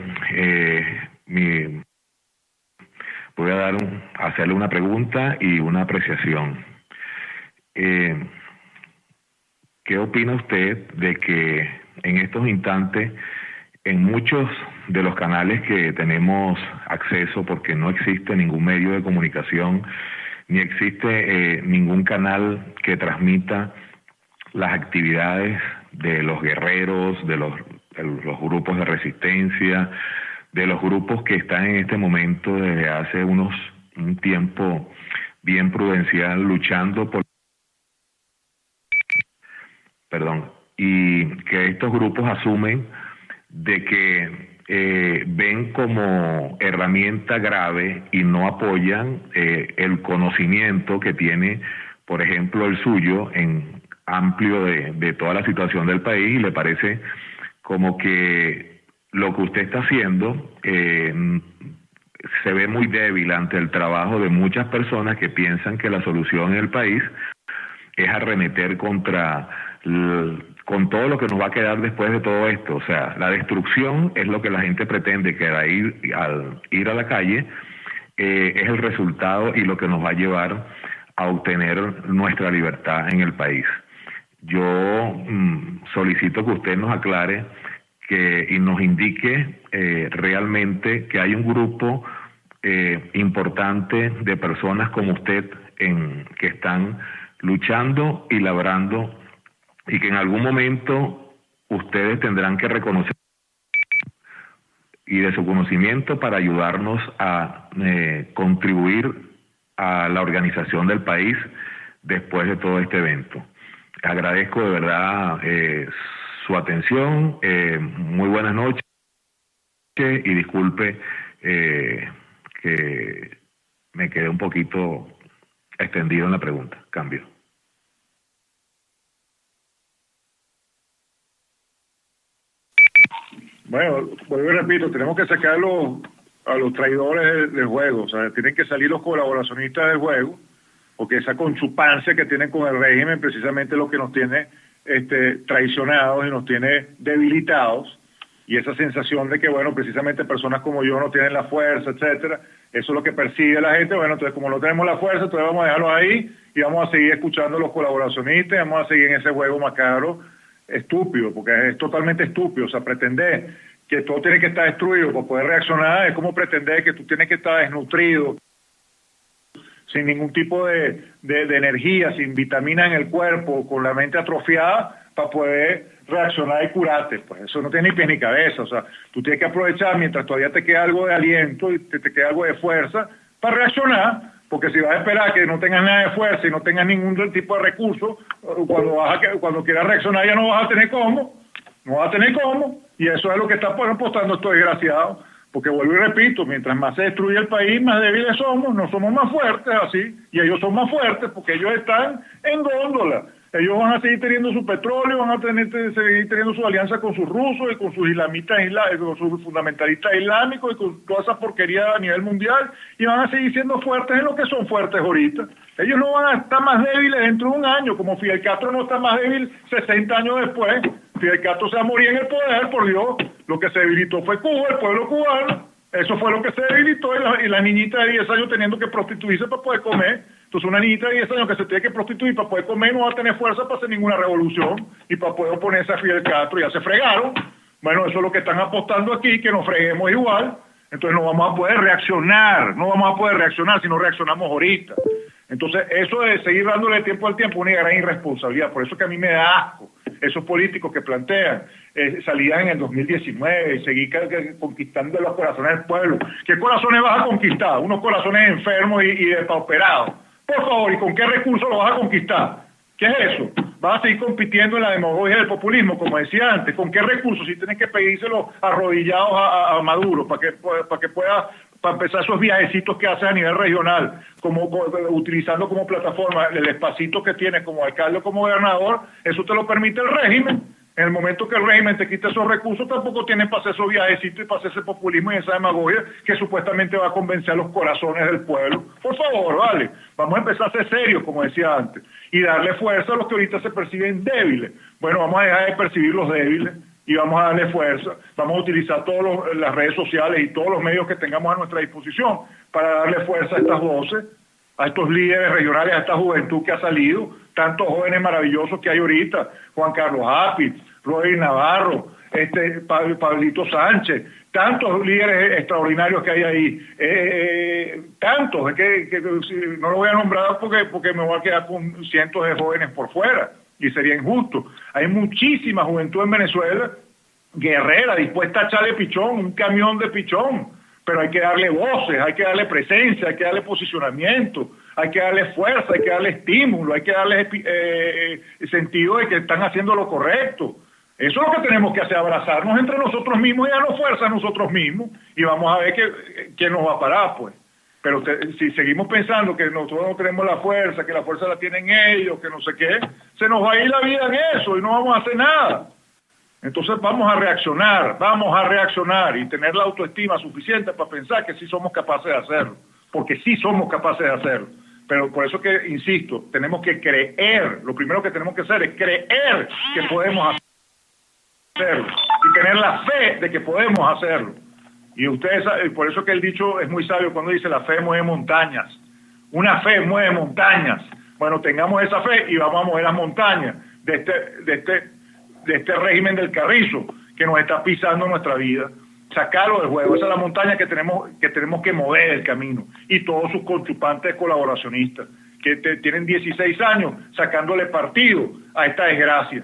Voy a hacerle una pregunta y una apreciación. ¿Qué opina usted de que en estos instantes, en muchos de los canales que tenemos acceso, porque no existe ningún medio de comunicación, ni existe ningún canal que transmita las actividades de los guerreros, de los grupos de resistencia, de los grupos que están en este momento desde hace un tiempo bien prudencial luchando y que estos grupos asumen de que ven como herramienta grave y no apoyan el conocimiento que tiene, por ejemplo, el suyo en amplio de toda la situación del país, y le parece como que lo que usted está haciendo se ve muy débil ante el trabajo de muchas personas que piensan que la solución en el país es arremeter con todo lo que nos va a quedar después de todo esto. O sea, la destrucción es lo que la gente pretende, que al ir a la calle es el resultado y lo que nos va a llevar a obtener nuestra libertad en el país. Yo solicito que usted nos aclare y nos indique realmente que hay un grupo importante de personas como usted que están luchando y labrando, y que en algún momento ustedes tendrán que reconocer y de su conocimiento para ayudarnos a contribuir a la organización del país después de todo este evento. Agradezco de verdad su atención, muy buenas noches, y disculpe que me quedé un poquito extendido en la pregunta. Cambio.
Bueno, vuelvo y repito, tenemos que sacar los a los traidores del juego. O sea, tienen que salir los colaboracionistas del juego, porque esa conchupancia que tienen con el régimen precisamente lo que nos tiene traicionados y nos tiene debilitados, y esa sensación de que, bueno, precisamente personas como yo no tienen la fuerza, etcétera, eso es lo que persigue la gente. Bueno, entonces como no tenemos la fuerza, entonces vamos a dejarlo ahí y vamos a seguir escuchando a los colaboracionistas, vamos a seguir en ese juego macabro, estúpido, porque es totalmente estúpido. O sea, pretender que todo tiene que estar destruido para poder reaccionar es como pretender que tú tienes que estar desnutrido, sin ningún tipo de energía, sin vitamina en el cuerpo, con la mente atrofiada, para poder reaccionar y curarte. Pues eso no tiene ni pies ni cabeza. O sea, tú tienes que aprovechar mientras todavía te queda algo de aliento y te queda algo de fuerza para reaccionar, porque si vas a esperar que no tengas nada de fuerza y no tengas ningún tipo de recurso, cuando quieras reaccionar ya no vas a tener cómo, y eso es lo que está apostando estos desgraciados. Porque vuelvo y repito, mientras más se destruye el país, más débiles somos, no somos más fuertes, así, y ellos son más fuertes porque ellos están en góndola. Ellos van a seguir teniendo su petróleo, van a seguir teniendo su alianza con sus rusos y con sus islamistas, con sus fundamentalistas islámicos y con toda esa porquería a nivel mundial, y van a seguir siendo fuertes en lo que son fuertes ahorita. Ellos no van a estar más débiles dentro de un año, como Fidel Castro no está más débil 60 años después. Fidel Castro se va a morir en el poder, por Dios. Lo que se debilitó fue Cuba, el pueblo cubano. Eso fue lo que se debilitó, y la niñita de 10 años teniendo que prostituirse para poder comer. Entonces una niñita de 10 años que se tiene que prostituir para poder comer no va a tener fuerza para hacer ninguna revolución y para poder oponerse a Fidel Castro. Ya se fregaron. Bueno, eso es lo que están apostando aquí, que nos freguemos igual. Entonces no vamos a poder reaccionar, si no reaccionamos ahorita. Entonces eso de seguir dándole tiempo al tiempo es una gran irresponsabilidad. Por eso que a mí me da asco esos políticos que plantean salidas en el 2019 y seguir conquistando los corazones del pueblo. ¿Qué corazones vas a conquistar? Unos corazones enfermos y depauperados. Por favor, ¿y con qué recursos lo vas a conquistar? ¿Qué es eso? ¿Vas a seguir compitiendo en la demagogia del populismo, como decía antes? ¿Con qué recursos? Si tienes que pedírselo arrodillados a Maduro para que pueda, para empezar esos viajecitos que hace a nivel regional, utilizando como plataforma el espacito que tiene como alcalde o como gobernador, eso te lo permite el régimen. En el momento que el régimen te quita esos recursos, tampoco tienen para hacer esos viajecitos y para hacer ese populismo y esa demagogia que supuestamente va a convencer a los corazones del pueblo. Por favor, vale, vamos a empezar a ser serios, como decía antes, y darle fuerza a los que ahorita se perciben débiles. Bueno, vamos a dejar de percibir los débiles y vamos a darle fuerza. Vamos a utilizar todas las redes sociales y todos los medios que tengamos a nuestra disposición para darle fuerza a estas voces, a estos líderes regionales, a esta juventud que ha salido, tantos jóvenes maravillosos que hay ahorita, Juan Carlos Apis, Roy Navarro, Pablito Sánchez, tantos líderes extraordinarios que hay ahí, tantos, es que no lo voy a nombrar porque me voy a quedar con cientos de jóvenes por fuera, y sería injusto. Hay muchísima juventud en Venezuela, guerrera, dispuesta a echarle pichón, un camión de pichón, pero hay que darle voces, hay que darle presencia, hay que darle posicionamiento, hay que darle fuerza, hay que darle estímulo, hay que darle sentido de que están haciendo lo correcto. Eso es lo que tenemos que hacer, abrazarnos entre nosotros mismos y darnos fuerza a nosotros mismos, y vamos a ver qué nos va a parar, pues. Pero si seguimos pensando que nosotros no tenemos la fuerza, que la fuerza la tienen ellos, que no sé qué, se nos va a ir la vida en eso y no vamos a hacer nada. Entonces vamos a reaccionar y tener la autoestima suficiente para pensar que sí somos capaces de hacerlo, porque sí somos capaces de hacerlo. Pero por eso que, insisto, tenemos que creer, lo primero que tenemos que hacer es creer que podemos hacerlo y tener la fe de que podemos hacerlo. Y ustedes saben, por eso que el dicho es muy sabio cuando dice la fe mueve montañas. Una fe mueve montañas. Bueno, tengamos esa fe y vamos a mover las montañas de este régimen del Carrizo que nos está pisando nuestra vida. Sacarlo del juego. Esa es la montaña que tenemos que mover el camino. Y todos sus conchupantes colaboracionistas que tienen 16 años sacándole partido a esta desgracia.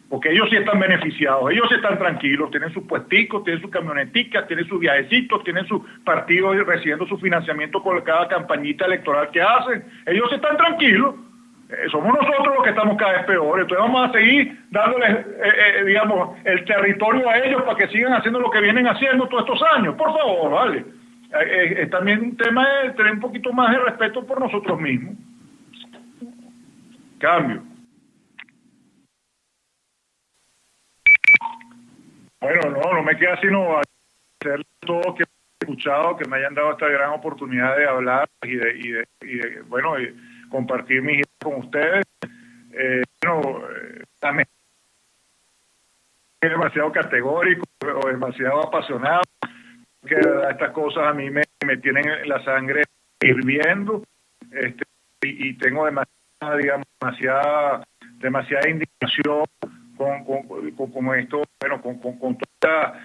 Porque ellos sí están beneficiados, ellos sí están tranquilos, tienen sus puesticos, tienen sus camioneticas, tienen sus viajecitos, tienen sus partidos recibiendo su financiamiento por cada campañita electoral que hacen. Ellos sí están tranquilos. Somos nosotros los que estamos cada vez peores. Entonces vamos a seguir dándoles, digamos, el territorio a ellos para que sigan haciendo lo que vienen haciendo todos estos años. Por favor, vale. Es también un tema de tener un poquito más de respeto por nosotros mismos. Cambio. Bueno, no me queda sino hacer todo que escuchado, que me hayan dado esta gran oportunidad de hablar y de compartir mis ideas con ustedes. También es demasiado categórico o demasiado apasionado, que estas cosas a mí me tienen la sangre hirviendo, y tengo demasiada indignación con esto, con toda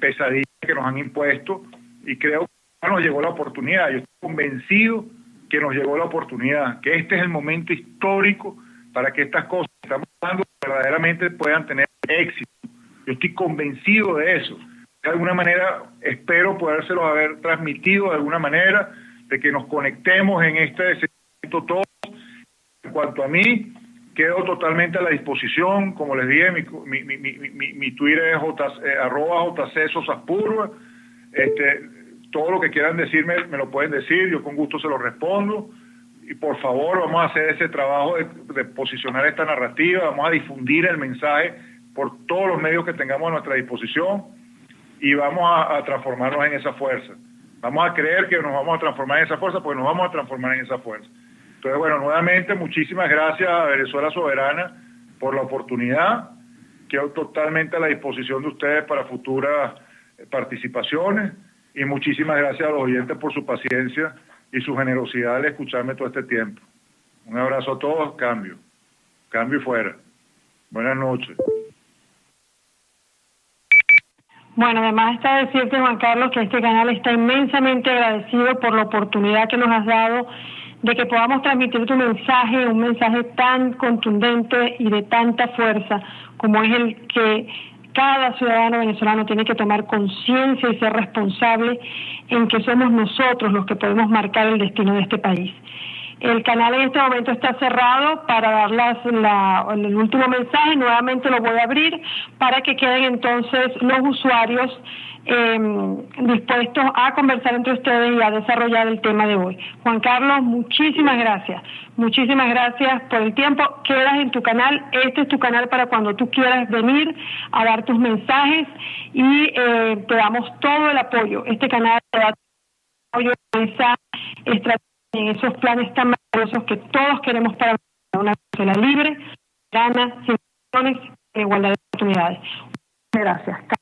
pesadilla que nos han impuesto, y creo que nos llegó la oportunidad. Yo estoy convencido que nos llegó la oportunidad, que este es el momento histórico para que estas cosas que estamos hablando verdaderamente puedan tener éxito. Yo estoy convencido de eso. De alguna manera espero podérselo haber transmitido de alguna manera, de que nos conectemos en este sentimiento todos. En cuanto a mí, quedo totalmente a la disposición. Como les dije, mi Twitter es @jcsosaspurba. Todo lo que quieran decirme me lo pueden decir, yo con gusto se lo respondo. Y por favor, vamos a hacer ese trabajo de posicionar esta narrativa, vamos a difundir el mensaje por todos los medios que tengamos a nuestra disposición, y vamos a transformarnos en esa fuerza. Vamos a creer que nos vamos a transformar en esa fuerza, porque nos vamos a transformar en esa fuerza. Entonces, bueno, nuevamente, muchísimas gracias a Venezuela Soberana por la oportunidad. Quedo totalmente a la disposición de ustedes para futuras participaciones, y muchísimas gracias a los oyentes por su paciencia y su generosidad al escucharme todo este tiempo. Un abrazo a todos. Cambio y fuera. Buenas noches.
Bueno, además está decirte, Juan Carlos, que este canal está inmensamente agradecido por la oportunidad que nos has dado de que podamos transmitir tu mensaje, un mensaje tan contundente y de tanta fuerza como es el que cada ciudadano venezolano tiene que tomar conciencia y ser responsable en que somos nosotros los que podemos marcar el destino de este país. El canal en este momento está cerrado para darles el último mensaje. Nuevamente lo voy a abrir para que queden entonces los usuarios dispuestos a conversar entre ustedes y a desarrollar el tema de hoy. Juan Carlos, muchísimas gracias. Muchísimas gracias por el tiempo. Quedas en tu canal. Este es tu canal para cuando tú quieras venir a dar tus mensajes, y te damos todo el apoyo. Este canal te da apoyo en esa estrategia, en esos planes tan maravillosos que todos queremos para una Venezuela libre, gana, sin condiciones, en igualdad de oportunidades. Muchas gracias.